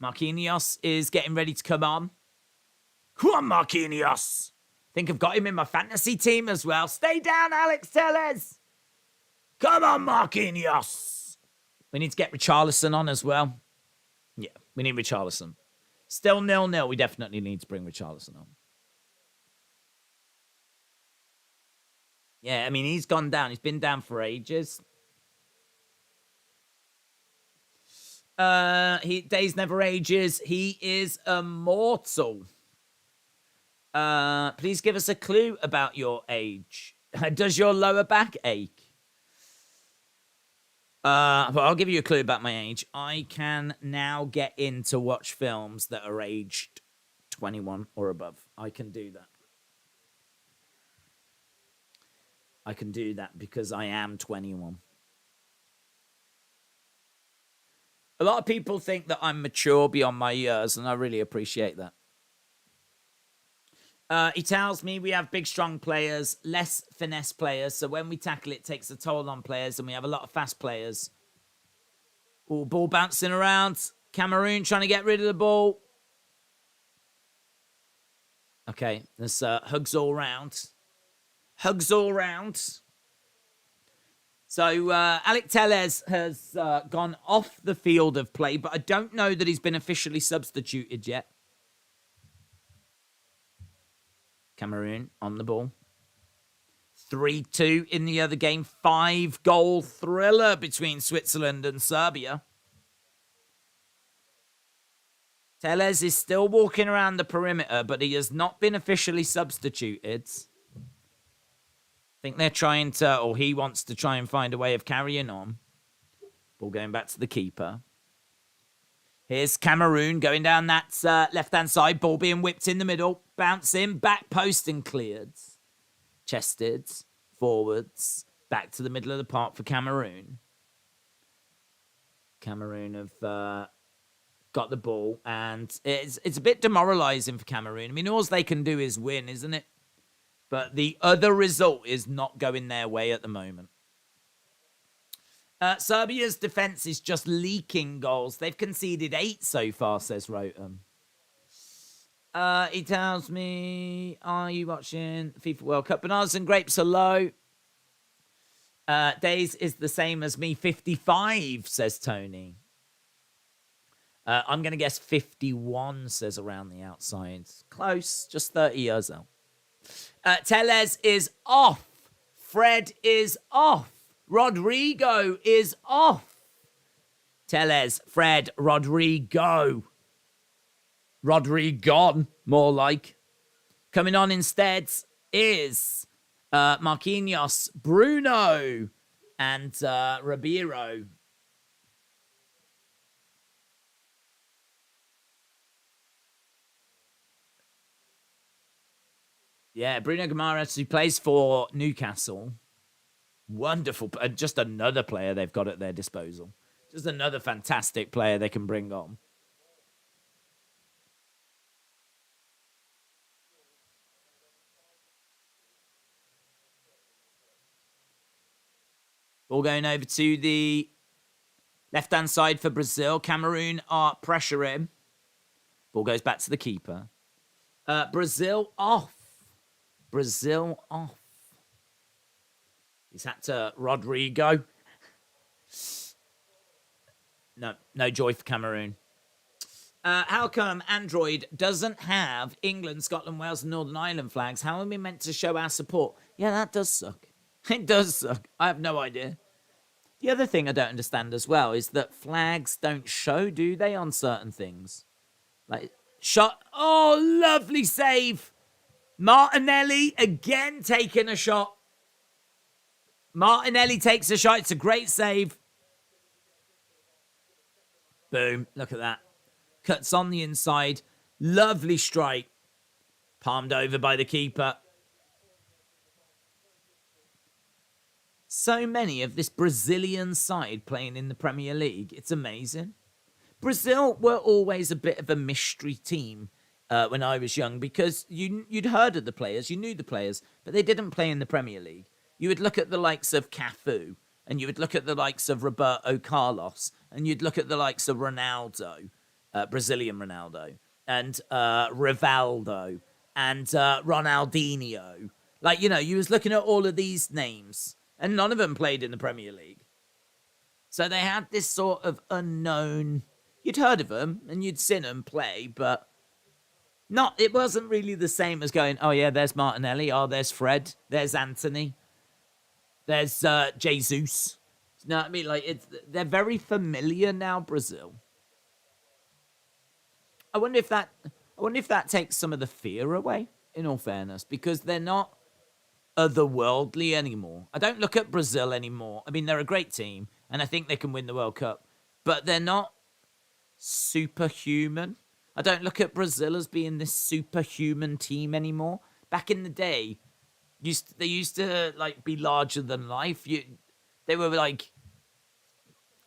Marquinhos is getting ready to come on. Come on, Marquinhos. I think I've got him in my fantasy team as well. Stay down, Alex Tellez. Come on, Marquinhos. We need to get Richarlison on as well. Yeah, we need Richarlison. Still 0-0. We definitely need to bring Richarlison on. Yeah, I mean, he's gone down. He's been down for ages. Days never ages. He is immortal. Please give us a clue about your age. Does your lower back ache? Well, I'll give you a clue about my age. I can now get in to watch films that are aged 21 or above. I can do that. I can do that because I am 21. A lot of people think that I'm mature beyond my years, and I really appreciate that. He tells me we have big, strong players, less finesse players. So when we tackle it takes a toll on players, and we have a lot of fast players. Oh, ball bouncing around. Cameroon trying to get rid of the ball. Okay, there's hugs all round. Hugs all round. So Alex Tellez has gone off the field of play, but I don't know that he's been officially substituted yet. Cameroon on the ball. 3-2 in the other game. 5-goal thriller between Switzerland and Serbia. Tellez is still walking around the perimeter, but he has not been officially substituted. I think they're trying to, or he wants to try and find a way of carrying on. Ball going back to the keeper. Here's Cameroon going down that left-hand side. Ball being whipped in the middle. Bouncing, back post and cleared. Chested, forwards. Back to the middle of the park for Cameroon. Cameroon have got the ball. And it's a bit demoralising for Cameroon. I mean, all they can do is win, isn't it? But the other result is not going their way at the moment. Serbia's defence is just leaking goals. They've conceded 8 so far, says Rotem. He tells me, are you watching FIFA World Cup? Bananas and grapes are low. Days is the same as me, 55, says Tony. I'm going to guess 51, says around the outside. Close, just 30 years old. Tellez is off. Fred is off. Rodrigo is off. Tellez, Fred, Rodrigo. Rodrigon, more like. Coming on instead is Marquinhos, Bruno, and Ribeiro. Yeah, Bruno Guimaraes, who plays for Newcastle. Wonderful. Just another player they've got at their disposal. Just another fantastic player they can bring on. Ball going over to the left-hand side for Brazil. Cameroon are pressuring. Ball goes back to the keeper. Brazil off. Brazil off. He's had to Rodrigo. No joy for Cameroon. How come Android doesn't have England, Scotland, Wales, and Northern Ireland flags? How are we meant to show our support? Yeah, that does suck. It does suck. I have no idea. The other thing I don't understand as well is that flags don't show, do they, on certain things? Like, shot. Oh, lovely save. Martinelli again taking a shot. Martinelli takes a shot. It's a great save. Boom. Look at that. Cuts on the inside. Lovely strike. Palmed over by the keeper. So many of this Brazilian side playing in the Premier League. It's amazing. Brazil were always a bit of a mystery team when I was young because you'd heard of the players, you knew the players, but they didn't play in the Premier League. You would look at the likes of Cafu, and you would look at the likes of Roberto Carlos, and you'd look at the likes of Ronaldo, Brazilian Ronaldo, and Rivaldo, and Ronaldinho. Like, you was looking at all of these names, and none of them played in the Premier League. So they had this sort of unknown... You'd heard of them, and you'd seen them play, but it wasn't really the same as going, oh yeah, there's Martinelli, oh, there's Fred, there's Anthony, there's Jesus. You know what I mean? Like, they're very familiar now, Brazil. I wonder if that takes some of the fear away, in all fairness, because they're not otherworldly anymore. I don't look at Brazil anymore. I mean, they're a great team, and I think they can win the World Cup, but they're not superhuman. I don't look at Brazil as being this superhuman team anymore. Back in the day, they used to like be larger than life. They were like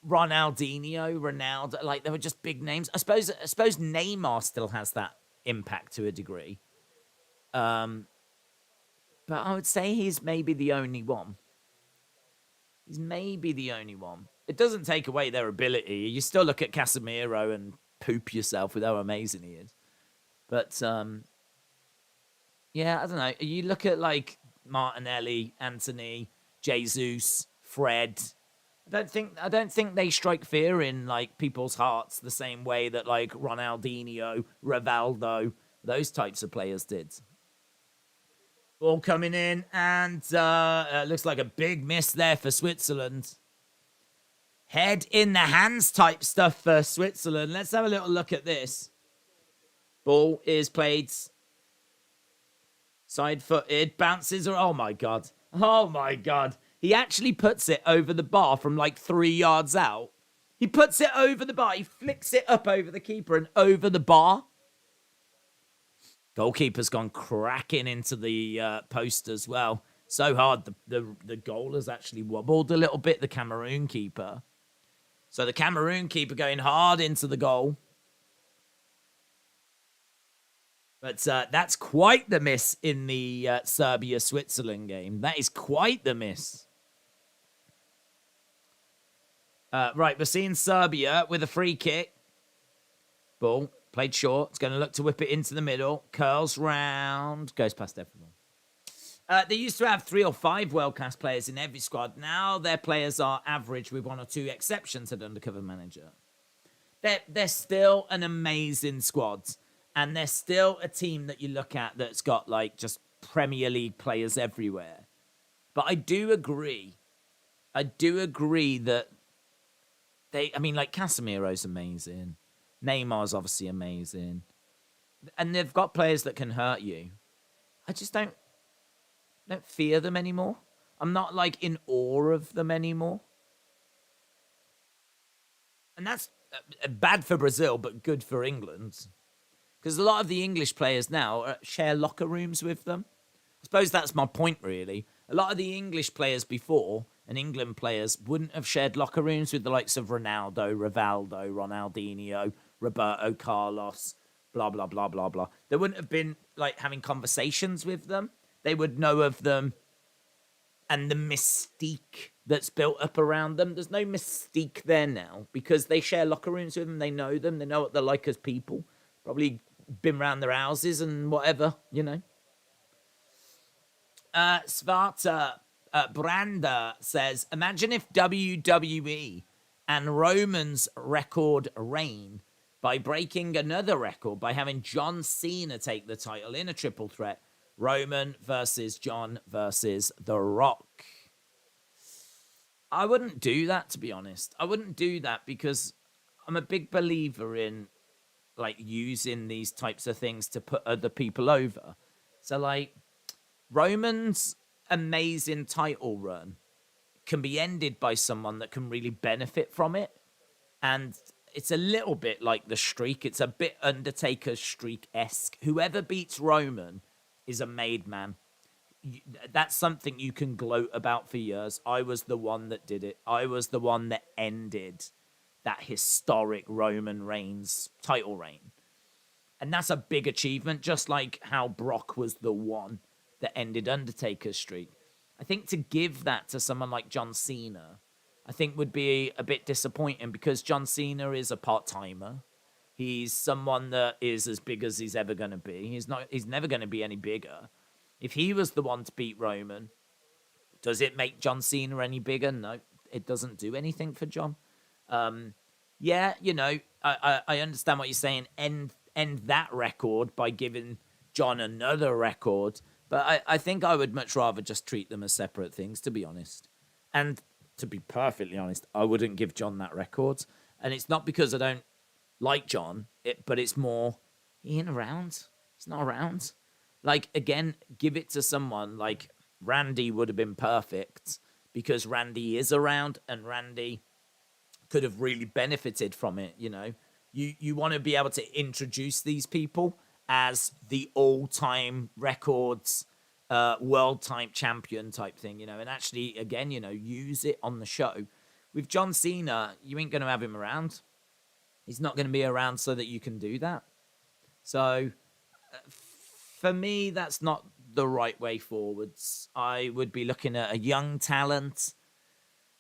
Ronaldinho, Ronaldo, like they were just big names. I suppose Neymar still has that impact to a degree. But I would say he's maybe the only one. He's maybe the only one. It doesn't take away their ability. You still look at Casemiro and poop yourself with how amazing he is. But, yeah, I don't know. You look at, like, Martinelli, Anthony, Jesus, Fred. I don't think they strike fear in, like, people's hearts the same way that, like, Ronaldinho, Rivaldo, those types of players did. Ball coming in, and looks like a big miss there for Switzerland. Head in the hands type stuff for Switzerland. Let's have a little look at this. Ball is played side-footed, bounces. Oh, my God. Oh, my God. He actually puts it over the bar from like 3 yards out. He puts it over the bar. He flicks it up over the keeper and over the bar. Goalkeeper's gone cracking into the post as well. So hard, the goal has actually wobbled a little bit, the Cameroon keeper. So the Cameroon keeper going hard into the goal. But that's quite the miss in the Serbia-Switzerland game. That is quite the miss. Right, we're seeing Serbia with a free kick. Ball. Played short. It's going to look to whip it into the middle. Curls round. Goes past everyone. They used to have 3 or 5 world-class players in every squad. Now their players are average with 1 or 2 exceptions at Undercover Manager. They're still an amazing squad. And they're still a team that you look at that's got, like, just Premier League players everywhere. But I do agree. That like, Casemiro's amazing. Neymar's obviously amazing. And they've got players that can hurt you. I just don't fear them anymore. I'm not, like, in awe of them anymore. And that's bad for Brazil, but good for England. Because a lot of the English players now share locker rooms with them. I suppose that's my point, really. A lot of the English players before, and England players, wouldn't have shared locker rooms with the likes of Ronaldo, Rivaldo, Ronaldinho, Roberto Carlos, blah, blah, blah, blah, blah. They wouldn't have been, like, having conversations with them. They would know of them and the mystique that's built up around them. There's no mystique there now because they share locker rooms with them. They know what they're like as people. Probably been around their houses and whatever, Svarta Branda says, imagine if WWE and Roman's record reign by breaking another record by having John Cena take the title in a triple threat. Roman versus John versus The Rock. I wouldn't do that, to be honest. I wouldn't do that because I'm a big believer in, like, using these types of things to put other people over. So, like, Roman's amazing title run can be ended by someone that can really benefit from it. And it's a little bit like the streak. It's a bit Undertaker streak-esque. Whoever beats Roman is a made man. That's something you can gloat about for years. I was the one that did it. I was the one that ended that historic Roman Reigns title reign. And that's a big achievement, just like how Brock was the one that ended Undertaker's streak. I think to give that to someone like John Cena, I think would be a bit disappointing because John Cena is a part-timer. He's someone that is as big as he's ever going to be. He's never going to be any bigger. If he was the one to beat Roman, does it make John Cena any bigger? No, it doesn't do anything for John. Yeah, I understand what you're saying. End that record by giving John another record. But I think I would much rather just treat them as separate things, to be honest. And to be perfectly honest, I wouldn't give John that record. And it's not because I don't like John, but it's more, he ain't around. He's not around. Like, again, give it to someone like Randy would have been perfect because Randy is around and Randy could have really benefited from it, You want to be able to introduce these people as the all-time records world-type champion type thing, and actually, again, use it on the show. With John Cena, you ain't going to have him around. He's not going to be around so that you can do that. So, for me, that's not the right way forwards. I would be looking at a young talent,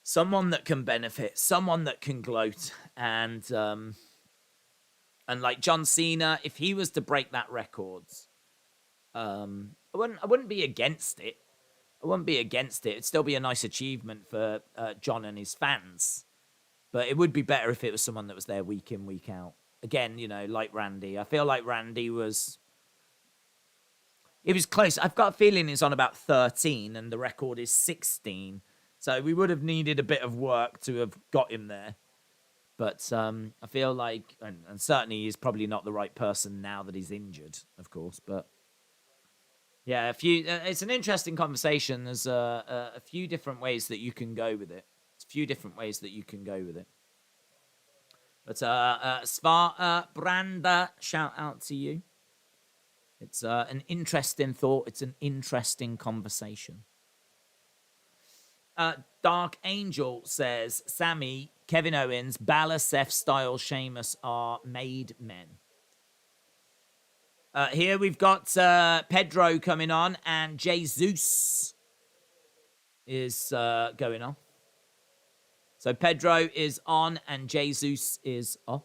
someone that can benefit, someone that can gloat, and like John Cena, if he was to break that record, I wouldn't be against it. It'd still be a nice achievement for John and his fans. But it would be better if it was someone that was there week in, week out. Again, like Randy. I feel like Randy was... It was close. I've got a feeling it's on about 13 and the record is 16. So we would have needed a bit of work to have got him there. But I feel like, and certainly he's probably not the right person now that he's injured, of course. But yeah, it's an interesting conversation. There's a few different ways that you can go with it. But Svar Branda, shout out to you. It's an interesting thought. It's an interesting conversation. Dark Angel says, Sammy, Kevin Owens, Balor, Seth Styles, Sheamus are made men. Here we've got Pedro coming on and Jesus is going on. So Pedro is on and Jesus is off.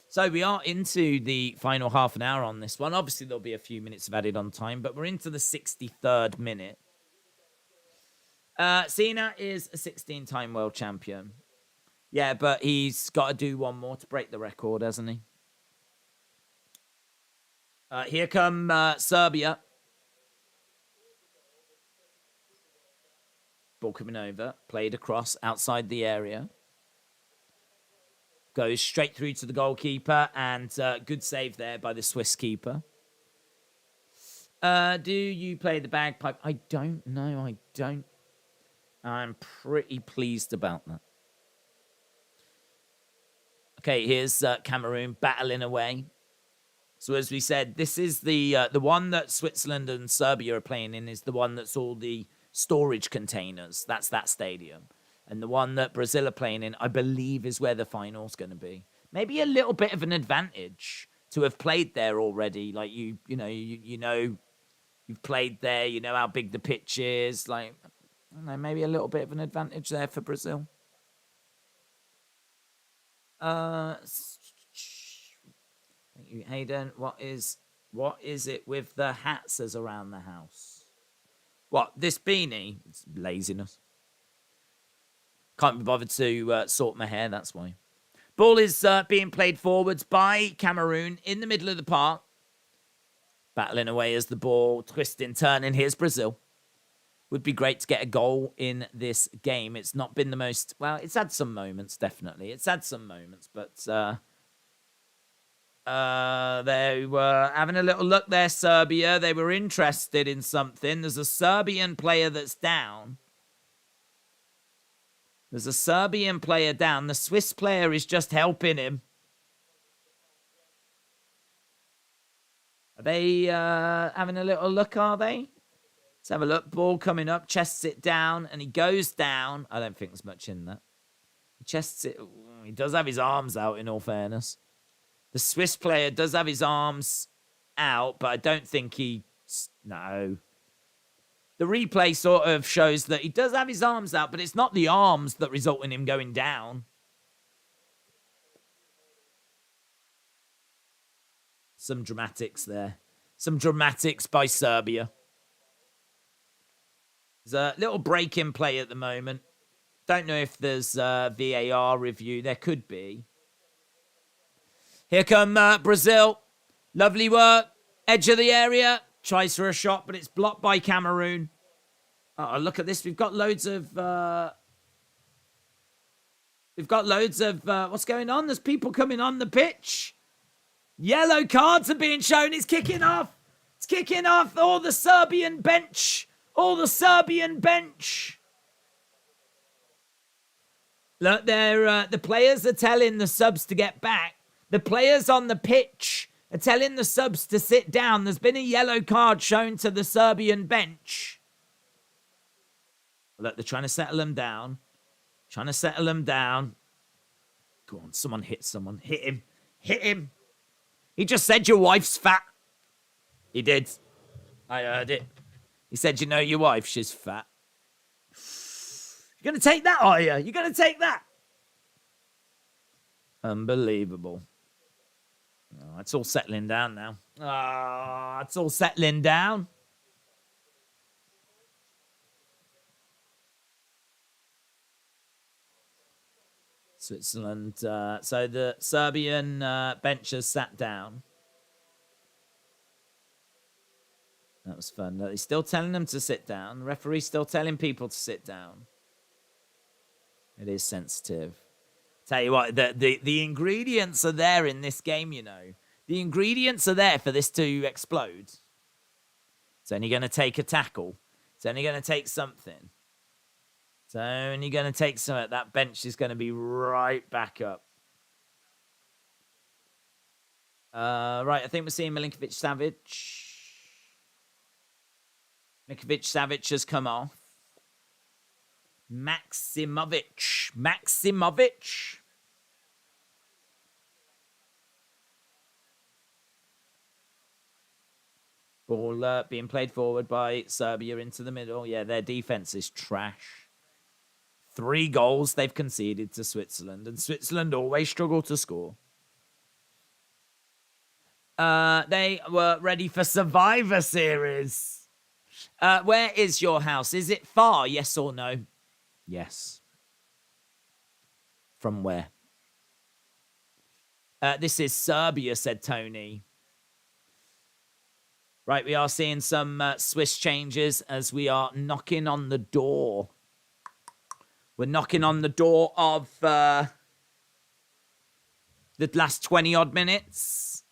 So we are into the final half an hour on this one. Obviously, there'll be a few minutes of added on time, but we're into the 63rd minute. Cena is a 16-time world champion. Yeah, but he's got to do one more to break the record, hasn't he? Here come Serbia. Ball coming over, played across outside the area. Goes straight through to the goalkeeper, and good save there by the Swiss keeper. Do you play the bagpipe? I don't know. I don't. I'm pretty pleased about that. Okay, here's Cameroon battling away. So as we said, this is the one that Switzerland and Serbia are playing in is the one that's all the storage containers. That's that stadium. And the one that Brazil are playing in, I believe, is where the final's going to be. Maybe a little bit of an advantage to have played there already. Like, you know, you've played there. You know how big the pitch is. Like, I don't know, maybe a little bit of an advantage there for Brazil. Thank you, Hayden. What is it with the hats as around the house? What, this beanie? It's laziness. Can't be bothered to sort my hair, that's why. Ball is being played forwards by Cameroon in the middle of the park. Battling away as the ball, twisting, turning. Here's Brazil. Would be great to get a goal in this game. It's not been the most... Well, it's had some moments, definitely. It's had some moments, but... they were having a little look there, Serbia. They were interested in something. There's a Serbian player that's down. There's a Serbian player down. The Swiss player is just helping him. Are they having a little look, are they? Let's have a look. Ball coming up, chests it down, and he goes down. I don't think there's much in that. He chests it. He does have his arms out, in all fairness. The Swiss player does have his arms out, but I don't think he... No. The replay sort of shows that he does have his arms out, but it's not the arms that result in him going down. Some dramatics there. Some dramatics by Serbia. There's a little break in play at the moment. Don't know if there's a VAR review. There could be. Here come Brazil. Lovely work. Edge of the area. Tries for a shot, but it's blocked by Cameroon. Oh, look at this. We've got loads of... what's going on? There's people coming on the pitch. Yellow cards are being shown. It's kicking off. It's kicking off. All the Serbian bench. All the Serbian bench. Look, the players are telling the subs to get back. The players on the pitch are telling the subs to sit down. There's been a yellow card shown to the Serbian bench. Look, they're trying to settle them down. Trying to settle them down. Go on, someone hit someone. Hit him. Hit him. He just said your wife's fat. He did. I heard it. He said, you know, your wife, she's fat. You're going to take that, are you? You're going to take that? Unbelievable. Oh, it's all settling down now. Ah, it's all settling down. Switzerland. So the Serbian bench has sat down. That was fun. He's still telling them to sit down. The referee's still telling people to sit down. It is sensitive. Tell you what, the ingredients are there in this game, you know. The ingredients are there for this to explode. It's only going to take a tackle. It's only going to take something. It's only going to take something. That bench is going to be right back up. Right, I think we're seeing Milinkovic-Savic. Milinkovic-Savic has come off. Maximovic. Ball being played forward by Serbia into the middle. Yeah, their defense is trash. 3 goals they've conceded to Switzerland, and Switzerland always struggle to score. They were ready for Survivor Series. Where is your house? Is it far? Yes or no? Yes. From where? This is Serbia, said Tony. Right, we are seeing some Swiss changes as we are knocking on the door. We're knocking on the door of the last 20-odd minutes.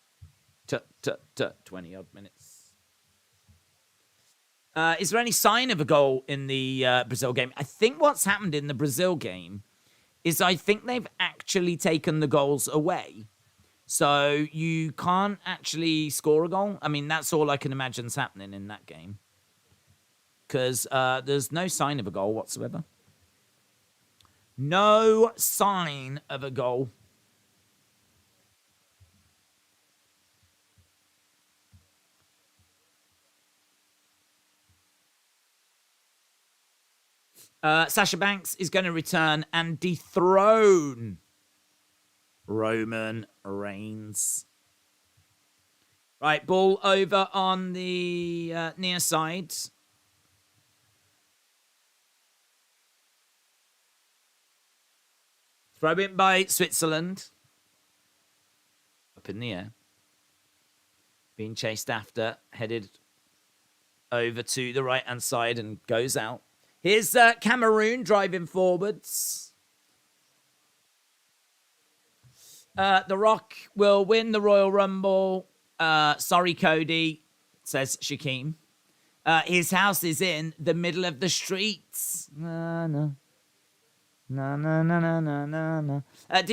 20-odd minutes. Is there any sign of a goal in the Brazil game? I think what's happened in the Brazil game is I think they've actually taken the goals away. So you can't actually score a goal. I mean, that's all I can imagine's happening in that game. Because there's no sign of a goal whatsoever. No sign of a goal. Sasha Banks is going to return and dethrone Roman Reigns. Right, ball over on the near side. Throw in by Switzerland. Up in the air. Being chased after. Headed over to the right-hand side and goes out. Here's Cameroon driving forwards. The Rock will win the Royal Rumble. Sorry, Cody, says Shaquem. His house is in the middle of the streets. No. Did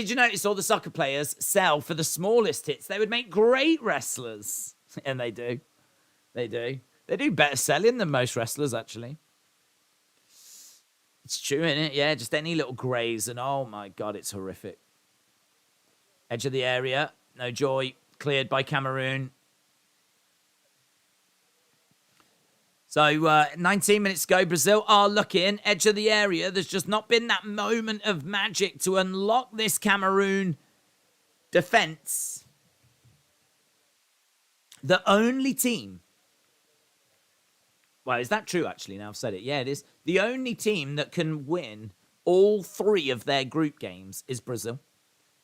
you notice all the soccer players sell for the smallest hits? They would make great wrestlers. And they do. They do. They do better selling than most wrestlers, actually. It's true, isn't it? Yeah, just any little graze, and oh my God, it's horrific. Edge of the area. No joy. Cleared by Cameroon. So 19 minutes ago, Brazil are looking. Edge of the area. There's just not been that moment of magic to unlock this Cameroon defense. The only team. Well, is that true, actually? Now I've said it. Yeah, it is. The only team that can win all 3 of their group games is Brazil.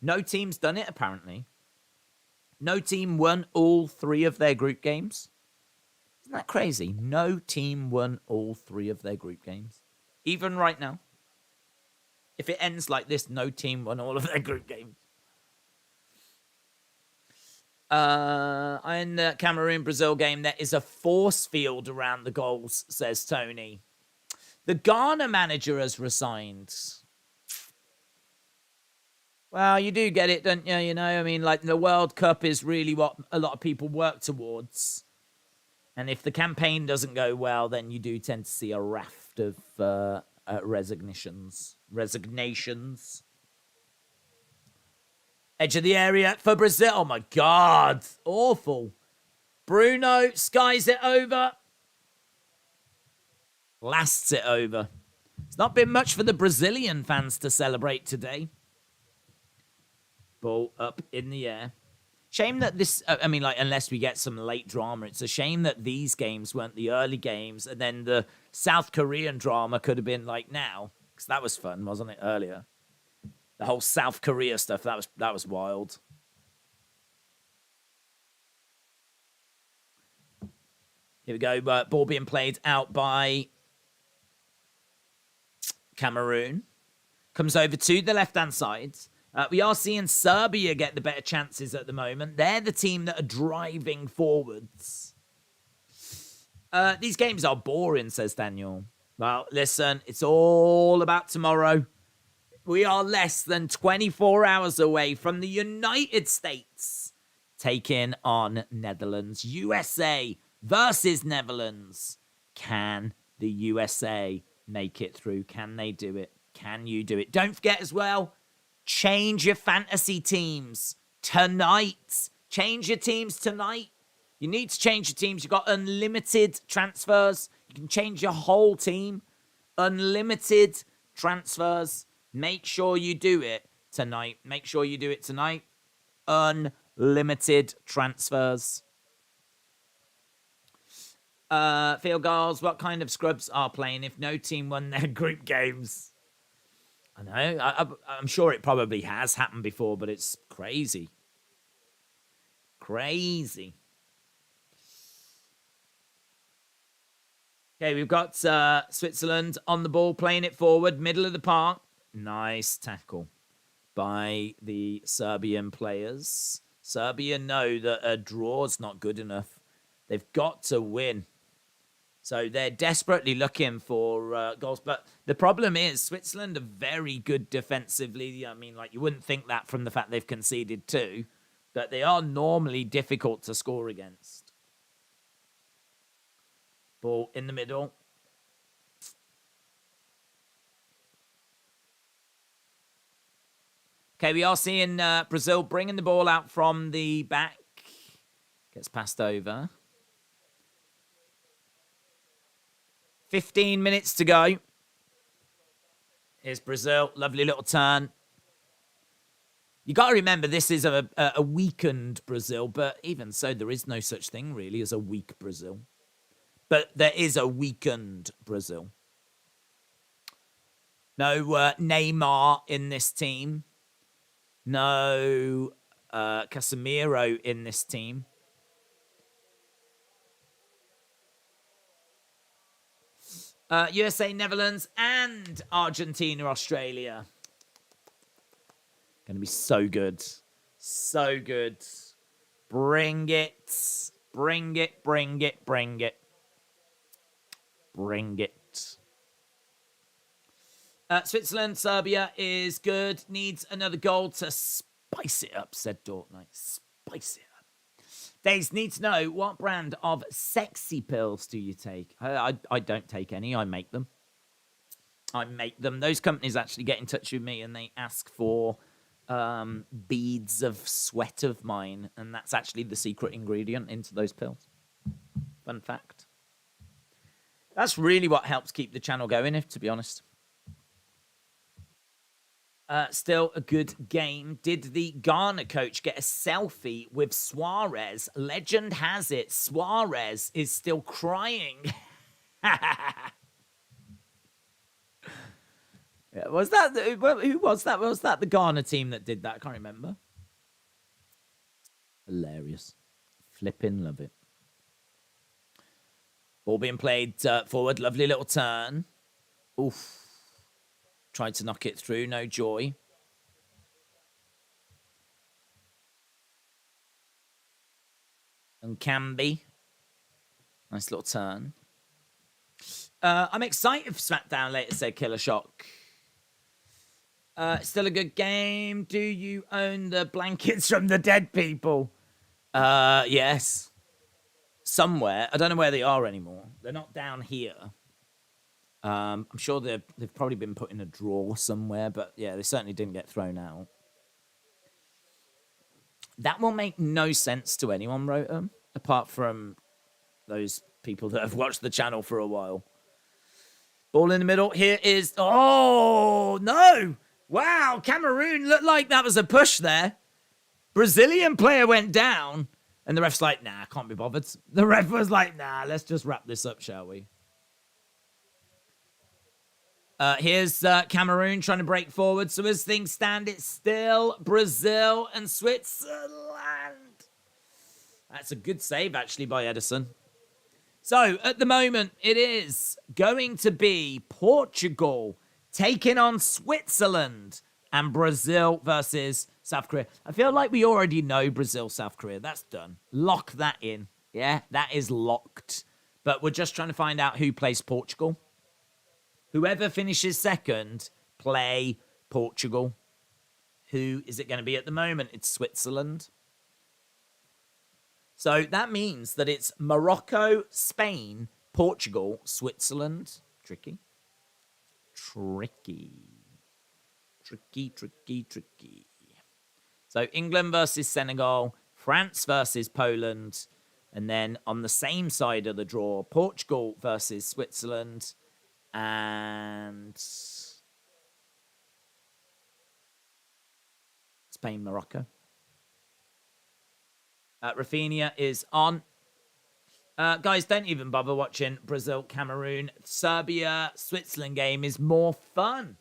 No team's done it, apparently. No team won all 3 of their group games. Isn't that crazy? No team won all 3 of their group games. Even right now. If it ends like this, no team won all of their group games. In the Cameroon-Brazil game, there is a force field around the goals, says Tony. The Ghana manager has resigned. Well, you do get it, don't you? You know, I mean, like, the World Cup is really what a lot of people work towards. And if the campaign doesn't go well, then you do tend to see a raft of resignations. Edge of the area for Brazil. Oh, my God. Awful. Bruno skies it over. Lasts it over. It's not been much for the Brazilian fans to celebrate today. Ball up in the air. Shame that this, I mean, like, unless we get some late drama, it's a shame that these games weren't the early games, and then the South Korean drama could have been like now, because that was fun, wasn't it, earlier? The whole South Korea stuff, that was wild. Here we go, ball being played out by Cameroon. Comes over to the left-hand side. We are seeing Serbia get the better chances at the moment. They're the team that are driving forwards. These games are boring, says Daniel. Well, listen, it's all about tomorrow. We are less than 24 hours away from the United States taking on Netherlands. USA versus Netherlands. Can the USA make it through? Can they do it? Can you do it? Don't forget as well, change your fantasy teams tonight. Change your teams tonight. You need to change your teams. You've got unlimited transfers. You can change your whole team. Unlimited transfers. Make sure you do it tonight. Make sure you do it tonight. Unlimited transfers. Field goals. What kind of scrubs are playing if no team won their group games? I know. I'm sure it probably has happened before, but it's crazy. Crazy. Okay, we've got Switzerland on the ball, playing it forward, middle of the park. Nice tackle by the Serbian players. Serbia know that a draw's not good enough. They've got to win. So they're desperately looking for goals. But the problem is Switzerland are very good defensively. I mean, like, you wouldn't think that from the fact they've conceded 2. But they are normally difficult to score against. Ball in the middle. Okay, we are seeing Brazil bringing the ball out from the back. Gets passed over. 15 minutes to go. Here's Brazil. Lovely little turn. You got to remember, this is a weakened Brazil, but even so, there is no such thing, really, as a weak Brazil. But there is a weakened Brazil. No Neymar in this team. No Casemiro in this team. USA, Netherlands, and Argentina, Australia. Going to be so good. So good. Bring it. Bring it, bring it, bring it. Bring it. Switzerland, Serbia is good. Needs another goal to spice it up, said Dortmund. Spice it up. They need to know, what brand of sexy pills do you take? I don't take any. I make them. Those companies actually get in touch with me and they ask for beads of sweat of mine, and that's actually the secret ingredient into those pills. Fun fact. That's really what helps keep the channel going, if to be honest. Still a good game. Did the Ghana coach get a selfie with Suarez? Legend has it Suarez is still crying. Yeah, was that who was that? Was that the Ghana team that did that? I can't remember. Hilarious. Flipping love it. Ball being played forward. Lovely little turn. Oof. Tried to knock it through. No joy. And Camby. Nice little turn. I'm excited for SmackDown later, said Killer Shock. Still a good game. Do you own the blankets from the dead people? Yes. Somewhere. I don't know where they are anymore. They're not down here. I'm sure they've probably been put in a drawer somewhere, but yeah, they certainly didn't get thrown out. That will make no sense to anyone, Rotom, apart from those people that have watched the channel for a while. Ball in the middle. Here is... Oh, no! Wow, Cameroon looked like that was a push there. Brazilian player went down, and the ref's like, nah, can't be bothered. The ref was like, nah, let's just wrap this up, shall we? Here's Cameroon trying to break forward. So as things stand, it's still Brazil and Switzerland. That's a good save, actually, by Edison. So at the moment, it is going to be Portugal taking on Switzerland and Brazil versus South Korea. I feel like we already know Brazil, South Korea. That's done. Lock that in. Yeah, that is locked. But we're just trying to find out who plays Portugal. Whoever finishes second, play Portugal. Who is it going to be at the moment? It's Switzerland. So that means that it's Morocco, Spain, Portugal, Switzerland. Tricky. So England versus Senegal, France versus Poland, and then on the same side of the draw, Portugal versus Switzerland, and Spain, Morocco. Rafinha is on. Guys, don't even bother watching Brazil, Cameroon. Serbia, Switzerland game is more fun.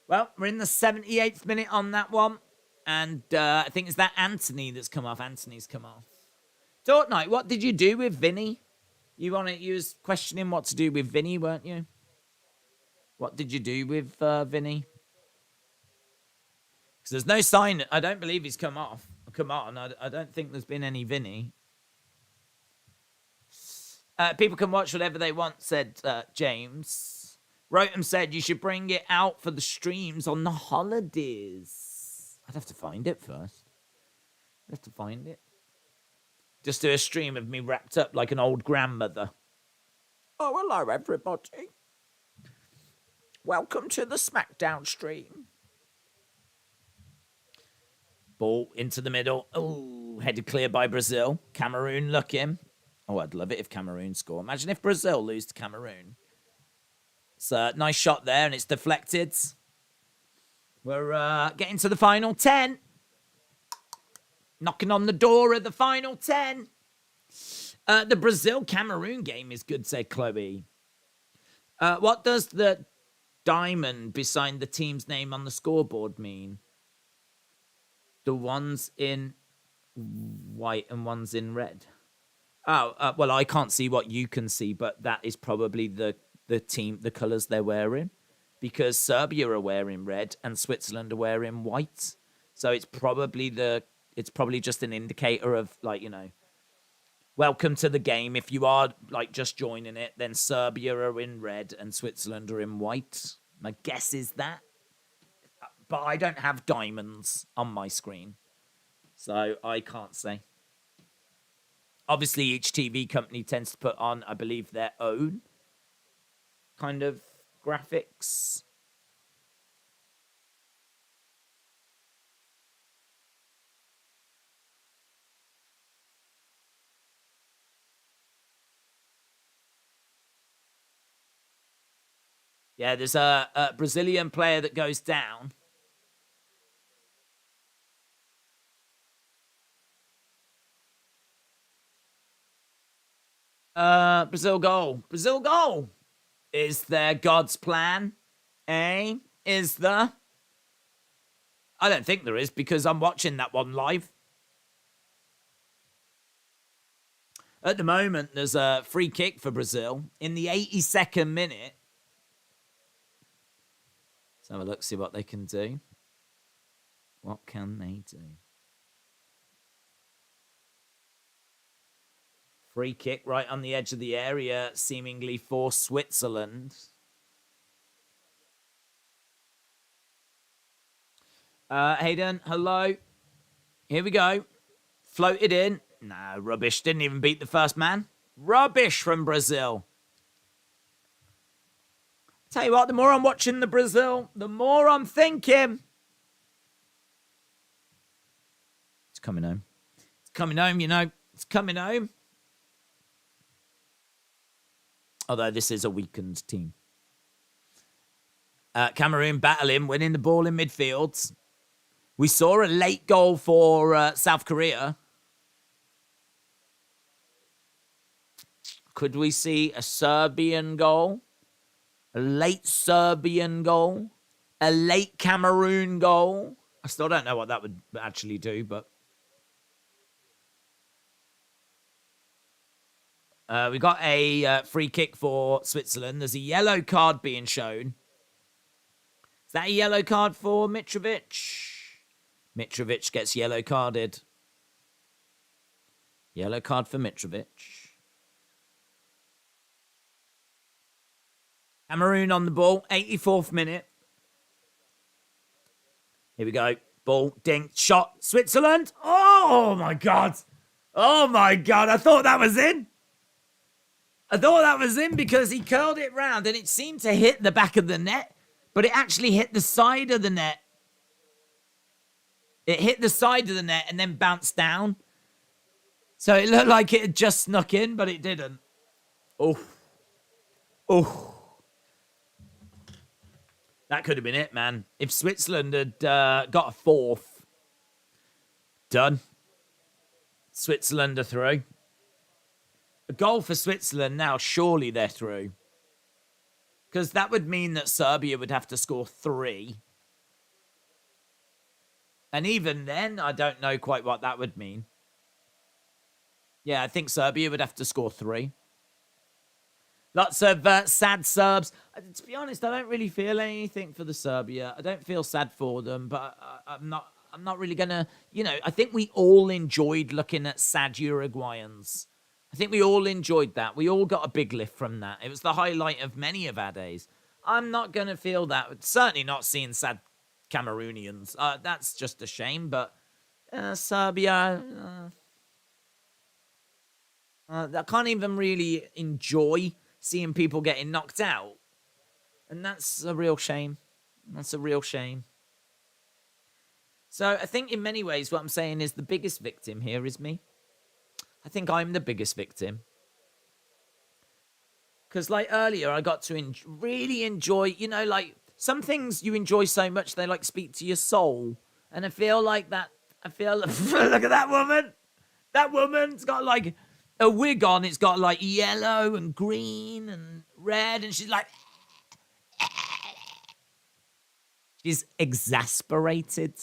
Well, we're in the 78th minute on that one. And I think it's that Anthony that's come off. Anthony's come off. Fortnite, what did you do with Vinny? You was questioning what to do with Vinny, weren't you? What did you do with Vinny? Because there's no sign. I don't believe he's come off. Come on, I don't think there's been any Vinny. People can watch whatever they want, said James. Rotem said you should bring it out for the streams on the holidays. I'd have to find it first. I'd have to find it. Just do a stream of me wrapped up like an old grandmother. Oh, hello, everybody. Welcome to the SmackDown stream. Ball into the middle. Oh, headed clear by Brazil. Cameroon looking. Oh, I'd love it if Cameroon score. Imagine if Brazil lose to Cameroon. It's a nice shot there, and it's deflected. We're getting to the final 10. Knocking on the door of the final 10. The Brazil-Cameroon game is good, said Chloe. What does the diamond beside the team's name on the scoreboard mean? The one's in white and one's in red. Oh, well, I can't see what you can see, but that is probably the team, the colours they're wearing. Because Serbia are wearing red and Switzerland are wearing white. So it's probably just an indicator of, like, you know, welcome to the game. If you are, like, just joining it, then Serbia are in red and Switzerland are in white. My guess is that. But I don't have diamonds on my screen, so I can't say. Obviously, each TV company tends to put on, I believe, their own kind of graphics. Yeah, there's a Brazilian player that goes down. Brazil goal. Brazil goal. Is there God's plan? Eh? Is there? I don't think there is because I'm watching that one live. At the moment, there's a free kick for Brazil in the 82nd minute. Let's have a look, see what they can do. What can they do? Free kick right on the edge of the area, seemingly for Switzerland. Hayden, hello. Here we go. Floated in. No, rubbish. Didn't even beat the first man. Rubbish from Brazil. Tell you what, the more I'm watching the Brazil, the more I'm thinking. It's coming home. It's coming home, you know. It's coming home. Although this is a weakened team. Cameroon battling, winning the ball in midfield. We saw a late goal for South Korea. Could we see a Serbian goal? A late Serbian goal? A late Cameroon goal? I still don't know what that would actually do, but... we got a free kick for Switzerland. There's a yellow card being shown. Is that a yellow card for Mitrovic? Mitrovic gets yellow carded. Yellow card for Mitrovic. Cameroon on the ball, 84th minute. Here we go. Ball, ding, shot, Switzerland. Oh, my God. Oh, my God. I thought that was in. I thought that was in because he curled it round and it seemed to hit the back of the net, but it actually hit the side of the net. It hit the side of the net and then bounced down. So it looked like it had just snuck in, but it didn't. Oh. Oh. That could have been it, man. If Switzerland had got a fourth, done. Switzerland are through. A goal for Switzerland now, surely they're through. Because that would mean that Serbia would have to score 3. And even then, I don't know quite what that would mean. Yeah, I think Serbia would have to score 3. Lots of sad Serbs. To be honest, I don't really feel anything for the Serbia. I don't feel sad for them, but I'm not really going to... You know, I think we all enjoyed looking at sad Uruguayans. I think we all enjoyed that. We all got a big lift from that. It was the highlight of many of our days. I'm not going to feel that. Certainly not seeing sad Cameroonians. That's just a shame, but Serbia... I can't even really enjoy seeing people getting knocked out. And that's a real shame. That's a real shame. So I think in many ways what I'm saying is the biggest victim here is me. I think I'm the biggest victim. Because like earlier, I got to really enjoy, you know, like some things you enjoy so much, they like speak to your soul. And I feel like that, look at that woman. That woman's got like a wig on. It's got like yellow and green and red. And she's like, she's exasperated.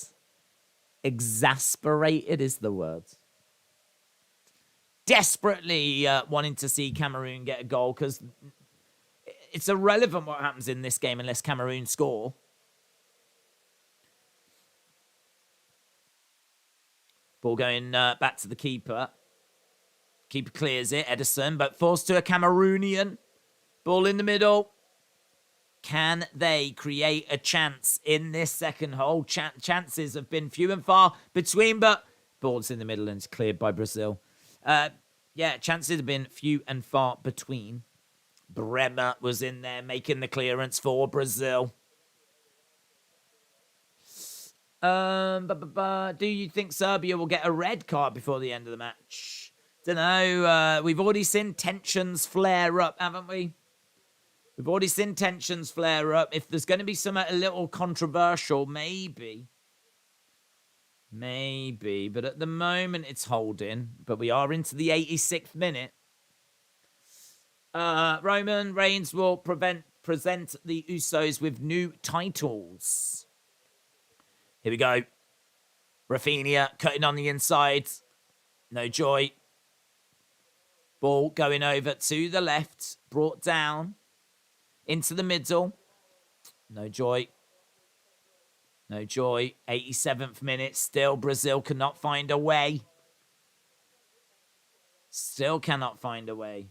Exasperated is the word. Desperately wanting to see Cameroon get a goal because it's irrelevant what happens in this game unless Cameroon score. Ball going back to the keeper. Keeper clears it, Edison, but falls to a Cameroonian. Ball in the middle. Can they create a chance in this second hole? Chances have been few and far between, but ball's in the middle and it's cleared by Brazil. Yeah, chances have been few and far between. Bremer was in there making the clearance for Brazil. Do you think Serbia will get a red card before the end of the match? Don't know. We've already seen tensions flare up, haven't we? We've already seen tensions flare up. If there's going to be something a little controversial, maybe. Maybe. But at the moment, it's holding. But we are into the 86th minute. Roman Reigns will present the Usos with new titles. Here we go. Rafinha cutting on the inside. No joy. Ball going over to the left. Brought down. Into the middle. No joy. No joy. 87th minute. Still Brazil cannot find a way. Still cannot find a way.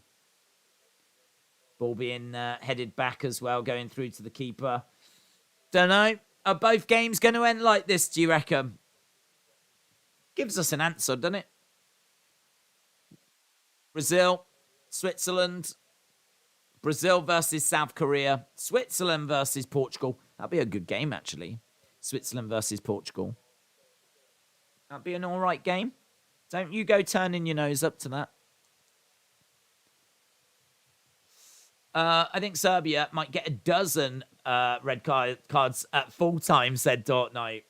Ball being headed back as well. Going through to the keeper. Don't know. Are both games going to end like this, do you reckon? Gives us an answer, doesn't it? Brazil, Switzerland. Brazil versus South Korea. Switzerland versus Portugal. That'll be a good game, actually. Switzerland versus Portugal. That'll be an all right game. Don't you go turning your nose up to that. I think Serbia might get a dozen red cards at full time, said Dortnight.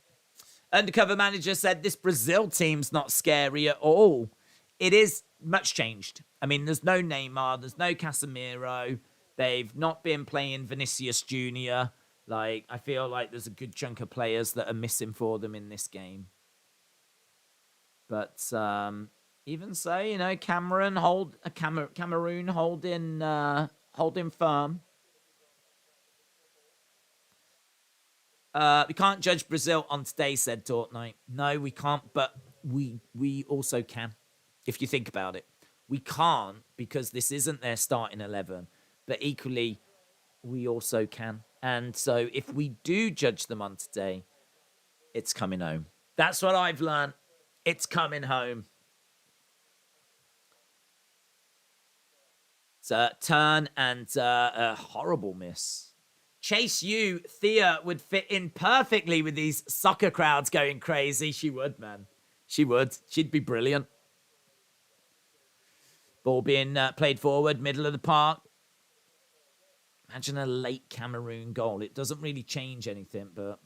Undercover manager said this Brazil team's not scary at all. It is much changed. I mean, there's no Neymar, there's no Casemiro. They've not been playing Vinicius Jr. Like, I feel like there's a good chunk of players that are missing for them in this game. But even so, you know, Cameroon holding firm. We can't judge Brazil on today, said Dortnight. No, we can't, but we also can, if you think about it. We can't because this isn't their starting 11, but equally, we also can. And so if we do judge them on today, it's coming home. That's what I've learned. It's coming home. It's a turn and a horrible miss. Chase you, Thea would fit in perfectly with these soccer crowds going crazy. She would, man. She would. She'd be brilliant. Ball being played forward, middle of the park. Imagine a late Cameroon goal. It doesn't really change anything, but it'd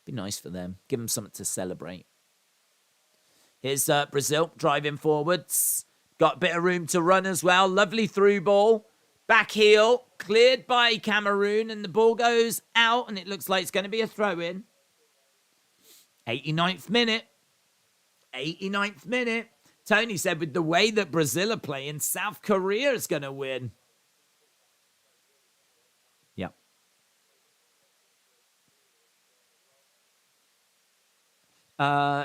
be nice for them. Give them something to celebrate. Here's Brazil driving forwards. Got a bit of room to run as well. Lovely through ball. Back heel. Cleared by Cameroon. And the ball goes out. And it looks like it's going to be a throw-in. 89th minute. 89th minute. Tony said with the way that Brazil are playing, South Korea is going to win. Yeah.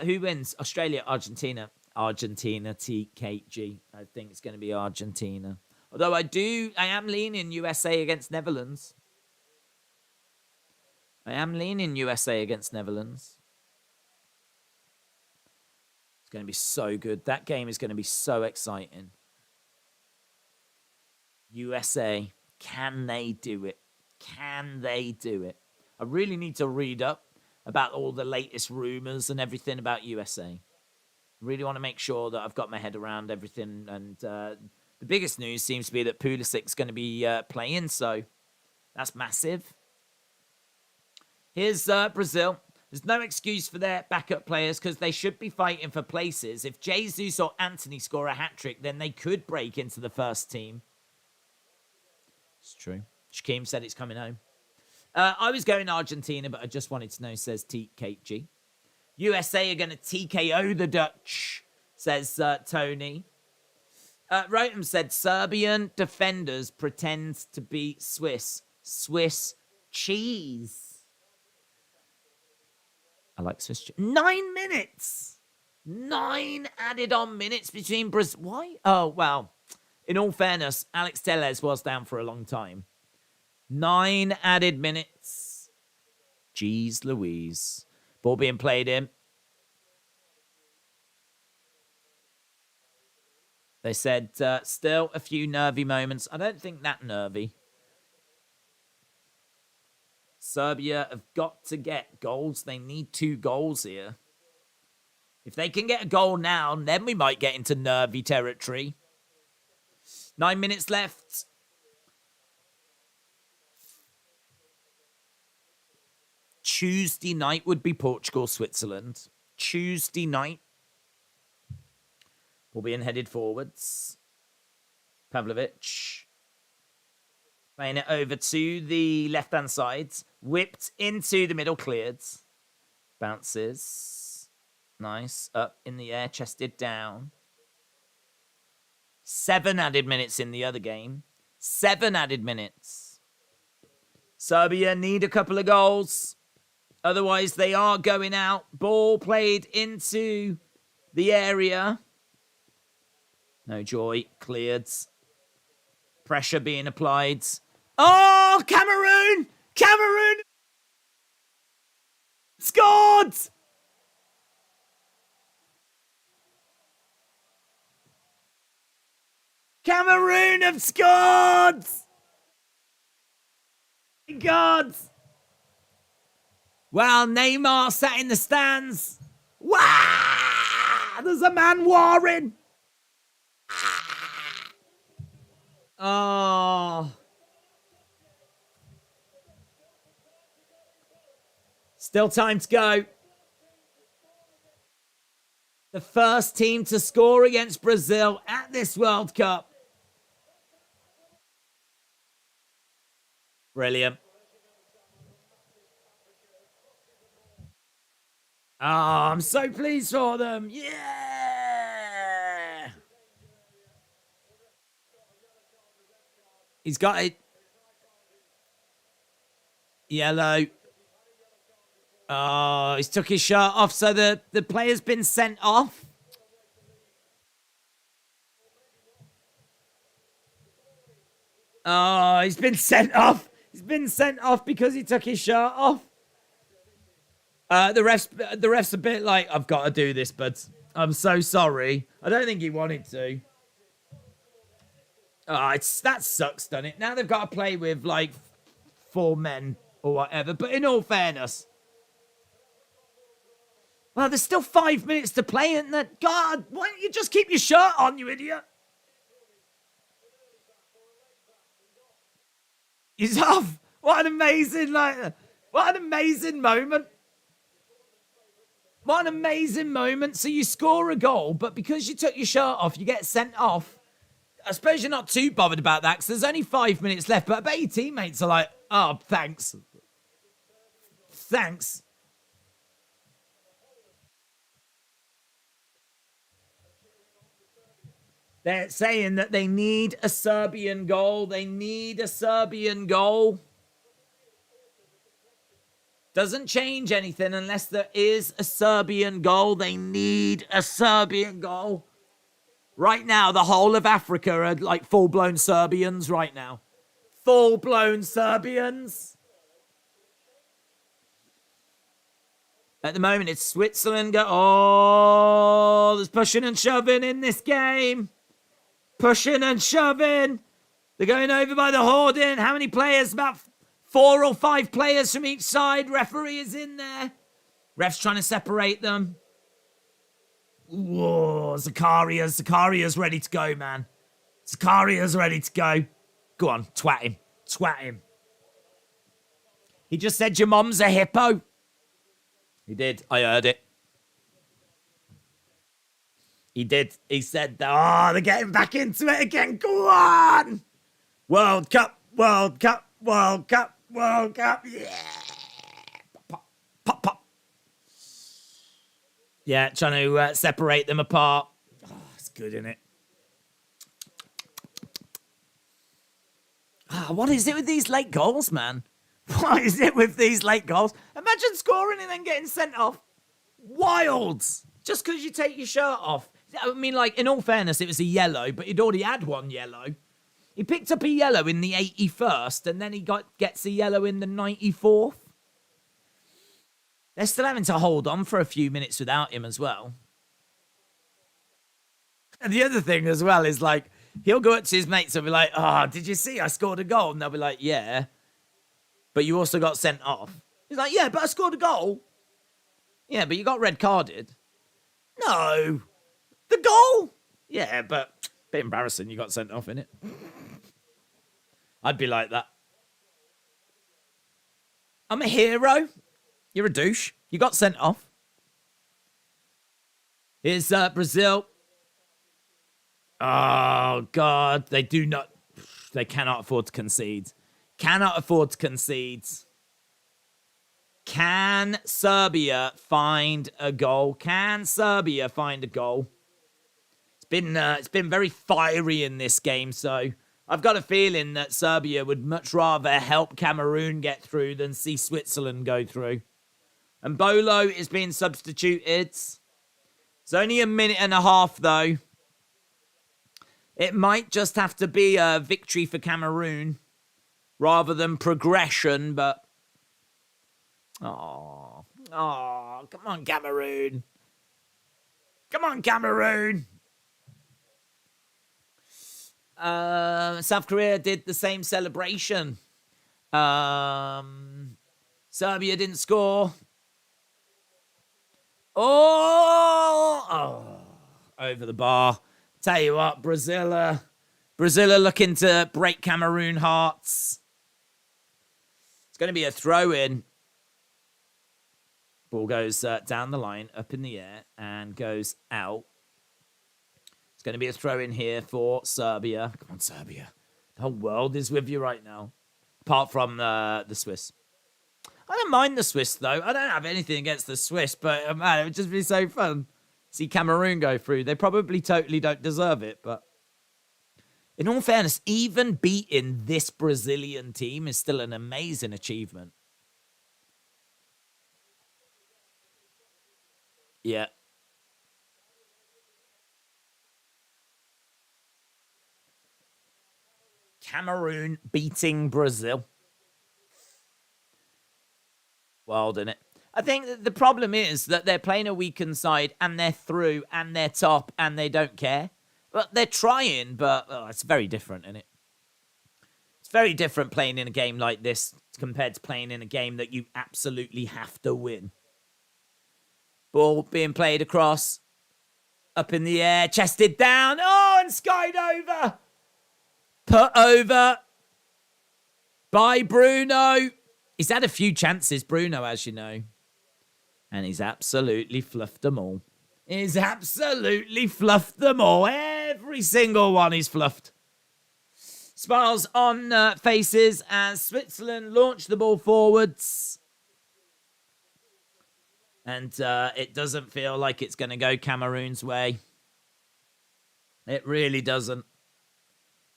Who wins? Australia, Argentina. Argentina, TKG. I think it's going to be Argentina. Although I am leaning USA against Netherlands. I am leaning USA against Netherlands. It's going to be so good. That game is going to be so exciting. USA, can they do it? Can they do it? I really need to read up about all the latest rumors and everything about USA. Really want to make sure that I've got my head around everything. And the biggest news seems to be that Pulisic's going to be playing, so that's massive. Here's Brazil. There's no excuse for their backup players because they should be fighting for places. If Jesus or Anthony score a hat-trick, then they could break into the first team. It's true. Shaquem said it's coming home. I was going Argentina, but I just wanted to know, says TKG. USA are going to TKO the Dutch, says Tony. Rotem said Serbian defenders pretend to be Swiss. Swiss cheese. I like Swiss cheese. 9 minutes. 9 added on minutes between Brazil. Why? Oh, well, in all fairness, Alex Telles was down for a long time. 9 added minutes. Jeez Louise. Ball being played in. They said still a few nervy moments. I don't think that nervy. Serbia have got to get goals. They need 2 goals here. If they can get a goal now, then we might get into nervy territory. 9 minutes left. Tuesday night would be Portugal-Switzerland. Tuesday night. We'll be in headed forwards. Pavlovic. Playing it over to the left-hand side. Whipped into the middle, cleared. Bounces. Nice. Up in the air, chested down. 7 added minutes in the other game. 7 added minutes. Serbia need a couple of goals. Otherwise, they are going out. Ball played into the area. No joy. Cleared. Pressure being applied. Oh, Cameroon! Cameroon! Scored! Cameroon have scored! God! Well, Neymar sat in the stands. Wow! There's a man warring. Oh. Still time to go. The first team to score against Brazil at this World Cup. Brilliant. Oh, I'm so pleased for them. Yeah. He's got it. Yellow. Oh, he's took his shirt off, so the player's been sent off. Oh, he's been sent off. He's been sent off because he took his shirt off. The ref's a bit like, I've got to do this, but I'm so sorry. I don't think he wanted to. Oh, that sucks, doesn't it? Now they've got to play with, like, 4 men or whatever. But in all fairness, well, there's still 5 minutes to play, isn't there? God, why don't you just keep your shirt on, you idiot? He's off. What an amazing, what an amazing moment. What an amazing moment. So you score a goal, but because you took your shirt off, you get sent off. I suppose you're not too bothered about that because there's only 5 minutes left, but I bet your teammates are like, oh, thanks. Thanks. They're saying that they need a Serbian goal. They need a Serbian goal. Doesn't change anything unless there is a Serbian goal. They need a Serbian goal. Right now, the whole of Africa are like full-blown Serbians right now. Full-blown Serbians. At the moment, it's Switzerland. Oh, there's pushing and shoving in this game. Pushing and shoving. They're going over by the hoarding. How many players? About 4 or 5 players from each side. Referee is in there. Ref's trying to separate them. Whoa, Zakaria's ready to go, man. Zakaria's ready to go. Go on, twat him. Twat him. He just said your mom's a hippo. He did. I heard it. He did. He said, oh, they're getting back into it again. Go on. World Cup, World Cup, World Cup, World Cup. Yeah. Pop, pop, pop. Yeah, trying to separate them apart. Oh, it's good, isn't it? Ah, what is it with these late goals, man? What is it with these late goals? Imagine scoring and then getting sent off. Wild. Just because you take your shirt off. I mean, like, in all fairness, it was a yellow, but he'd already had one yellow. He picked up a yellow in the 81st, and then he gets a yellow in the 94th. They're still having to hold on for a few minutes without him as well. And the other thing as well is like, he'll go up to his mates and be like, oh, did you see I scored a goal? And they'll be like, yeah, but you also got sent off. He's like, yeah, but I scored a goal. Yeah, but you got red carded. No, the goal. Yeah, but a bit embarrassing. You got sent off, innit? I'd be like that. I'm a hero. You're a douche. You got sent off. Here's Brazil. Oh, God. They cannot afford to concede. Cannot afford to concede. Can Serbia find a goal? Can Serbia find a goal? It's been very fiery in this game, so I've got a feeling that Serbia would much rather help Cameroon get through than see Switzerland go through. And Bolo is being substituted. It's only a minute and a half, though. It might just have to be a victory for Cameroon rather than progression, but... Oh, come on, Cameroon. Come on, Cameroon. South Korea did the same celebration. Serbia didn't score. Oh, over the bar. Tell you what, Brazil are looking to break Cameroon hearts. It's going to be a throw-in. Ball goes down the line, up in the air, and goes out. It's going to be a throw-in here for Serbia. Come on, Serbia. The whole world is with you right now. Apart from the Swiss. I don't mind the Swiss, though. I don't have anything against the Swiss, but, man, it would just be so fun. See Cameroon go through. They probably totally don't deserve it, but... In all fairness, even beating this Brazilian team is still an amazing achievement. Yeah. Cameroon beating Brazil. Wild, isn't it? I think that the problem is that they're playing a weakened side and they're through and they're top and they don't care. But they're trying, but it's very different, isn't it? It's very different playing in a game like this compared to playing in a game that you absolutely have to win. Ball being played across. Up in the air, chested down. Oh, and skied over. Put over by Bruno. He's had a few chances, Bruno, as you know. And he's absolutely fluffed them all. He's absolutely fluffed them all. Every single one he's fluffed. Smiles on faces as Switzerland launch the ball forwards. And it doesn't feel like it's going to go Cameroon's way. It really doesn't.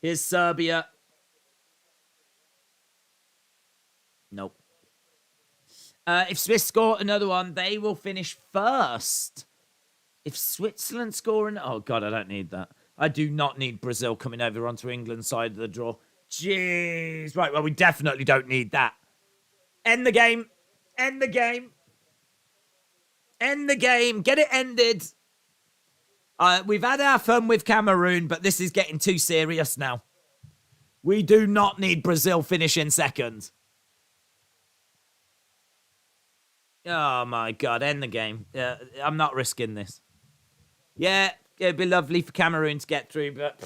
Here's Serbia. Nope. If Swiss score another one, they will finish first. If Switzerland score oh God, I don't need that. I do not need Brazil coming over onto England's side of the draw. Jeez. Right, well, we definitely don't need that. End the game. End the game. End the game. Get it ended. We've had our fun with Cameroon, but this is getting too serious now. We do not need Brazil finishing second. Oh, my God. End the game. I'm not risking this. Yeah, it'd be lovely for Cameroon to get through, but...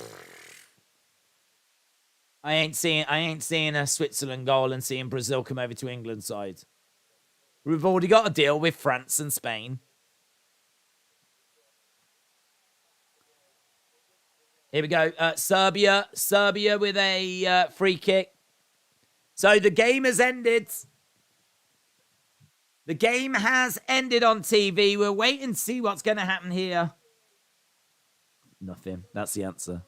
I ain't seeing a Switzerland goal and seeing Brazil come over to England's side. We've already got a deal with France and Spain. Here we go. Serbia with a free kick. So the game has ended. The game has ended on TV. We're waiting to see what's going to happen here. Nothing. That's the answer.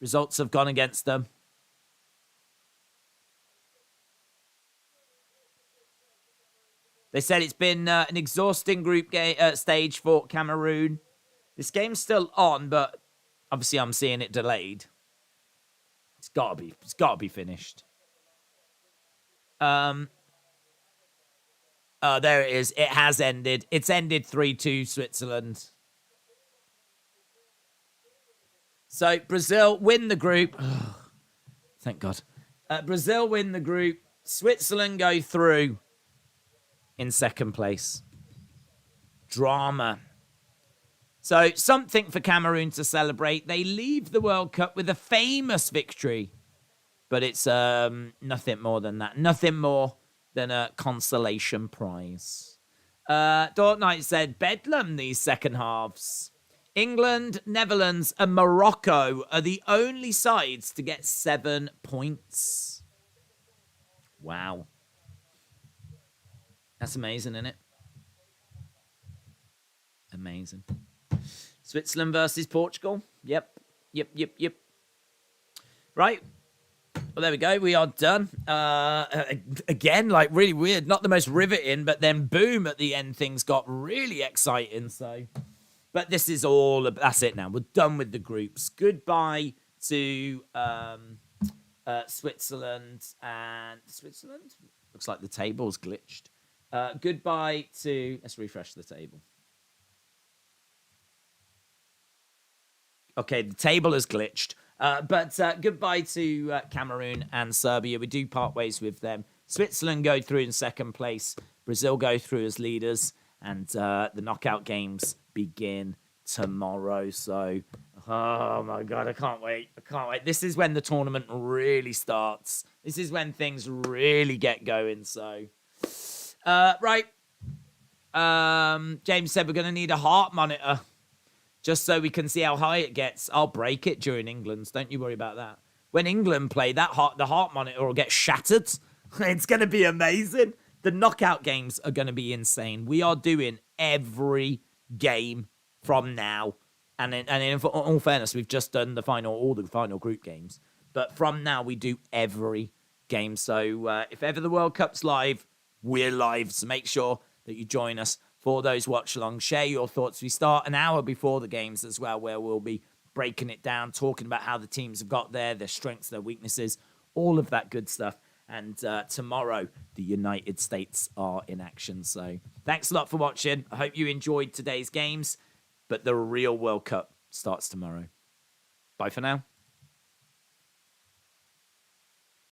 Results have gone against them. They said it's been an exhausting group stage for Cameroon. This game's still on, but obviously I'm seeing it delayed. It's got to be finished. Oh, there it is. It has ended. It's ended 3-2 Switzerland. So Brazil win the group. Oh, thank God. Brazil win the group. Switzerland go through in second place. Drama. So something for Cameroon to celebrate. They leave the World Cup with a famous victory. But it's nothing more than that. Nothing more than a consolation prize. Dort Knight said, Bedlam these second halves. England, Netherlands, and Morocco are the only sides to get 7 points. Wow. That's amazing, isn't it? Amazing. Switzerland versus Portugal. Yep. Right. Well, there we go. We are done. Again, like really weird. Not the most riveting, but then boom, at the end, things got really exciting. So, but this is all, that's it now. We're done with the groups. Goodbye to Switzerland. And Switzerland? Looks like the table's glitched. Goodbye to, let's refresh the table. Okay, the table has glitched. But goodbye to Cameroon and Serbia. We do part ways with them. Switzerland go through in second place. Brazil go through as leaders. And the knockout games begin tomorrow. So, oh my God, I can't wait. This is when the tournament really starts. This is when things really get going. So, right. James said we're going to need a heart monitor. Just so we can see how high it gets. I'll break it during England's. Don't you worry about that. When England play, the heart monitor will get shattered. It's going to be amazing. The knockout games are going to be insane. We are doing every game from now. And in all fairness, we've just done all the final group games. But from now, we do every game. So if ever the World Cup's live, we're live. So make sure that you join us for those watch-alongs. Share your thoughts. We start an hour before the games as well, where we'll be breaking it down, talking about how the teams have got there, their strengths, their weaknesses, all of that good stuff. And tomorrow, the United States are in action. So thanks a lot for watching. I hope you enjoyed today's games, but the real World Cup starts tomorrow. Bye for now.